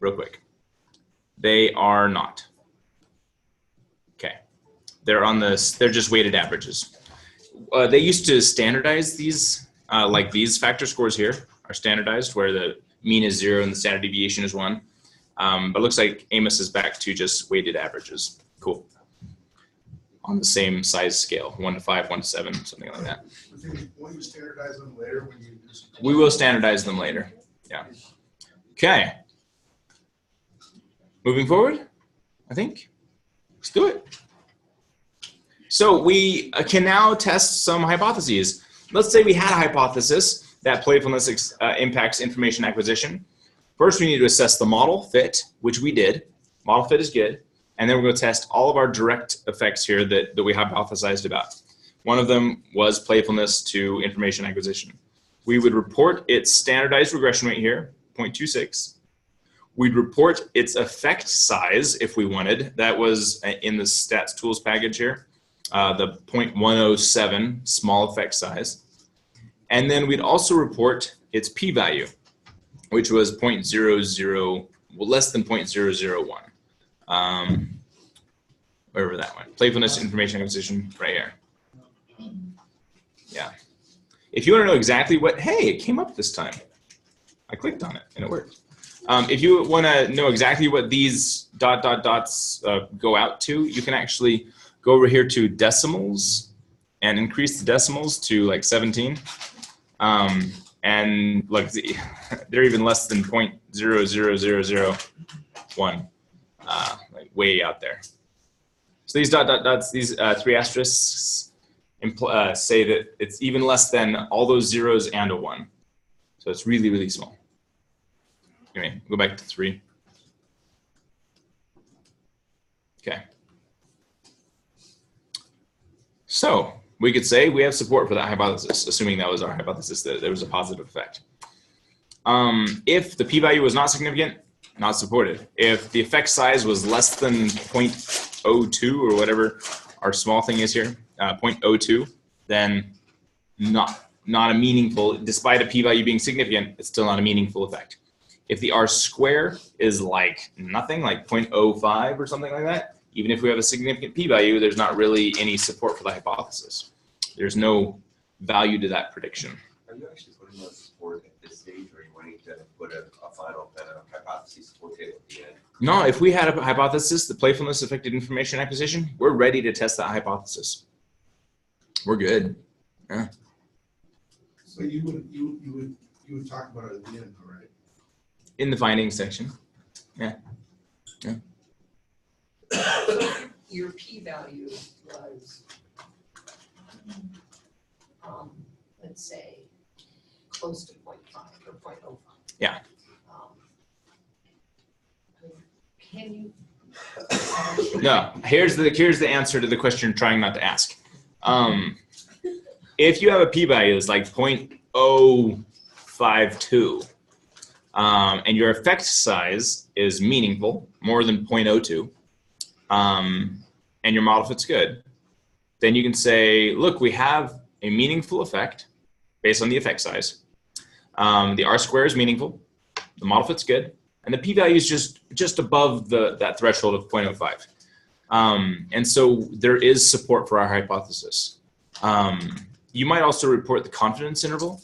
A: real quick. They are not. Okay. They're on this, they're just weighted averages. They used to standardize these, like these factor scores here are standardized where the mean is 0 and the standard deviation is 1. But it looks like AMOS is back to just weighted averages. Cool. On the same size scale, 1 to 5, 1 to 7, something like that.
D: Will you standardize them later when you do some?
A: We will standardize them later. Yeah. Okay. Moving forward, I think. Let's do it. So we can now test some hypotheses. Let's say we had a hypothesis that playfulness impacts information acquisition. First, we need to assess the model fit, which we did. Model fit is good. And then we're going to test all of our direct effects here that we hypothesized about. One of them was playfulness to information acquisition. We would report its standardized regression rate here, 0.26. We'd report its effect size if we wanted. That was in the stats tools package here, the 0.107 small effect size. And then we'd also report its p-value, which was 0.00, well, less than 0.001. Wherever that went. Playfulness, information acquisition, right here. Yeah. If you want to know exactly what, hey, it came up this time. I clicked on it and it worked. If you want to know exactly what these dots go out to, you can actually go over here to decimals and increase the decimals to like 17. And like they're even less than 0.00001, like way out there. So these dots, these three asterisks say that it's even less than all those zeros and a 1. So it's really, really small. Anyway, go back to 3. Okay. So we could say we have support for that hypothesis, assuming that was our hypothesis that there was a positive effect. If the p-value was not significant, not supported. If the effect size was less than 0.02 or whatever our small thing is here, 0.02, then not a meaningful, despite a p-value being significant, it's still not a meaningful effect. If the R-square is like nothing, like 0.05 or something like that, even if we have a significant p-value, there's not really any support for the hypothesis. There's no value to that prediction.
E: Are you actually putting those support at this stage, or are you wanting to put a final kind of hypothesis support table at the end?
A: No, if we had a hypothesis, the playfulness affected information acquisition, we're ready to test that hypothesis. We're good. Yeah.
J: So you would talk about it at the end, all right?
A: In the findings section. Yeah. Yeah.
L: Your p-value was, let's say, close to 0.5 or 0.05.
A: Yeah.
L: Can you?
A: No, here's the answer to the question you're trying not to ask. If you have a p-value that's like 0.052, and your effect size is meaningful, more than 0.02, and your model fits good, then you can say, look, we have a meaningful effect based on the effect size. The R-square is meaningful, the model fits good, and the p-value is just above that threshold of 0.05. And so there is support for our hypothesis. You might also report the confidence interval.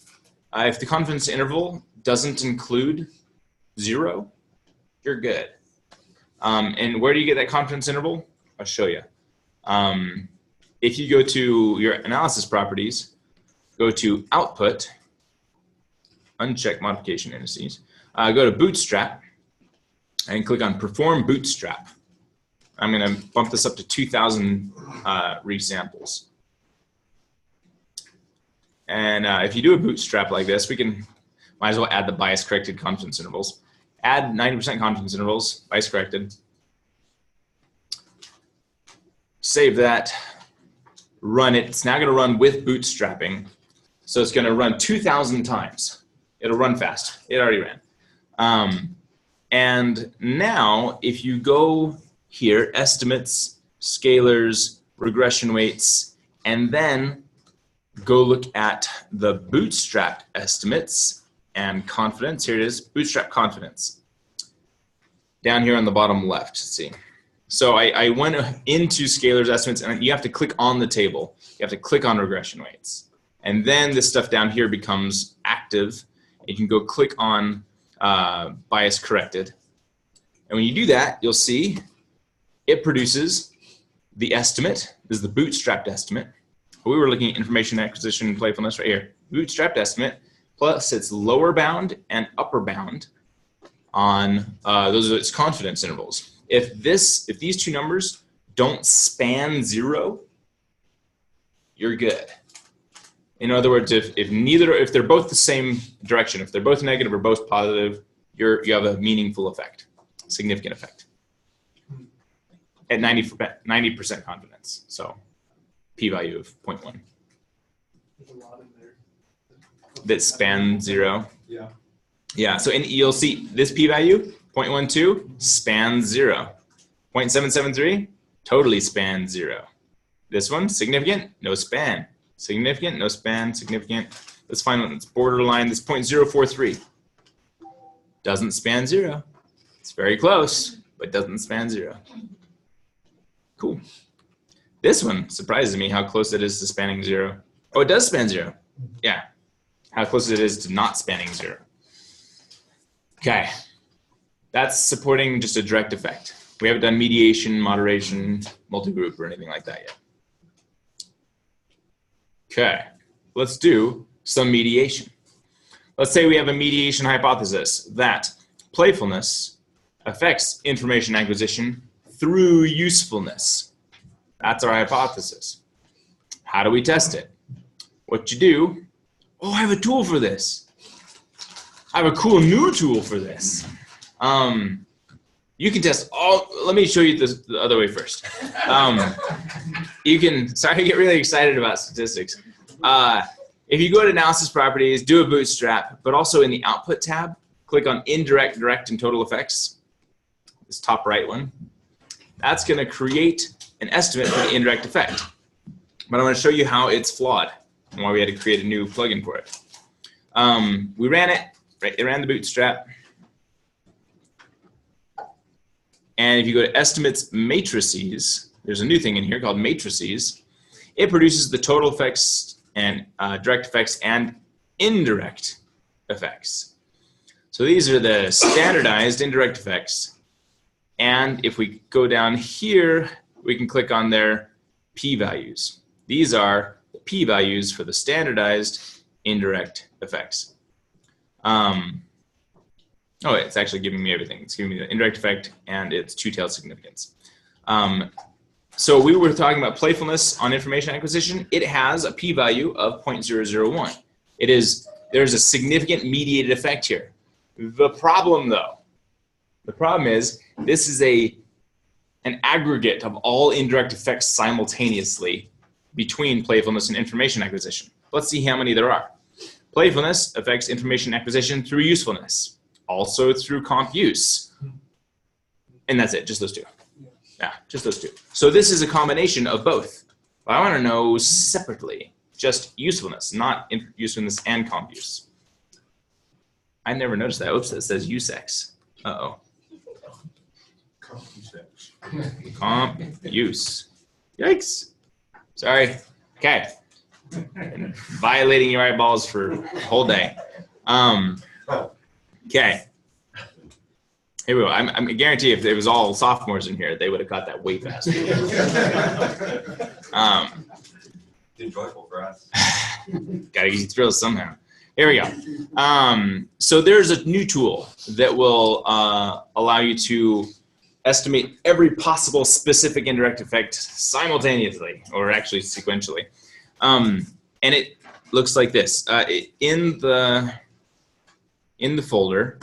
A: If the confidence interval doesn't include 0, you're good. And where do you get that confidence interval? I'll show you. If you go to your analysis properties, go to output, uncheck modification indices, go to bootstrap, and click on perform bootstrap. I'm going to bump this up to 2,000 resamples. And if you do a bootstrap like this, we can might as well add the bias corrected confidence intervals. Add 90% confidence intervals, bias corrected. Save that, run it. It's now going to run with bootstrapping. So it's going to run 2,000 times. It'll run fast. It already ran. And now if you go here, estimates, scalars, regression weights, and then go look at the bootstrapped estimates and confidence. Here it is, bootstrap confidence. Down here on the bottom left, see. So I went into scalars estimates, and you have to click on the table. You have to click on regression weights. And then this stuff down here becomes active. You can go click on bias corrected. And when you do that, you'll see it produces the estimate. This is the bootstrapped estimate. We were looking at information acquisition and playfulness right here. Bootstrapped estimate plus its lower bound and upper bound on those are its confidence intervals. If these two numbers don't span 0, you're good. In other words, if they're both the same direction, if they're both negative or both positive, you have a meaningful effect, significant effect at 90% confidence. So p-value of 0.1.
G: There's a lot in there.
A: that span 0.
G: Yeah.
A: Yeah, so you'll see this p-value, 0.12, spans 0. 0.773, totally spans 0. This one, significant, no span. Significant, no span, significant. Let's find one that's borderline, this 0.043. Doesn't span 0. It's very close, but doesn't span 0. Cool. This one surprises me how close it is to spanning 0. Oh, it does span 0. Yeah. How close it is to not spanning 0. Okay. That's supporting just a direct effect. We haven't done mediation, moderation, multigroup, or anything like that yet. Okay. Let's do some mediation. Let's say we have a mediation hypothesis that playfulness affects information acquisition through usefulness. That's our hypothesis. How do we test it? What you do, oh, I have a tool for this. I have a cool new tool for this. You can test all, let me show you this the other way first. You can, sorry, I get really excited about statistics. If you go to analysis properties, do a bootstrap, but also in the output tab, click on indirect, direct, and total effects. This top right one. That's going to create an estimate for the indirect effect. But I'm going to show you how it's flawed and why we had to create a new plugin for it. We ran it, right? It ran the bootstrap. And if you go to estimates matrices, there's a new thing in here called matrices. It produces the total effects and direct effects and indirect effects. So these are the standardized indirect effects. And if we go down here, we can click on their p-values. These are the p-values for the standardized indirect effects. Oh, it's actually giving me everything. It's giving me the indirect effect and its two-tailed significance. So we were talking about playfulness on information acquisition. It has a p-value of 0.001. There's a significant mediated effect here. The problem, though, is this is an aggregate of all indirect effects simultaneously between playfulness and information acquisition. Let's see how many there are. Playfulness affects information acquisition through usefulness, also through comp use. And that's it, just those two. Yeah, just those two. So this is a combination of both. But I want to know separately, just usefulness, not usefulness and comp use. I never noticed that. Oops, that says usex. Uh-oh. Comp use. Yikes. Sorry. Okay. Been violating your eyeballs for a whole day. Okay. Here we go. I guarantee if it was all sophomores in here, they would have caught that way faster.
E: It's enjoyable for us.
A: Gotta get you thrills somehow. Here we go. So there's a new tool that will allow you to estimate every possible specific indirect effect simultaneously, or actually sequentially. And it looks like this. In the folder,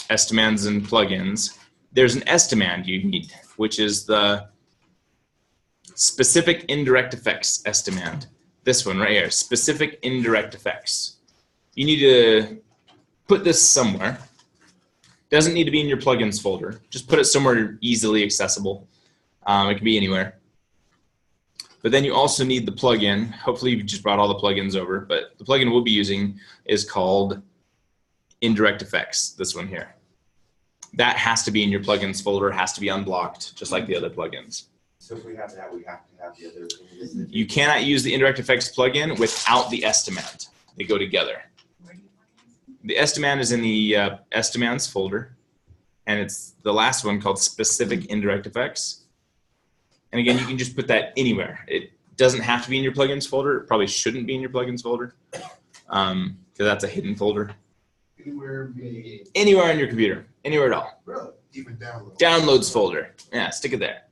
A: estimands and plugins, there's an estimand you need, which is the specific indirect effects estimand. This one right here, specific indirect effects. You need to put this somewhere. Doesn't need to be in your plugins folder. Just put it somewhere easily accessible. It can be anywhere. But then you also need the plugin. Hopefully you just brought all the plugins over, but the plugin we'll be using is called Indirect Effects, this one here. That has to be in your plugins folder, has to be unblocked, just like the other plugins.
E: So if we have that, we have to have the other.
A: You cannot use the Indirect Effects plugin without the estimand. They go together. The estimand is in the estimands folder, and it's the last one called Specific Indirect Effects. And again, you can just put that anywhere. It doesn't have to be in your plugins folder. It probably shouldn't be in your plugins folder, because that's a hidden folder. Anywhere on your computer, anywhere at all.
D: Really? Even download.
A: Downloads folder. Yeah, stick it there.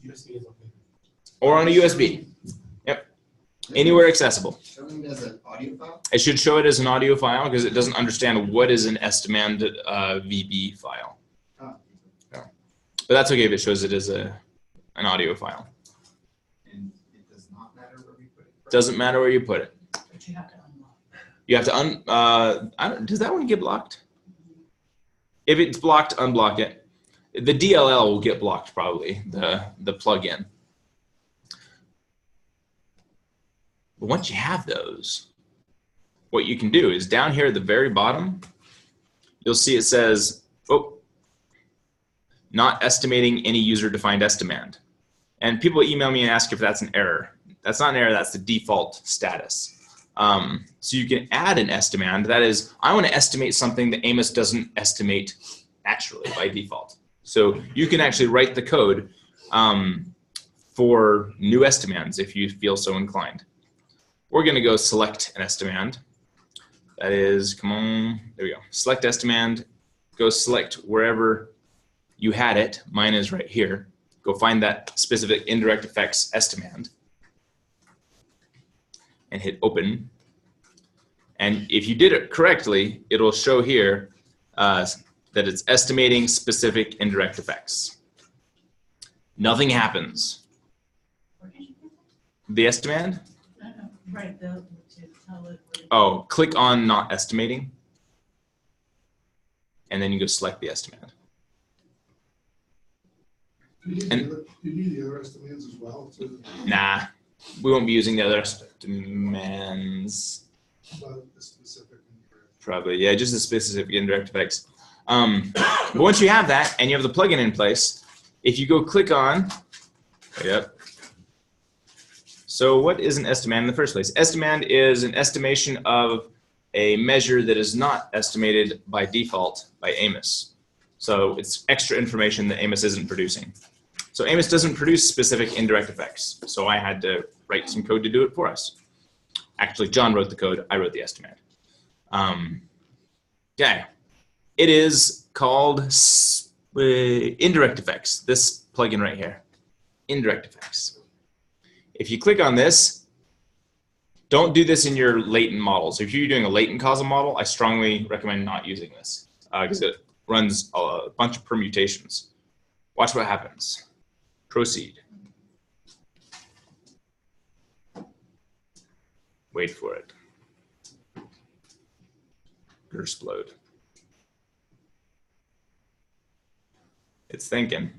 N: USB is okay.
A: Or on a USB. Yep. Anywhere accessible.
J: Showing it as an audio file?
A: It should show it as an audio file because it doesn't understand what is an estimand VB file.
J: Oh.
A: Yeah. But that's okay if it shows it as an audio file.
J: And it does not matter where we put
A: Doesn't matter where you put it.
B: But you have to unlock.
A: You have to does that one get blocked? If it's blocked, unblock it. The DLL will get blocked probably, the plugin. But once you have those, what you can do is down here at the very bottom, you'll see it says, oh, not estimating any user-defined estimand. And people email me and ask if that's an error. That's not an error, that's the default status. So you can add an estimand. That is, I want to estimate something that AMOS doesn't estimate naturally by default. So you can actually write the code for new estimands if you feel so inclined. We're going to go select an estimand. That is, come on, there we go. Select estimand, go select wherever you had it. Mine is right here. Go find that specific indirect effects estimand and hit open. And if you did it correctly, it'll show here that it's estimating specific indirect effects. Nothing happens. The estimand?
B: Right, to tell it.
A: Oh, click on not estimating. And then you go select the estimand.
D: Do you need the other estimates as well?
A: Nah, we won't be using the other estimands.
D: But the specific
A: Probably, yeah, just the specific indirect effects. But once you have that and you have the plugin in place, if you go click on, yep. So what is an estimand in the first place? Estimand is an estimation of a measure that is not estimated by default by AMOS. So it's extra information that AMOS isn't producing. So AMOS doesn't produce specific indirect effects. So I had to write some code to do it for us. Actually, John wrote the code, I wrote the estimand. Okay, it is called indirect effects, this plugin right here, indirect effects. If you click on this, don't do this in your latent models. If you're doing a latent causal model, I strongly recommend not using this because it runs a bunch of permutations. Watch what happens. Proceed. Wait for it. Explode. It's thinking.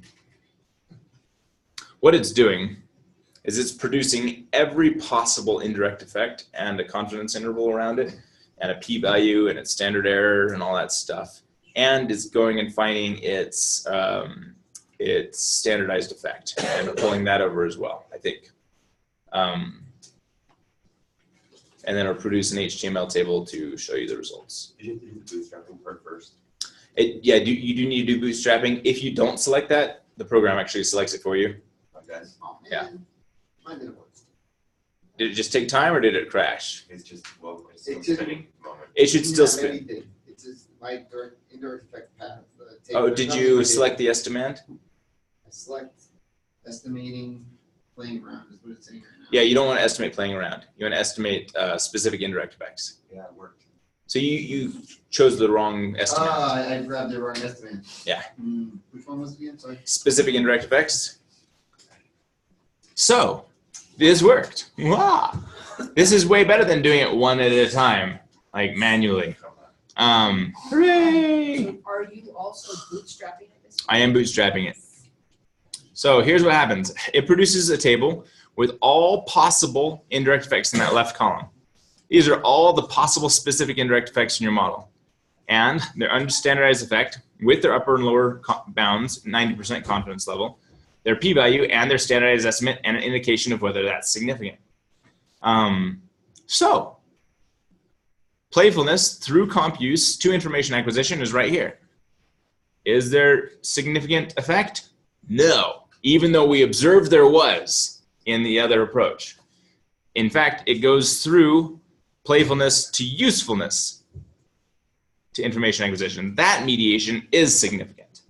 A: What it's doing is it's producing every possible indirect effect and a confidence interval around it and a p-value and its standard error and all that stuff. And it's going and finding its standardized effect and pulling that over as well, I think. And then it'll produce an HTML table to show you the results.
E: Did you do the bootstrapping part first?
A: Yeah, you do need to do bootstrapping. If you don't select that, the program actually selects it for you.
E: Okay.
A: Yeah.
J: Mine didn't work.
A: Did it just take time or did it crash?
E: It's just, well, it's
J: It
E: still
J: just-
E: spinning moment.
A: It should still
J: Didn't have
A: spin.
J: anything. It's just my indirect effect path.
A: Oh, did you select the estimand?
J: I select estimating playing around is what it's saying right now.
A: Yeah, you don't want to estimate playing around. You want to estimate specific indirect effects.
E: Yeah, it worked.
A: So you chose the wrong estimate.
J: I grabbed the wrong estimate.
A: Yeah.
J: Which one was it again? Sorry.
A: Specific indirect effects. So this worked. Wow. This is way better than doing it one at a time, like manually. Hooray!
L: Are you also bootstrapping it?
A: I am bootstrapping it. So here's what happens. It produces a table with all possible indirect effects in that left column. These are all the possible specific indirect effects in your model. And their unstandardized effect with their upper and lower bounds, 90% confidence level, their p-value and their standardized estimate and an indication of whether that's significant. So playfulness through comp use to information acquisition is right here. Is there significant effect? No, even though we observed there was in the other approach. In fact, it goes through playfulness to usefulness to information acquisition. That mediation is significant.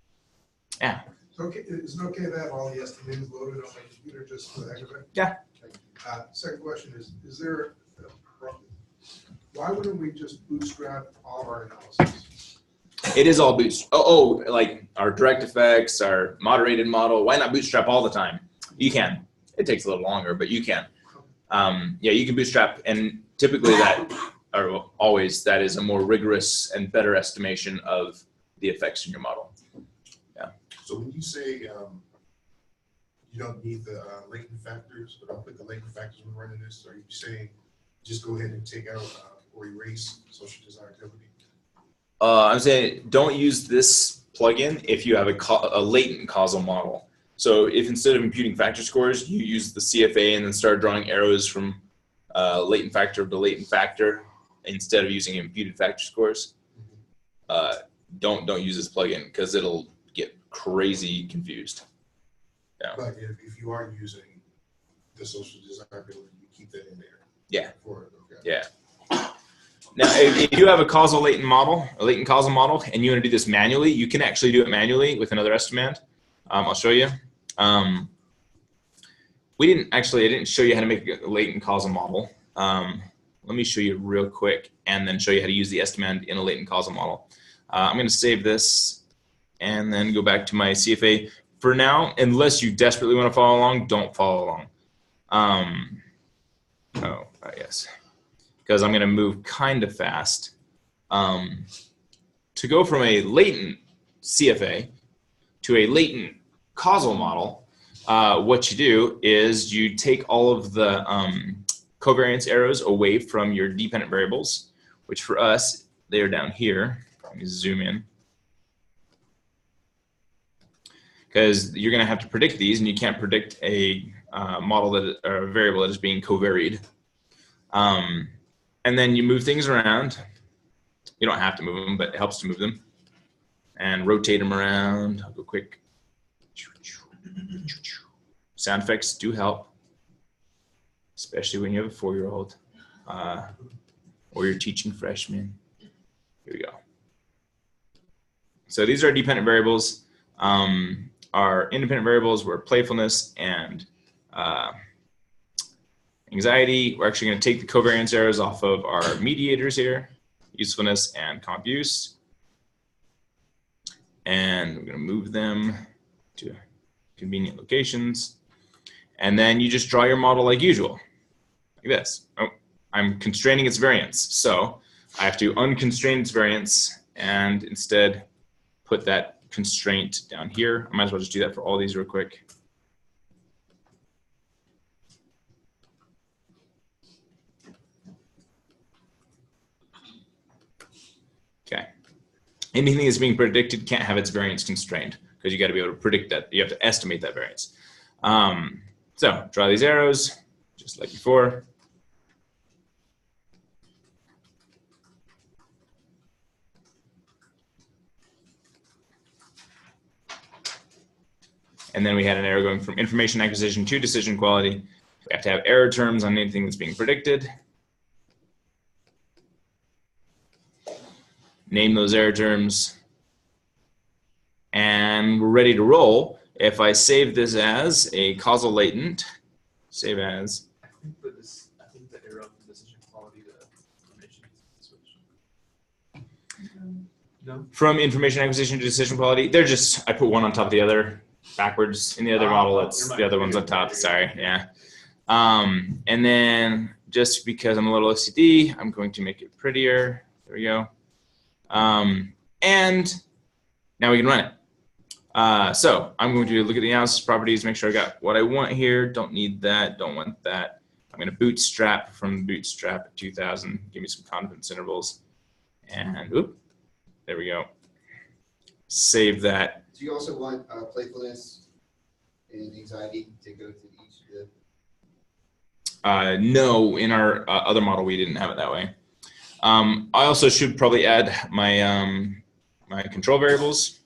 A: Yeah.
D: Okay, is it okay to have all the estimates loaded on my computer just for the heck of it?
A: Yeah.
D: Second question is there a problem? Why wouldn't we just bootstrap all of our analysis?
A: It is all bootstrap. Oh, like our direct effects, our moderated model. Why not bootstrap all the time? You can. It takes a little longer, but you can. Yeah, you can bootstrap, and typically that, or always, that is a more rigorous and better estimation of the effects in your model. Yeah.
D: So when you say you don't need the latent factors, or don't put the latent factors when running this, are you saying just go ahead and take out or erase social desirability?
A: I'm saying don't use this plugin if you have a latent causal model. So if instead of imputing factor scores, you use the CFA and then start drawing arrows from latent factor to latent factor instead of using imputed factor scores, don't use this plugin because it'll get crazy confused. Yeah.
D: But if you are using the social desirability, you keep that in there.
A: Yeah.
D: Okay.
A: Yeah. Now, if you have a causal latent model, a latent causal model, and you want to do this manually, you can actually do it manually with another estimand. I'll show you. I didn't show you how to make a latent causal model. Let me show you real quick and then show you how to use the estimand in a latent causal model. I'm going to save this and then go back to my CFA. For now, unless you desperately want to follow along, don't follow along. Yes. Because I'm going to move kind of fast. To go from a latent CFA to a latent causal model, what you do is you take all of the covariance arrows away from your dependent variables, which for us, they are down here. Let me zoom in. Because you're going to have to predict these, and you can't predict a model that or a variable that is being covaried. And then you move things around. You don't have to move them, but it helps to move them. And rotate them around. I'll go quick. Sound effects do help, especially when you have a 4-year-old or you're teaching freshmen. Here we go. So these are dependent variables. Our independent variables were playfulness and anxiety. We're actually going to take the covariance errors off of our mediators here, usefulness and comp use. And we're going to move them to convenient locations. And then you just draw your model like usual, like this. Oh, I'm constraining its variance. So I have to unconstrain its variance and instead put that constraint down here. I might as well just do that for all these real quick. Okay. Anything that's being predicted can't have its variance constrained because you got to be able to predict that. You have to estimate that variance. So draw these arrows just like before. And then we had an arrow going from information acquisition to decision quality. We have to have error terms on anything that's being predicted. Name those error terms. And we're ready to roll. If I save this as a causal latent, save as.
M: I think the arrow from decision quality to information switch. No.
A: From information acquisition to decision quality, they're just, I put one on top of the other backwards. In the other model, it's the other one's on top. Sorry, yeah. And then just because I'm a little OCD, I'm going to make it prettier. There we go. And now we can run it. So I'm going to look at the analysis properties, make sure I got what I want here. Don't need that, don't want that. I'm going to bootstrap from bootstrap at 2000, give me some confidence intervals. And whoop, there we go. Save that.
J: Do you also want playfulness and anxiety to go to each of the?
A: No, in our other model, we didn't have it that way. I also should probably add my, my control variables.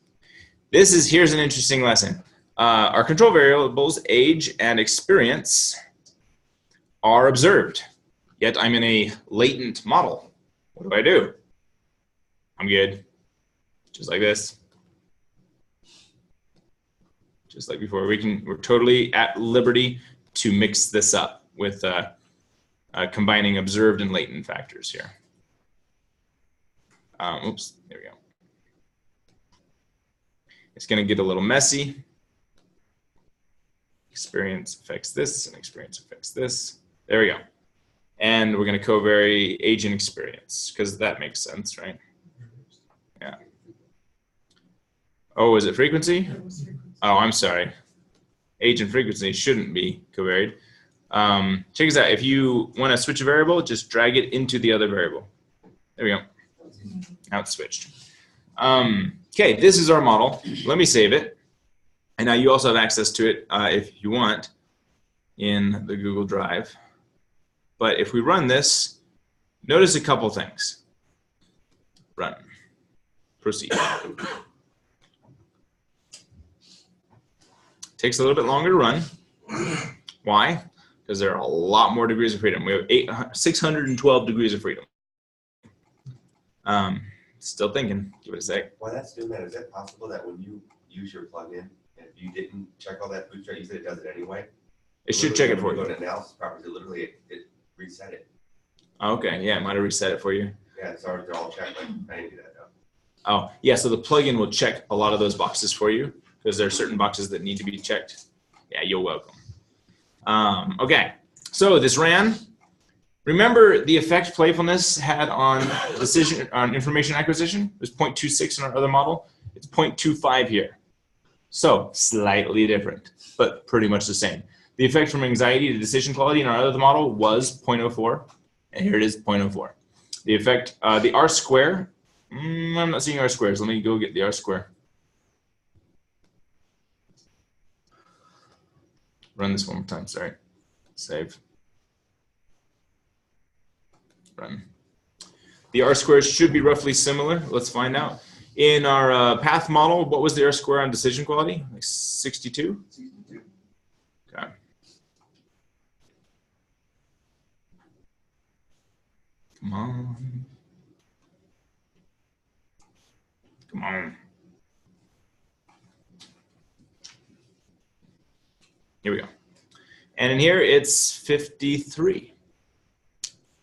A: Here's an interesting lesson. Our control variables, age and experience, are observed, yet I'm in a latent model. What do? I'm good, just like this. Just like before, we're totally at liberty to mix this up with combining observed and latent factors here. Oops, there we go. It's going to get a little messy. Experience affects this, and experience affects this. There we go. And we're going to covary age and experience because that makes sense, right? Yeah. Oh, is it frequency? Oh, I'm sorry. Age and frequency shouldn't be covaried. Check this out. If you want to switch a variable, just drag it into the other variable. There we go. Now it's switched. Okay, this is our model. Let me save it. And now you also have access to it if you want in the Google Drive. But if we run this, notice a couple things. Run. Proceed. Takes a little bit longer to run. Why? Because there are a lot more degrees of freedom. We have 612 degrees of freedom. Still thinking. Give it a sec.
E: While that's doing that, is it possible that when you use your plugin, if you didn't check all that bootstrap, you said it does it anyway?
A: It should check it for you.
E: When you go to analysis properties, literally it reset it.
A: Okay, yeah, it might have reset it for you.
E: Yeah, sorry, they're all checked. Like, I didn't do that though.
A: Oh, yeah, so the plugin will check a lot of those boxes for you because there are certain boxes that need to be checked. Yeah, you're welcome. Okay, so this ran. Remember the effect playfulness had on information acquisition? It was 0.26 in our other model. It's 0.25 here. So slightly different, but pretty much the same. The effect from anxiety to decision quality in our other model was 0.04, and here it is 0.04. The effect, the R square, I'm not seeing R squares. Let me go get the R square. Run this one more time, sorry. Save. Run. The R squares should be roughly similar. Let's find out. In our path model, what was the R square on decision quality? Like 62? 62. Okay. Come on. Come on. Here we go. And in here, it's 53.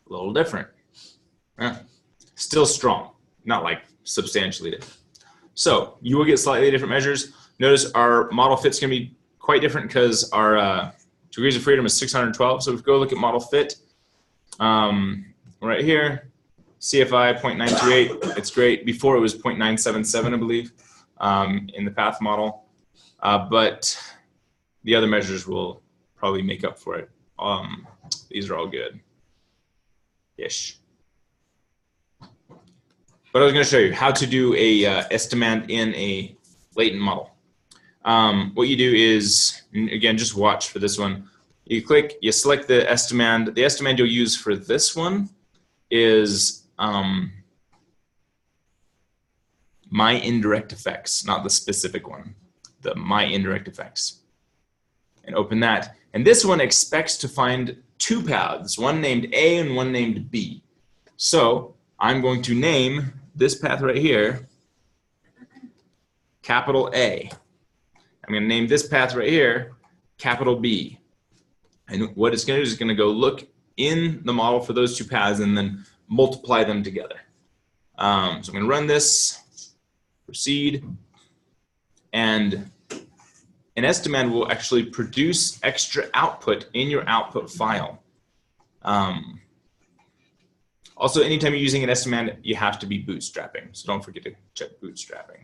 A: A little different. Still strong, not like substantially different. So you will get slightly different measures. Notice our model fit's going to be quite different because our degrees of freedom is 612. So if we go look at model fit, right here, CFI 0.928, it's great. Before it was 0.977, I believe, in the path model. But the other measures will probably make up for it. These are all good. Ish. But I was going to show you how to do a estimand in a latent model. What you do is, again, just watch for this one. You click, you select the estimand. The estimand you'll use for this one is my indirect effects, not the specific one. The my indirect effects. And open that. And this one expects to find two paths, one named A and one named B. So I'm going to name this path right here capital A. I'm going to name this path right here capital B. And what it's going to do is it's going to go look in the model for those two paths and then multiply them together. So I'm going to run this, proceed, and an estimand will actually produce extra output in your output file. Also, anytime you're using an estimand, you have to be bootstrapping. So don't forget to check bootstrapping.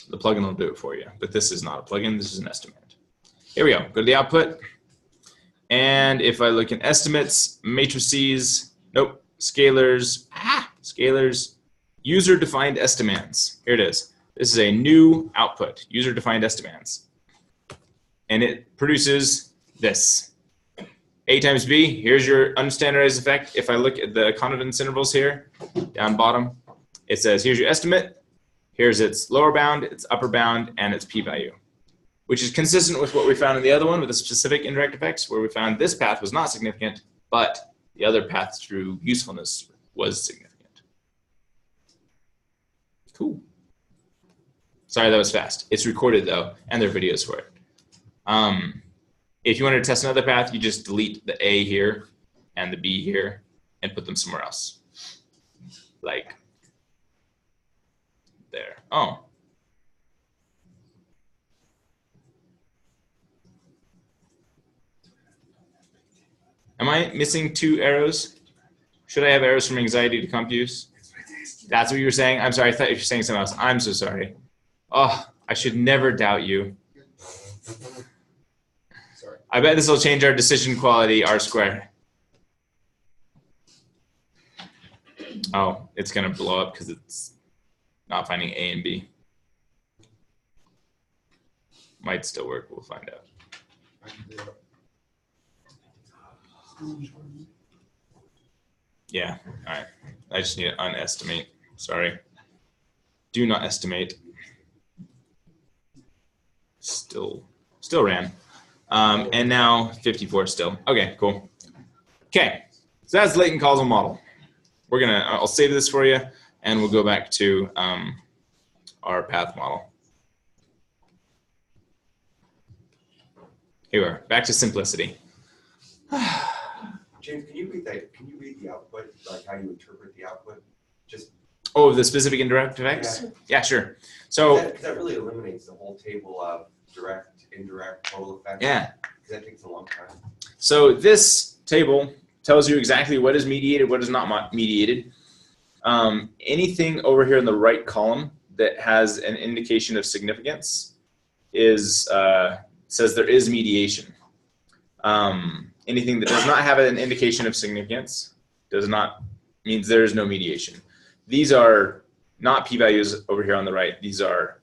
A: The plugin will do it for you, but this is not a plugin. This is an estimand. Here we go. Go to the output. And if I look in estimates, matrices, nope, scalars, scalars, user-defined estimands. Here it is. This is a new output, user-defined estimands. And it produces this. A times B, here's your unstandardized effect. If I look at the confidence intervals here, down bottom, it says here's your estimate, here's its lower bound, its upper bound, and its p-value, which is consistent with what we found in the other one with the specific indirect effects, where we found this path was not significant, but the other path through usefulness was significant. Cool. Sorry, that was fast. It's recorded though, and there are videos for it. If you wanted to test another path, you just delete the A here and the B here and put them somewhere else. Like there. Oh. I missing 2 arrows? Should I have arrows from anxiety to comp use? That's what you were saying? I'm sorry, I thought you were saying something else. I'm so sorry. Oh, I should never doubt you.
J: Sorry.
A: I bet this will change our decision quality, R squared. Oh, it's gonna blow up because it's not finding A and B. Might still work, we'll find out. Yeah, all right. I just need to unestimate, sorry. Do not estimate. Still ran. And now 54 still. Okay, cool. Okay, so that's latent causal model. I'll save this for you and we'll go back to our path model. Here we are, back to simplicity.
E: James, can you read that? Can you read the output, like how you interpret the output? Just
A: Oh, the specific indirect effects? Yeah, sure. So
E: that really eliminates the whole table of direct, indirect, total effects.
A: Yeah.
E: Because that takes a long time.
A: So this table tells you exactly what is mediated, what is not mediated. Anything over here in the right column that has an indication of significance is says there is mediation. Anything that does not have an indication of significance means there is no mediation. These are not p-values over here on the right. These are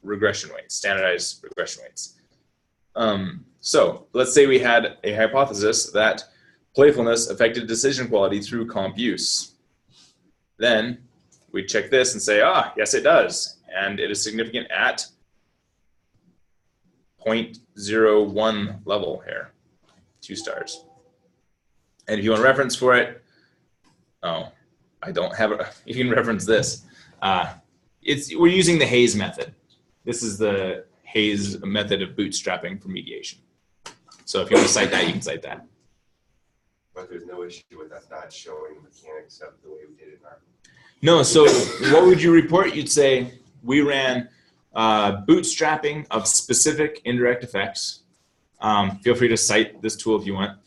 A: regression weights, standardized regression weights. So let's say we had a hypothesis that playfulness affected decision quality through comp use. Then we check this and say, yes, it does. And it is significant at 0.01 level here, 2 stars. And if you want a reference for it, I don't have it. You can reference this. We're using the Hayes method. This is the Hayes method of bootstrapping for mediation. So if you want to cite that, you can cite that.
E: But there's no issue with us not showing the mechanics of the way we did it in our.
A: No, so what would you report? You'd say we ran bootstrapping of specific indirect effects. Feel free to cite this tool if you want.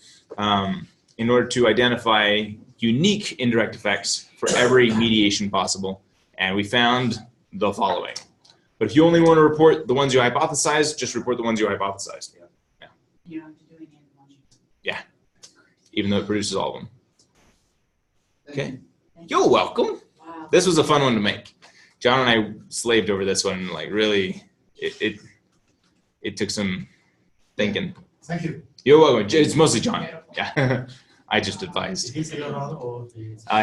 A: In order to identify unique indirect effects for every mediation possible. And we found the following. But if you only want to report the ones you hypothesized, just report the ones you hypothesized. Yeah.
B: You don't have to do any of them.
A: Yeah. Even though it produces all of them. Okay. You're welcome.
B: Wow.
A: This was a fun one to make. John and I slaved over this one. Like really, it took some thinking.
N: Thank you.
A: You're welcome. It's mostly John. Yeah. I just advised.
N: He's still around or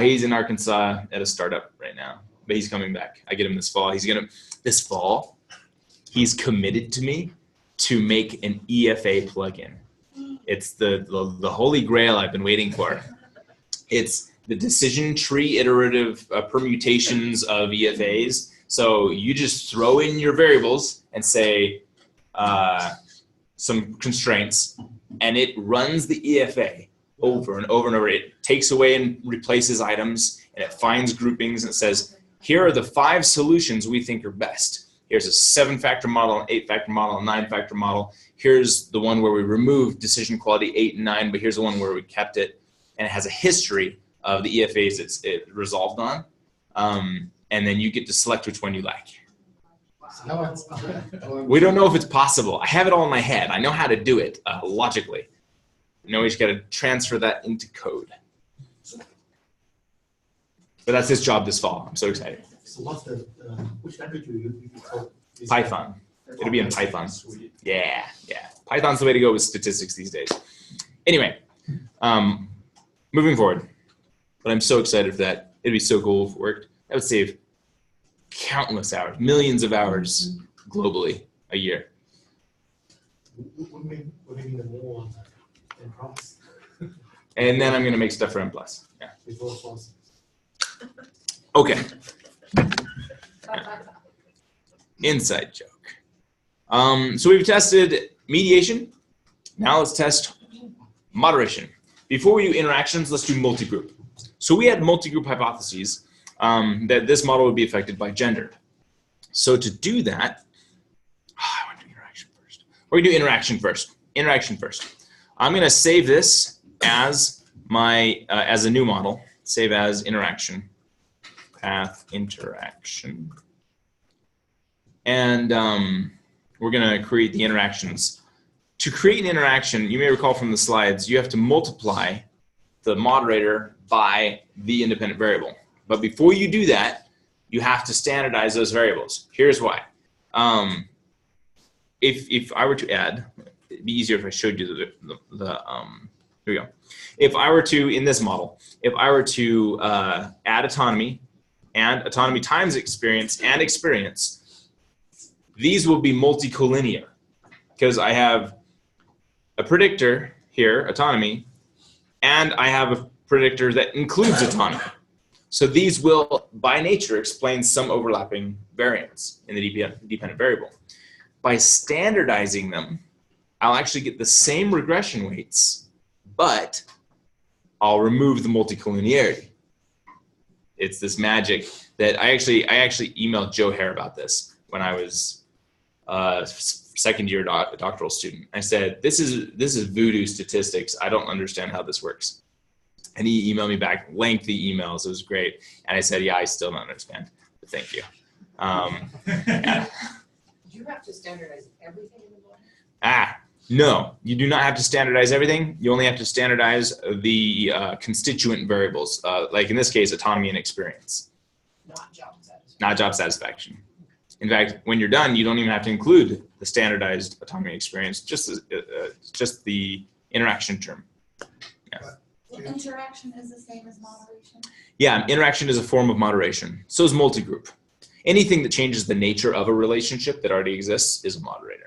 A: He's in Arkansas at a startup right now, but he's coming back. I get him this fall. This fall, he's committed to me to make an EFA plugin. It's the holy grail I've been waiting for. It's the decision tree iterative permutations of EFAs. So you just throw in your variables and say some constraints, and it runs the EFA over and over and over. It takes away and replaces items, and it finds groupings and it says, here are the 5 solutions we think are best. Here's a 7-factor model, an 8-factor model, a 9-factor model. Here's the one where we removed decision quality 8 and 9, but here's the one where we kept it. And it has a history of the EFAs it resolved on. And then you get to select which one you like. We don't know if it's possible. I have it all in my head. I know how to do it logically. Now we just got to transfer that into code. But that's his job this fall. I'm so excited.
N: So what's which language you code?
A: Python. It'll be in Python. Yeah. Python's the way to go with statistics these days. Anyway, moving forward. But I'm so excited for that. It'd be so cool if it worked. That would save countless hours, millions of hours globally a year.
N: What do you mean the more than cross?
A: And then I'm going to make stuff for M+. Yeah.
N: Before cross.
A: Okay. Inside joke. So we've tested mediation. Now let's test moderation. Before we do interactions, let's do multigroup. So we had multigroup hypotheses that this model would be affected by gender. So to do that, I want to do interaction first. We're going to do interaction first. I'm going to save this as as a new model, save as interaction, path interaction. And we're gonna create the interactions. To create an interaction, you may recall from the slides, you have to multiply the moderator by the independent variable. But before you do that, you have to standardize those variables. Here's why. If I were to add, it'd be easier if I showed you here we go. If I were to, in this model, if I were to add autonomy and autonomy times experience and experience, these will be multicollinear because I have a predictor here, autonomy, and I have a predictor that includes autonomy. So these will, by nature, explain some overlapping variance in the dependent variable. By standardizing them, I'll actually get the same regression weights, but I'll remove the multicollinearity. It's this magic that I actually emailed Joe Hare about this when I was second year doctoral student. I said, this is voodoo statistics. I don't understand how this works. And he emailed me back lengthy emails. It was great. And I said, yeah, I still don't understand, but thank you. Yeah.
L: Do you have to standardize everything in the model?
A: No, you do not have to standardize everything. You only have to standardize the constituent variables, like in this case, autonomy and experience.
L: Not job satisfaction.
A: Not job satisfaction. In fact, when you're done, you don't even have to include the standardized autonomy experience, just the interaction term. Yeah.
I: Interaction is the same as moderation?
A: Yeah, interaction is a form of moderation. So is multigroup. Anything that changes the nature of a relationship that already exists is a moderator.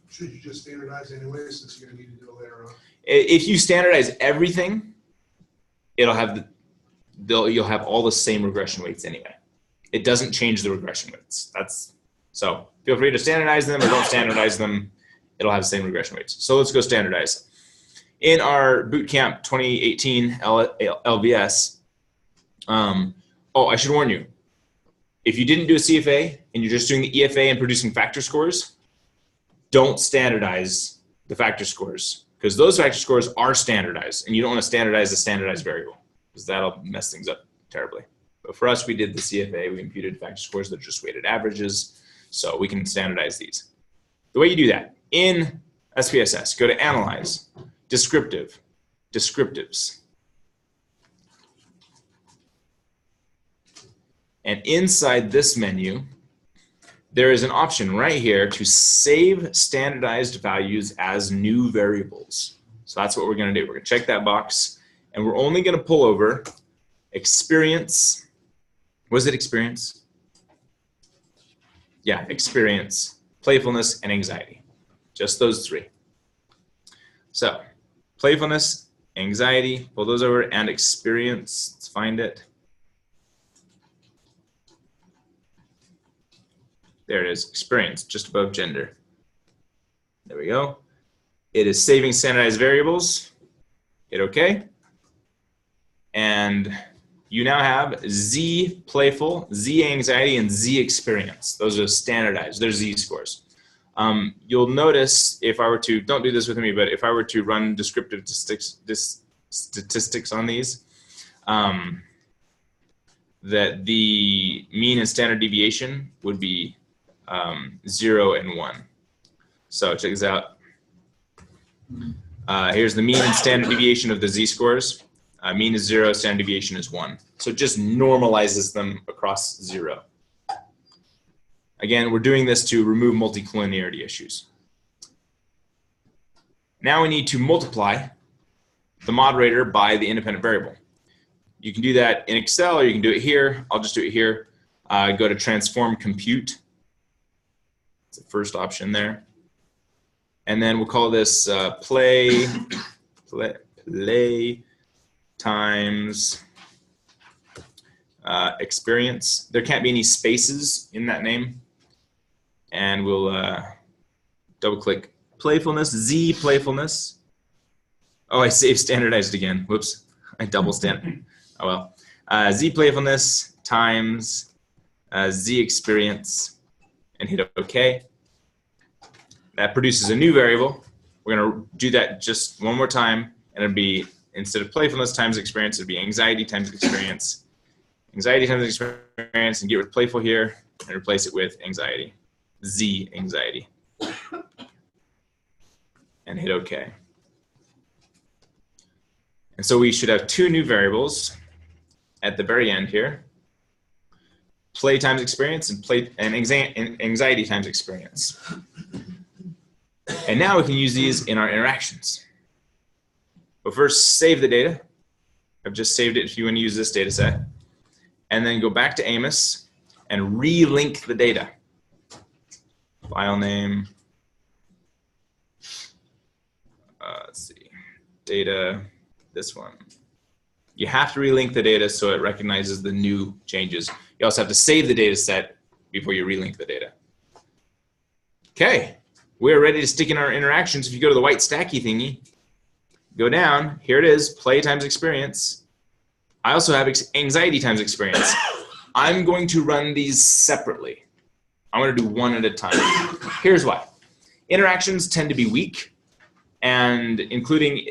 D: Should you just standardize anyway, since you're gonna need to do it later on?
A: If you standardize everything, it'll have you'll have all the same regression weights anyway. It doesn't change the regression weights. So feel free to standardize them or don't standardize them. It'll have the same regression weights. So let's go standardize. In our bootcamp 2018 LBS, I should warn you, if you didn't do a CFA and you're just doing the EFA and producing factor scores, don't standardize the factor scores because those factor scores are standardized and you don't want to standardize the standardized variable because that'll mess things up terribly. But for us, we did the CFA, we imputed factor scores that are just weighted averages, so we can standardize these. The way you do that, in SPSS, go to Analyze, Descriptive, Descriptives. And inside this menu, there is an option right here to save standardized values as new variables. So that's what we're going to do. We're going to check that box, and we're only going to pull over experience. Was it experience? Yeah, experience, playfulness, and anxiety. Just those three. So playfulness, anxiety, pull those over, and experience. Let's find it. There it is, experience, just above gender. There we go. It is saving standardized variables. Hit OK. And you now have Z playful, Z anxiety, and Z experience. Those are standardized. They're Z scores. You'll notice if I were to, don't do this with me, but if I were to run descriptive statistics on these, that the mean and standard deviation would be 0 and 1. So check this out. Here's the mean and standard deviation of the Z-scores. Mean is 0, standard deviation is 1. So it just normalizes them across 0. Again, we're doing this to remove multicollinearity issues. Now we need to multiply the moderator by the independent variable. You can do that in Excel or you can do it here. I'll just do it here. Go to Transform Compute. It's the first option there. And then we'll call this play times experience. There can't be any spaces in that name. And we'll double click playfulness, Z playfulness. Oh, I saved standardized again. Whoops, I double standard. Oh well. Z playfulness times Z experience and hit OK. That produces a new variable, We're gonna do that just one more time, and it'd be, instead of playfulness times experience, it'd be anxiety times experience. Anxiety times experience, and get rid of playful here, and replace it with anxiety. Z, anxiety. And hit OK. And so we should have two new variables at the very end here. Play times experience and anxiety times experience. And now we can use these in our interactions. But first, save the data. I've just saved it if you want to use this data set. And then go back to AMOS and relink the data. File name. Let's see. Data, this one. You have to relink the data so it recognizes the new changes. You also have to save the data set before you relink the data. Okay, we're ready to stick in our interactions. If you go to the white stacky thingy, go down, here it is, play times experience. I also have anxiety times experience. I'm going to run these separately. I'm going to do one at a time. Here's why. Interactions tend to be weak, and including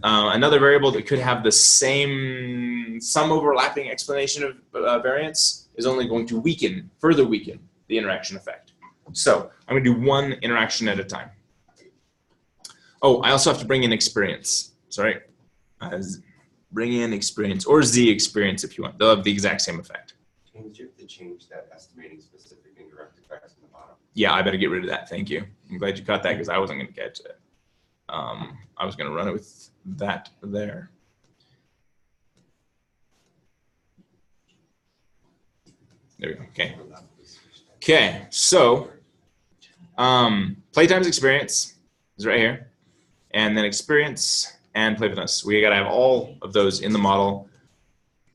A: another variable that could have the some overlapping explanation of variance is only going to further weaken the interaction effect. So I'm going to do one interaction at a time. Oh, I also have to bring in experience. Sorry. Bring in experience, or Z experience if you want. They'll have the exact same effect.
E: Change it to change that estimating specific indirect effects in the bottom.
A: Yeah, I better get rid of that. Thank you. I'm glad you caught that because I wasn't going to catch it. I was going to run it with that there. There we go. Okay. Okay. So, play times experience is right here, and then experience and playfulness. We got to have all of those in the model.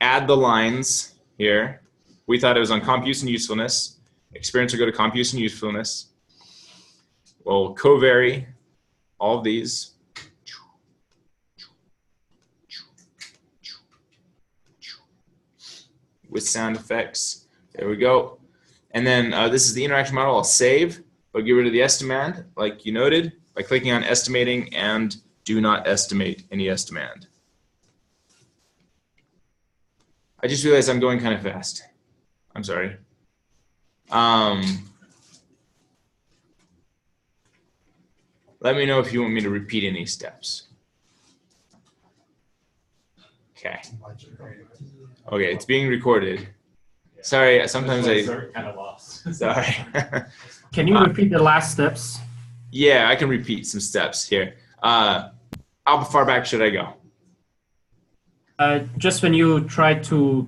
A: Add the lines here. We thought it was on comp use and usefulness. Experience will go to comp use and usefulness. We'll covary all of these. With sound effects. There we go. And then this is the interaction model. I'll save, but get rid of the estimand, like you noted, by clicking on estimating and do not estimate any estimand. I just realized I'm going kind of fast. I'm sorry. Let me know if you want me to repeat any steps. Okay. Okay, it's being recorded. Sorry, sometimes I
S: kind of lost.
A: Sorry.
S: Can you repeat the last steps?
A: Yeah, I can repeat some steps here. How far back should I go?
S: Just when you try to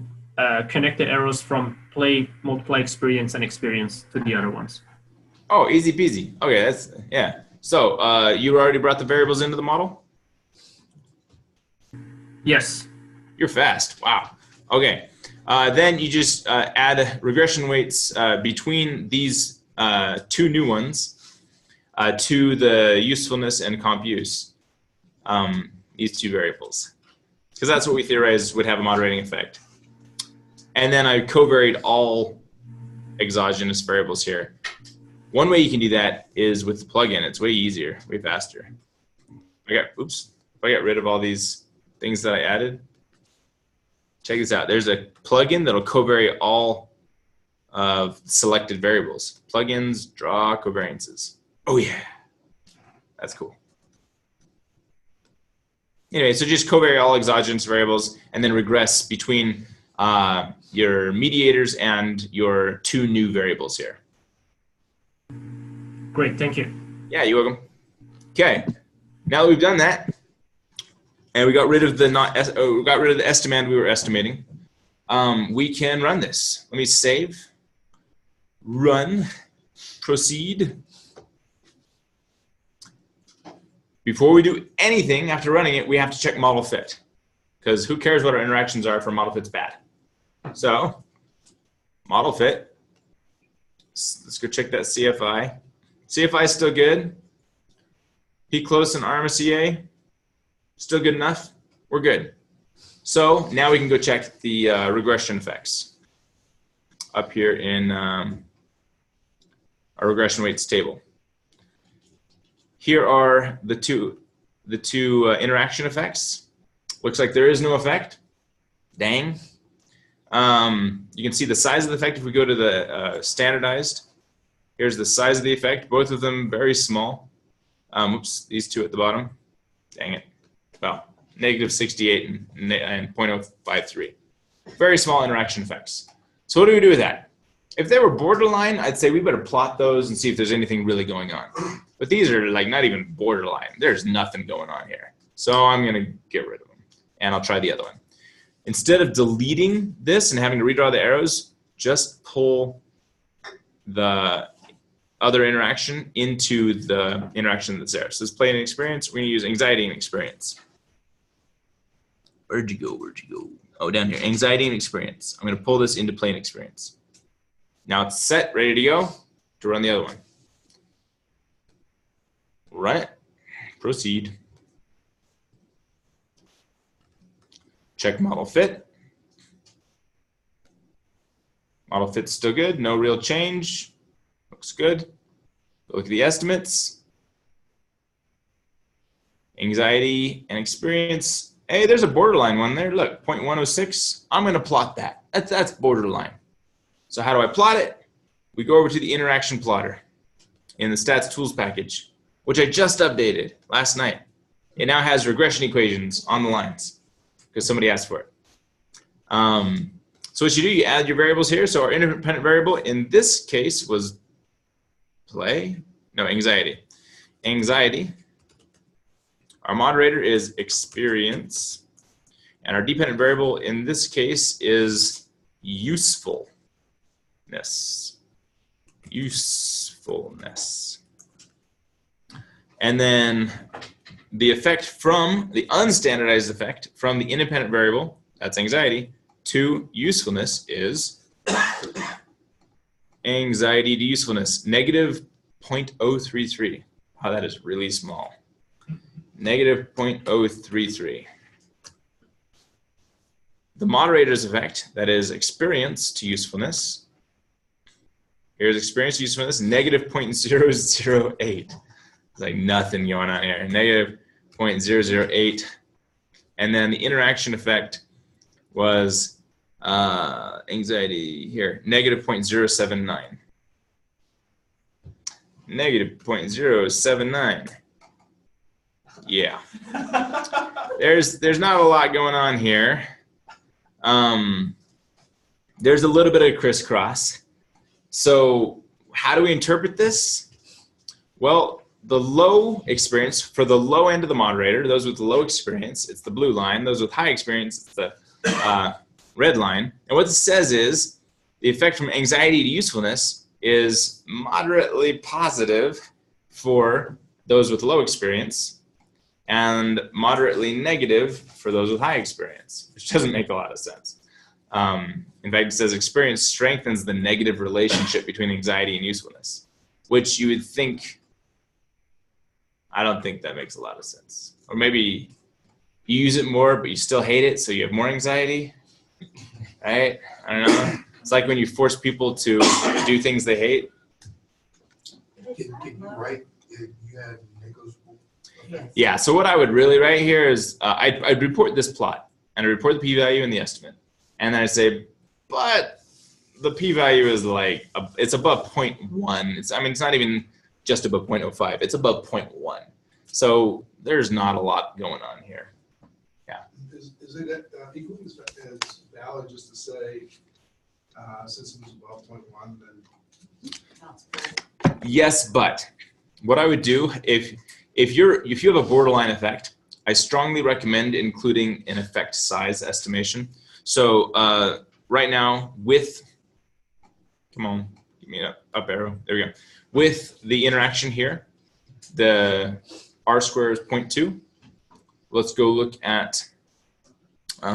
S: connect the arrows from play, multiply experience, and experience to the other ones.
A: Oh, easy peasy. Okay, that's, yeah. So you already brought the variables into the model?
S: Yes.
A: You're fast. Wow. Okay. Then you just add regression weights between these two new ones to the usefulness and comp use, these two variables. Because that's what we theorized would have a moderating effect. And then I covaried all exogenous variables here. One way you can do that is with the plugin. It's way easier, way faster. If I got rid of all these things that I added, check this out. There's a plugin that'll covary all of selected variables. Plugins, draw covariances. Oh yeah, that's cool. Anyway, so just covary all exogenous variables and then regress between your mediators and your two new variables here.
S: Great, thank you.
A: Yeah, you're welcome. Okay, now that we've done that, and we got rid of the estimand we were estimating, we can run this. Let me save, run, proceed. Before we do anything after running it, we have to check model fit, because who cares what our interactions are if our model fit's bad. So, model fit. Let's go check that CFI. CFI is still good. P close and RMSEA, still good enough. We're good. So now we can go check the regression effects up here in our regression weights table. here are the two interaction effects. Looks like there is no effect. Dang. You can see the size of the effect if we go to the standardized. Here's the size of the effect. Both of them very small. Oops, these two at the bottom. Dang it. Well, -68 and 0.053. Very small interaction effects. So what do we do with that? If they were borderline, I'd say we better plot those and see if there's anything really going on. But these are like not even borderline. There's nothing going on here. So I'm going to get rid of them. And I'll try the other one. Instead of deleting this and having to redraw the arrows, just pull the other interaction into the interaction that's there. So this play and experience, we're going to use anxiety and experience. Where'd you go? Where'd you go? Oh, down here, anxiety and experience. I'm going to pull this into play and experience. Now it's set, ready to go to run the other one. Run it. Proceed. Check model fit. Model fit's still good. No real change. Looks good. Look at the estimates. Anxiety and experience. Hey, there's a borderline one there. Look, 0.106. I'm going to plot that. That's borderline. So how do I plot it? We go over to the interaction plotter in the stats tools package, which I just updated last night. It now has regression equations on the lines because somebody asked for it. So what you do, you add your variables here. So our independent variable in this case was anxiety. Anxiety. Our moderator is experience. And our dependent variable in this case is usefulness. Usefulness. And then the effect from the unstandardized effect from the independent variable, that's anxiety, to usefulness is anxiety to usefulness, -0.033. Wow, that is really small. -0.033. The moderator's effect, that is experience to usefulness. Here's experience to usefulness, -0.008. It's like nothing going on here. -0.008. And then the interaction effect was anxiety here, -0.079. -0.079. Yeah. There's not a lot going on here. There's a little bit of crisscross. So how do we interpret this? Well, the low experience, for the low end of the moderator, those with the low experience, it's the blue line. Those with high experience, it's the red line. And what it says is the effect from anxiety to usefulness is moderately positive for those with low experience and moderately negative for those with high experience, which doesn't make a lot of sense. In fact, it says experience strengthens the negative relationship between anxiety and usefulness, which you would think, I don't think that makes a lot of sense. Or maybe you use it more, but you still hate it, so you have more anxiety, right? I don't know. It's like when you force people to do things they hate.
D: Can you write, you had negotiable?
A: Yeah, so what I would really write here is I'd report this plot, and I'd report the p-value and the estimate. And then I'd say, but the p-value is like, it's above 0.1. It's not even just above 0.05. It's above 0.1. So there's not a lot going on here. Yeah.
T: Is it equally as valid just to say, since it was above 0.1, then?
A: Yes, but what I would do if you have a borderline effect, I strongly recommend including an effect size estimation. So right now with, come on, give me an up arrow. There we go. With the interaction here, the R square is 0.2. Let's go look at, we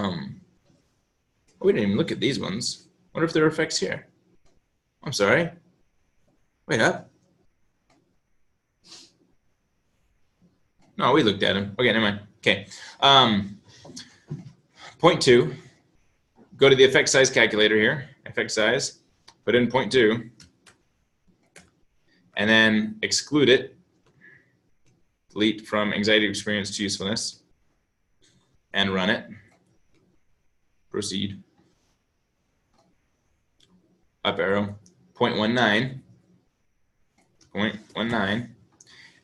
A: didn't even look at these ones. Wonder if there are effects here. I'm sorry. Wait up. No, we looked at them. Okay, never mind. Okay. 0.2. Go to the effect size calculator here. Effect size. Put in 0.2. And then exclude it. delete from anxiety experience to usefulness, and run it. Proceed. Up arrow, 0.19, 0.19.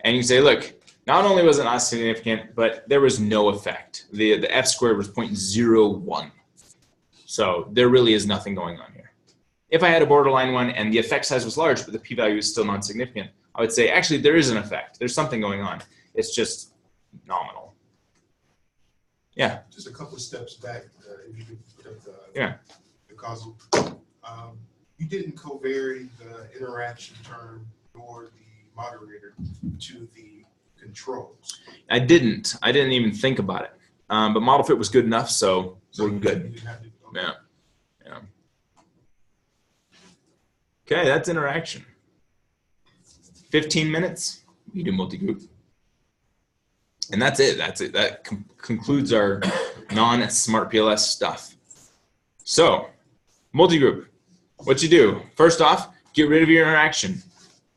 A: And you say, look, not only was it not significant, but there was no effect. The F squared was 0.01. So there really is nothing going on here. If I had a borderline one and the effect size was large, but the p-value is still non-significant, I would say, actually, there is an effect. There's something going on. It's just nominal. Yeah.
D: Just a couple of steps back, if you could put up the causal. You didn't covary the interaction term nor the moderator to the controls.
A: I didn't even think about it. But model fit was good enough, so we're good. Yeah. Yeah. Okay, that's interaction. 15 minutes, we do multi-group. And that's it. That's it. That concludes our non-smart PLS stuff. So, multi-group. What you do? First off, get rid of your interaction.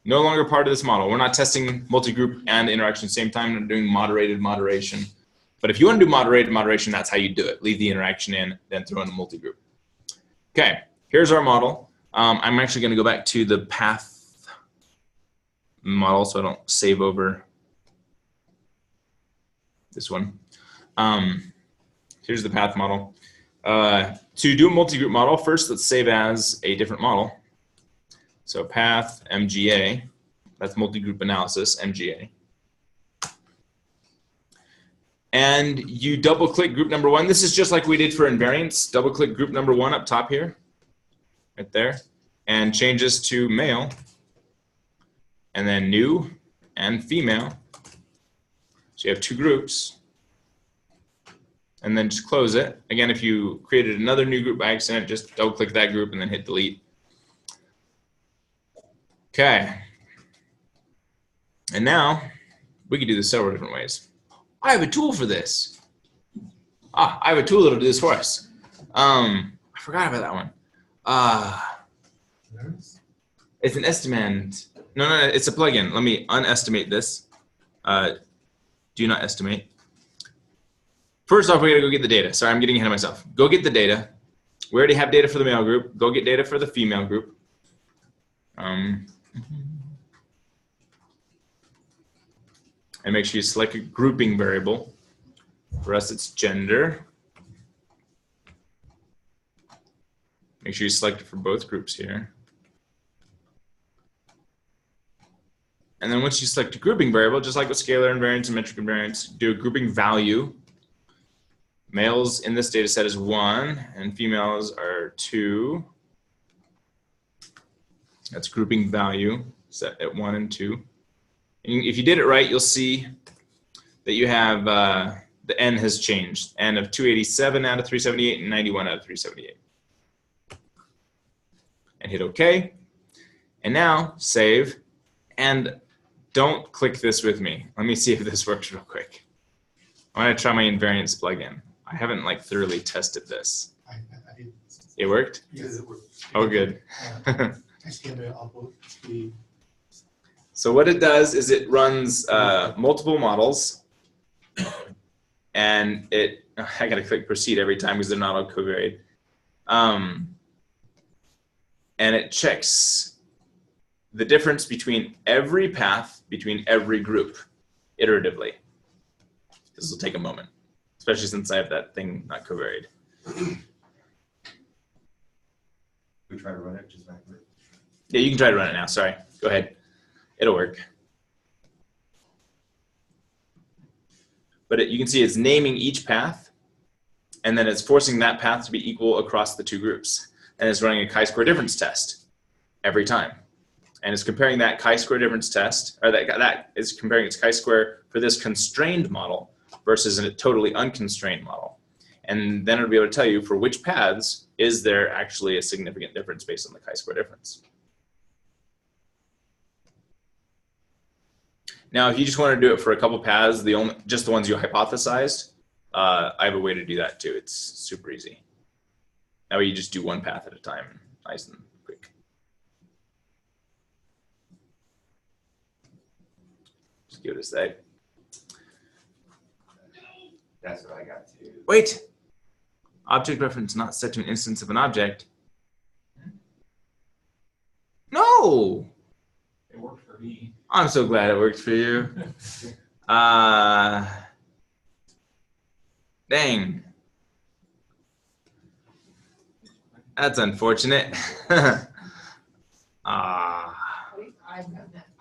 A: No longer part of this model. We're not testing multi-group and interaction at the same time. We're doing moderated moderation. But if you want to do moderated moderation, that's how you do it. Leave the interaction in, then throw in a multi-group. Okay, here's our model. I'm actually going to go back to the path model so I don't save over this one. Here's the path model. To do a multi-group model, first let's save as a different model. So path MGA, that's multi-group analysis, MGA. And you double-click group number one. This is just like we did for invariance. Double-click group number one up top here, right there, and change this to male, and then new and female. So you have two groups. And then just close it. Again, if you created another new group by accident, just double-click that group and then hit delete. Okay. And now we can do this several different ways. I have a tool for this. I have a tool that'll do this for us. I forgot about that one. It's an estimand. No, it's a plugin. Let me unestimate this. Do not estimate. First off, we gotta go get the data. Sorry, I'm getting ahead of myself. Go get the data. We already have data for the male group. Go get data for the female group. And make sure you select a grouping variable. For us, it's gender. Make sure you select it for both groups here. And then once you select a grouping variable, just like with scalar invariance and metric invariance, do a grouping value. Males in this data set is 1 and females are 2. That's grouping value set at 1 and 2. And if you did it right, you'll see that you have the N has changed. N of 287 out of 378 and 91 out of 378. And hit OK. And now save. And don't click this with me. Let me see if this works real quick. I'm going to try my invariance plugin. I haven't like thoroughly tested this.
D: I did.
A: It worked?
D: Yes, it worked.
A: Oh, good.
D: I scanned it on both the.
A: So what it does is it runs multiple models, and I gotta click proceed every time because they're not all covariate. And it checks the difference between every path between every group iteratively. This will take a moment, especially since I have that thing not covariate.
E: We try to run it just backward.
A: Yeah, you can try to run it now. Sorry. Go ahead. It'll work. But you can see it's naming each path, and then it's forcing that path to be equal across the two groups. And it's running a chi-square difference test every time. And it's comparing that chi-square difference test, or that is comparing its chi-square for this constrained model versus a totally unconstrained model. And then it'll be able to tell you for which paths is there actually a significant difference based on the chi-square difference. Now, if you just want to do it for a couple paths, just the ones you hypothesized, I have a way to do that too. It's super easy. That way you just do one path at a time, nice and quick. Just give it a sec.
E: That's what I got to.
A: Wait. Object reference not set to an instance of an object. No.
M: It worked for me.
A: I'm so glad it worked for you. Dang. That's unfortunate.
L: I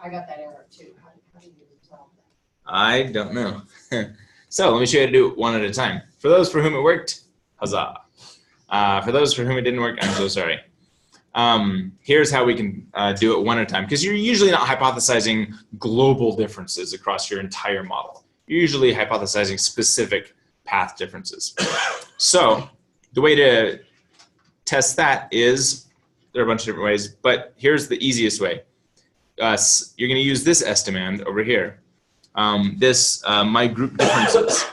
L: got that error too. How do you resolve that?
A: I don't know. So let me show you how to do it one at a time. For those for whom it worked, huzzah. For those for whom it didn't work, I'm so sorry. Here's how we can do it one at a time, because you're usually not hypothesizing global differences across your entire model. You're usually hypothesizing specific path differences. So the way to test that is, there are a bunch of different ways, but here's the easiest way. You're going to use this estimand over here. My group differences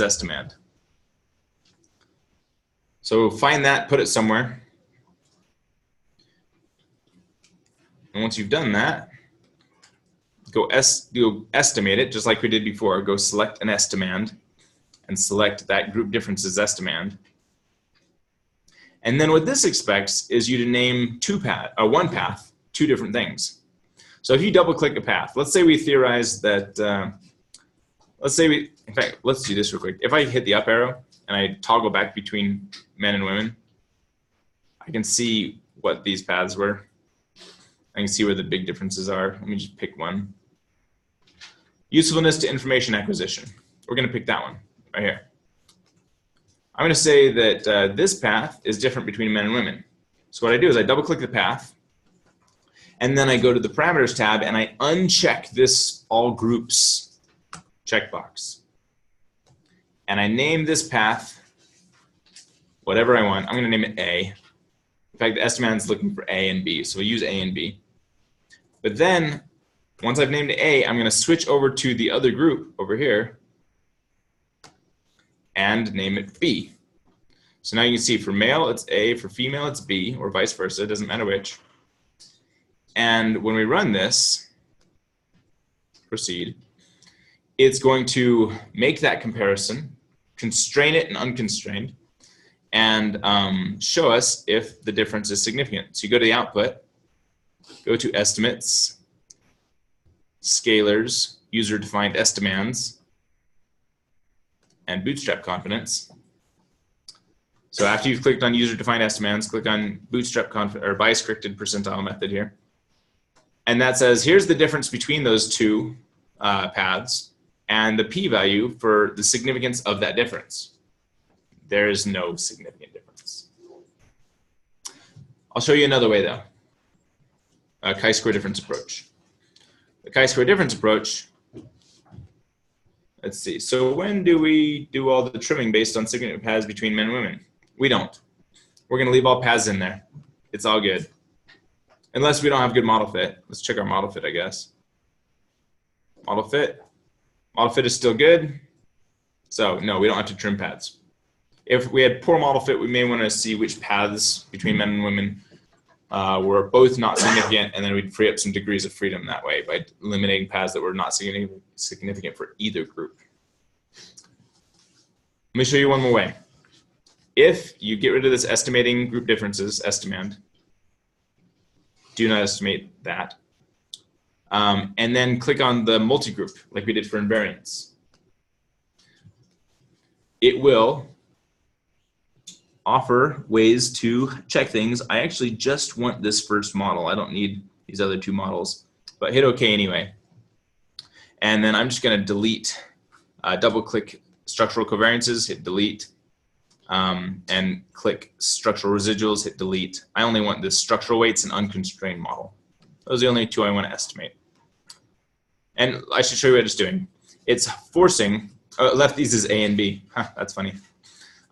A: estimand. So find that, put it somewhere. And once you've done that, go estimate it, just like we did before. Go select an estimand and select that group differences estimand. And then what this expects is you to name one path, two different things. So if you double click a path, let's say we theorize that, in fact, let's do this real quick. If I hit the up arrow and I toggle back between men and women, I can see what these paths were. I can see where the big differences are. Let me just pick one. Usefulness to information acquisition. We're going to pick that one right here. I'm going to say that this path is different between men and women. So what I do is I double click the path, and then I go to the parameters tab and I uncheck this all groups checkbox. And I name this path whatever I want. I'm going to name it A. In fact, the estimand's looking for A and B, so we use A and B. But then, once I've named A, I'm going to switch over to the other group over here and name it B. So now you can see for male, it's A, for female, it's B, or vice versa, it doesn't matter which. And when we run this, proceed, it's going to make that comparison, constrain it and unconstrained, and show us if the difference is significant. So you go to the output, go to estimates, scalars, user-defined estimands, and bootstrap confidence. So after you've clicked on user-defined estimands, click on bootstrap or bias-corrected percentile method here. And that says, here's the difference between those two paths and the p-value for the significance of that difference. There is no significant difference. I'll show you another way though. A chi-square difference approach. The chi-square difference approach, let's see. So when do we do all the trimming based on significant paths between men and women? We don't. We're going to leave all paths in there. It's all good. Unless we don't have good model fit. Let's check our model fit, I guess. Model fit. Model fit is still good. So no, we don't have to trim paths. If we had poor model fit, we may want to see which paths between men and women were both not significant, and then we'd free up some degrees of freedom that way by eliminating paths that were not significant for either group. Let me show you one more way. If you get rid of this estimating group differences, estimand, do not estimate that, and then click on the multigroup like we did for invariance. It will offer ways to check things. I actually just want this first model. I don't need these other two models, but hit OK anyway. And then I'm just going to delete, double click structural covariances, hit delete, and click structural residuals, hit delete. I only want the structural weights and unconstrained model. Those are the only two I want to estimate. And I should show you what it's doing. It's forcing, left these as A and B. Huh, that's funny.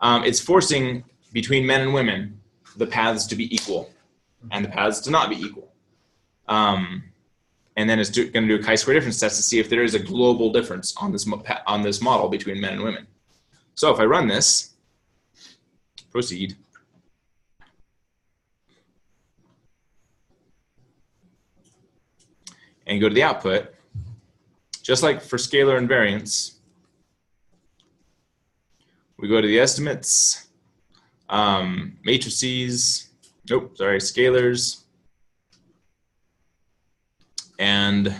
A: It's forcing between men and women the paths to be equal and the paths to not be equal. And then it's going to do a chi-square difference test to see if there is a global difference on this model between men and women. So if I run this, proceed. And go to the output, just like for scalar invariance, We go to the estimates, matrices, nope, sorry, scalars, and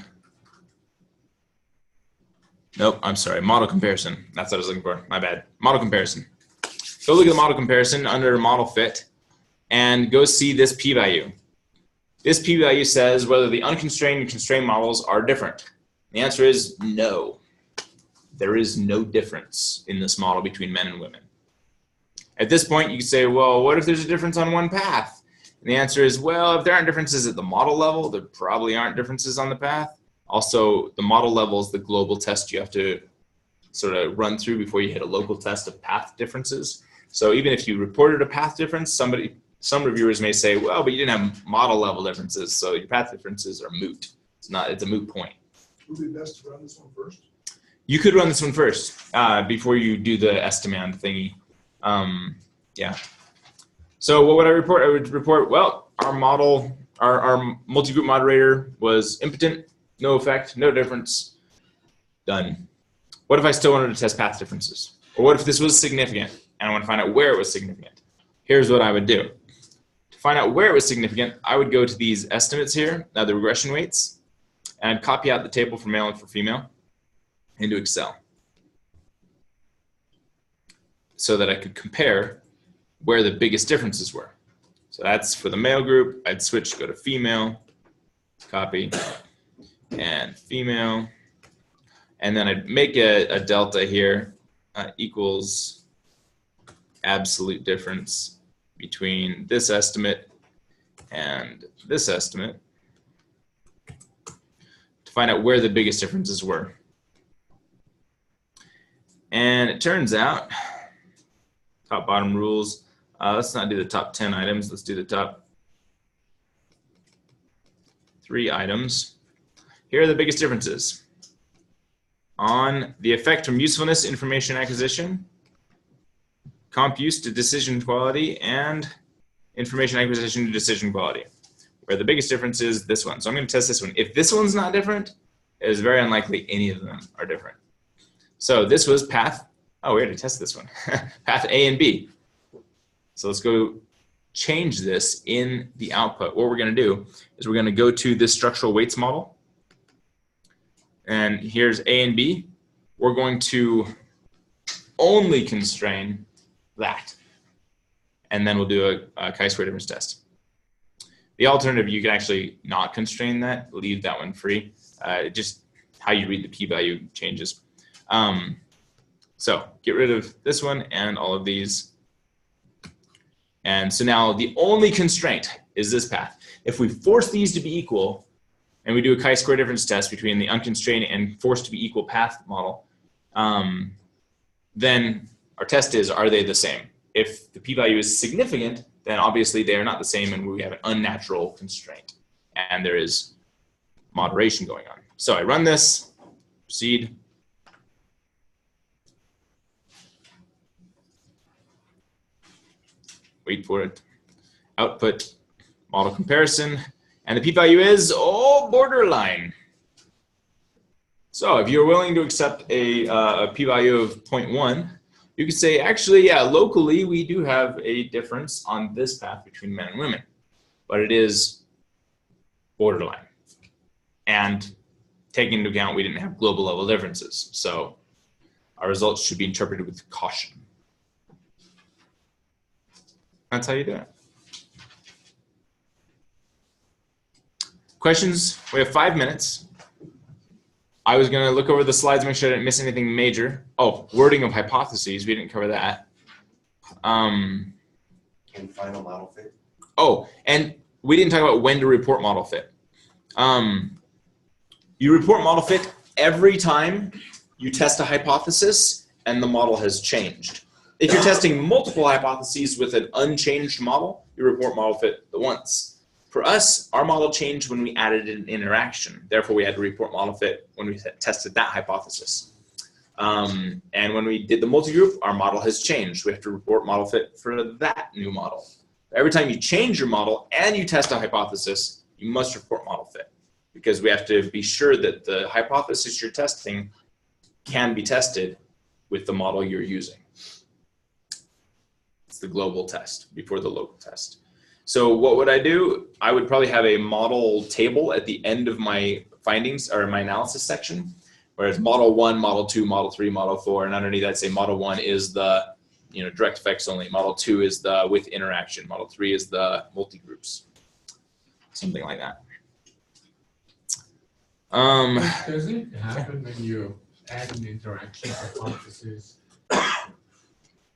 A: nope, I'm sorry, model comparison. That's what I was looking for, my bad. Model comparison. Go look at the model comparison under model fit and go see this p-value. This p-value says whether the unconstrained and constrained models are different. The answer is no. There is no difference in this model between men and women. At this point, you can say, well, what if there's a difference on one path? And the answer is, well, if there aren't differences at the model level, there probably aren't differences on the path. Also, the model level is the global test you have to sort of run through before you hit a local test of path differences. So even if you reported a path difference, some reviewers may say, well, but you didn't have model level differences, so your path differences are moot. It's a moot point.
T: Would it be best to run this one first?
A: You could run this one first before you do the estimand thingy. Yeah. So what would I report? I would report, well, our model, our multi-group moderator was impotent, no effect, no difference, done. What if I still wanted to test path differences? Or what if this was significant and I want to find out where it was significant? Here's what I would do. To find out where it was significant, I would go to these estimates here, the regression weights, and I'd copy out the table for male and for female into Excel so that I could compare where the biggest differences were. So that's for the male group. I'd switch, go to female, copy, and female. And then I'd make a delta here equals absolute difference between this estimate and this estimate to find out where the biggest differences were. And it turns out, top bottom rules, let's not do the top 10 items, let's do the top 3 items. Here are the biggest differences on the effect from usefulness, information acquisition, comp use to decision quality, and information acquisition to decision quality. Where the biggest difference is this one. So I'm going to test this one. If this one's not different, it is very unlikely any of them are different. So this was path, oh, we already tested this one, path A and B. So let's go change this in the output. What we're going to do is we're going to go to this structural weights model. And here's A and B. We're going to only constrain that. And then we'll do a chi-square difference test. The alternative, you can actually not constrain that, leave that one free. Just how you read the p-value changes. So get rid of this one and all of these. And so now the only constraint is this path. If we force these to be equal, and we do a chi-square difference test between the unconstrained and forced to be equal path model, then our test is, are they the same? If the p-value is significant, then obviously they are not the same and we have an unnatural constraint. And there is moderation going on. So I run this, proceed. Wait for it. Output, model comparison. And the p-value is, oh, borderline. So if you're willing to accept a p-value of 0.1, you could say, actually, yeah, locally, we do have a difference on this path between men and women, but it is borderline. And taking into account, we didn't have global level differences. So our results should be interpreted with caution. That's how you do it. Questions? We have 5 minutes. I was going to look over the slides, make sure I didn't miss anything major. Oh, wording of hypotheses. We didn't cover that.
E: And final model fit.
A: Oh, and we didn't talk about when to report model fit. You report model fit every time you test a hypothesis and the model has changed. If you're testing multiple hypotheses with an unchanged model, you report model fit once. For us, our model changed when we added an interaction. Therefore, we had to report model fit when we tested that hypothesis. And when we did the multi-group, our model has changed. We have to report model fit for that new model. Every time you change your model and you test a hypothesis, you must report model fit because we have to be sure that the hypothesis you're testing can be tested with the model you're using. It's the global test before the local test. So what would I do? I would probably have a model table at the end of my findings or my analysis section, whereas model 1, model 2, model 3, model 4, and underneath I'd say model 1 is the direct effects only. Model 2 is the with interaction. Model 3 is the multi-groups. Something like that.
F: Does it happen when you add an interaction hypothesis?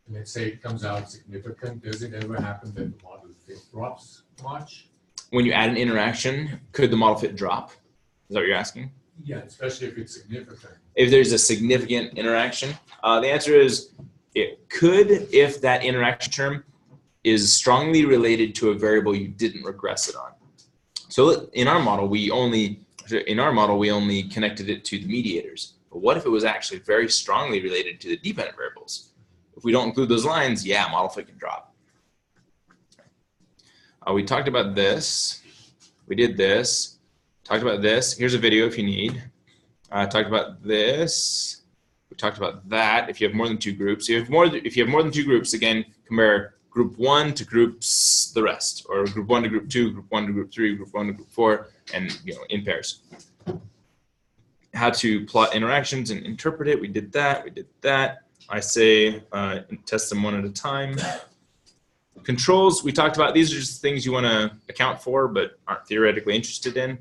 F: Let's say it comes out significant. Does it ever happen that the model fit drops much?
A: When you add an interaction, could the model fit drop? Is that what you're asking?
F: Yeah, especially if it's significant.
A: If there's a significant interaction, the answer is it could if that interaction term is strongly related to a variable you didn't regress it on. So in our model, we only connected it to the mediators. But what if it was actually very strongly related to the dependent variables? If we don't include those lines, yeah, model fit can drop. We talked about this. We did this. Talked about this. Here's a video if you need. Talked about this. We talked about that. If you have more than 2 groups, if you have more than 2 groups, again, compare group 1 to groups the rest, or group 1 to group 2, group 1 to group 3, group 1 to group 4, and in pairs. How to plot interactions and interpret it. We did that. We did that. I say test them one at a time. Controls we talked about. These are just things you want to account for but aren't theoretically interested in.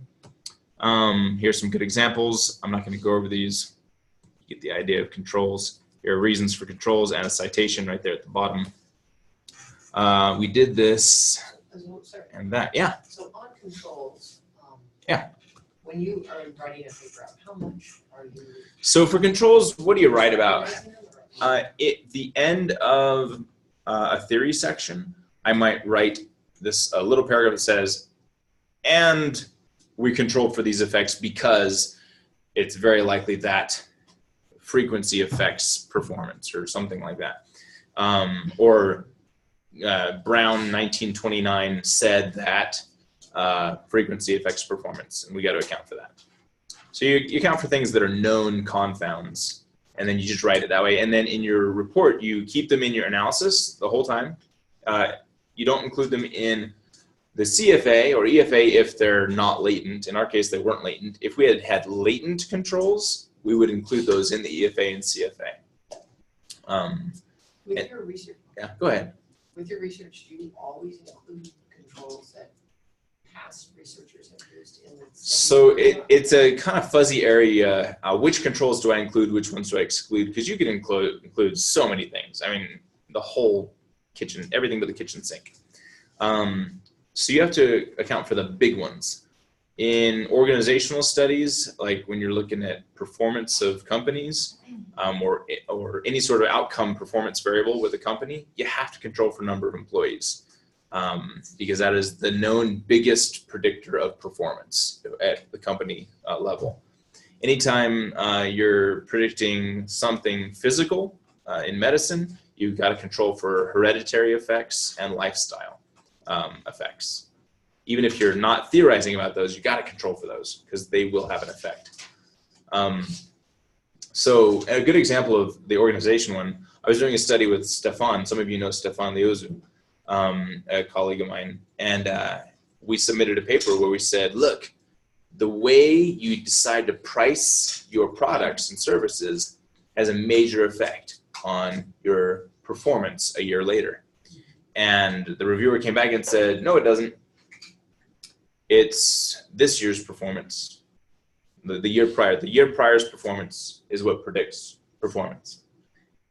A: Here's some good examples. I'm not going to go over these. You get the idea of controls. Here are reasons for controls and a citation right there at the bottom. We did this and that. Yeah.
L: So on controls,
A: yeah.
L: When you are writing a paper out, how much are you?
A: So for controls, what do you write about? At the end of a theory section, I might write this a little paragraph that says, and we controlled for these effects because it's very likely that frequency affects performance or something like that. Or Brown 1929 said that frequency affects performance, and we got to account for that. So you account for things that are known confounds, and then you just write it that way. And then in your report, you keep them in your analysis the whole time. You don't include them in the CFA or EFA if they're not latent. In our case, they weren't latent. If we had had latent controls, we would include those in the EFA and CFA.
L: With your research.
A: Yeah, go ahead.
L: With your research, do you always include controls that past researchers have used in the?
A: So it's a kind of fuzzy area. Which controls do I include? Which ones do I exclude? Because you can include so many things. I mean, the whole kitchen, everything but the kitchen sink. So you have to account for the big ones. In organizational studies, like when you're looking at performance of companies or any sort of outcome performance variable with a company, you have to control for number of employees because that is the known biggest predictor of performance at the company level. Anytime you're predicting something physical in medicine, you've got to control for hereditary effects and lifestyle effects. Even if you're not theorizing about those, you got to control for those because they will have an effect. So a good example of the organization one, I was doing a study with Stefan. Some of you know Stefan Liozu, a colleague of mine. And we submitted a paper where we said, look, the way you decide to price your products and services has a major effect on your performance a year later. And the reviewer came back and said, no, it doesn't. It's this year's performance, the year prior. The year prior's performance is what predicts performance.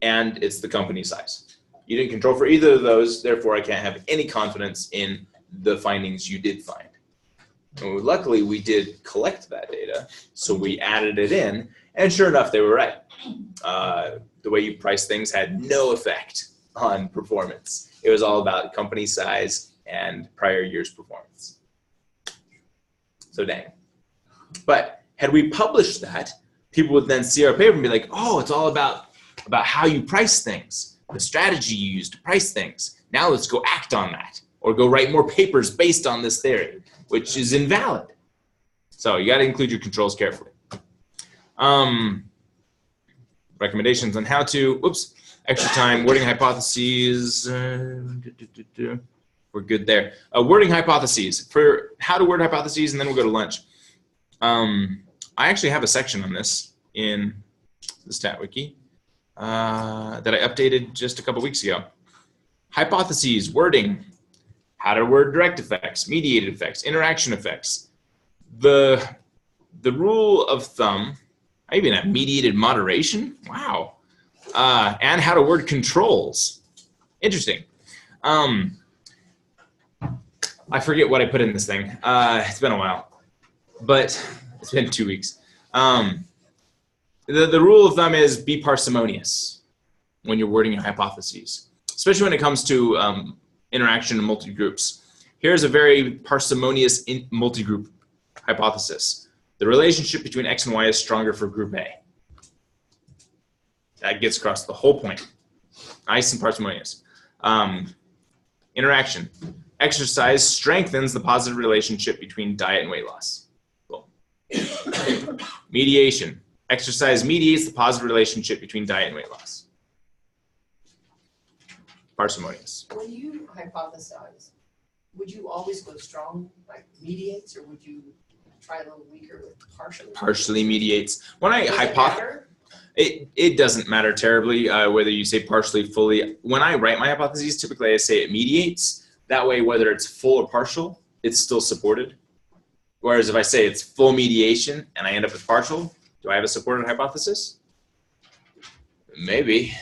A: And it's the company size. You didn't control for either of those, therefore I can't have any confidence in the findings you did find. And luckily, we did collect that data, so we added it in, and sure enough, they were right. The way you price things had no effect on performance. It was all about company size and prior year's performance. So dang. But had we published that, people would then see our paper and be like, oh, it's all about how you price things, the strategy you use to price things. Now let's go act on that or go write more papers based on this theory, which is invalid. So you got to include your controls carefully. Recommendations on how to, Extra time, wording hypotheses. We're good there. Wording hypotheses. For how to word hypotheses, and then we'll go to lunch. I actually have a section on this in the Stat Wiki that I updated just a couple weeks ago. Hypotheses, wording, how to word direct effects, mediated effects, interaction effects. The rule of thumb, I even have mediated moderation. Wow. And how to word controls. Interesting. I forget what I put in this thing. It's been a while, but it's been 2 weeks. The rule of thumb is be parsimonious when you're wording your hypotheses, especially when it comes to interaction in multigroups. Here's a very parsimonious multigroup hypothesis. The relationship between X and Y is stronger for group A. That gets across the whole point. Nice and parsimonious. Interaction. Exercise strengthens the positive relationship between diet and weight loss. Cool. Mediation. Exercise mediates the positive relationship between diet and weight loss. Parsimonious.
L: When you hypothesize, would you always go strong, like mediates, or would you try a little weaker with partially?
A: Partially mediates. When I
L: Does it matter?
A: it doesn't matter terribly whether you say partially, fully. When I write my hypotheses, typically I say it mediates. That way, whether it's full or partial, it's still supported. Whereas if I say it's full mediation and I end up with partial, do I have a supported hypothesis? Maybe.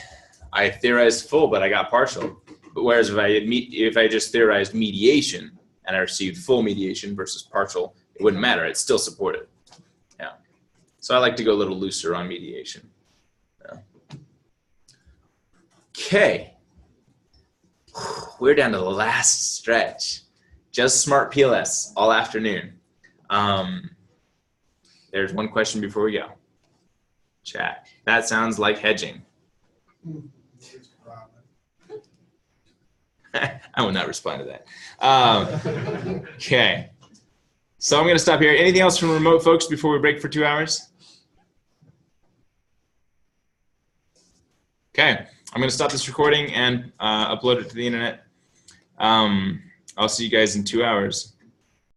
A: I theorized full, but I got partial. But whereas if I just theorized mediation and I received full mediation versus partial, it wouldn't matter. It's still supported. Yeah. So I like to go a little looser on mediation. Yeah. Okay. We're down to the last stretch. Just smart PLS all afternoon. There's one question before we go. Chat. That sounds like hedging. I will not respond to that. Okay. So I'm going to stop here. Anything else from remote folks before we break for 2 hours? Okay. I'm going to stop this recording and upload it to the internet. I'll see you guys in 2 hours.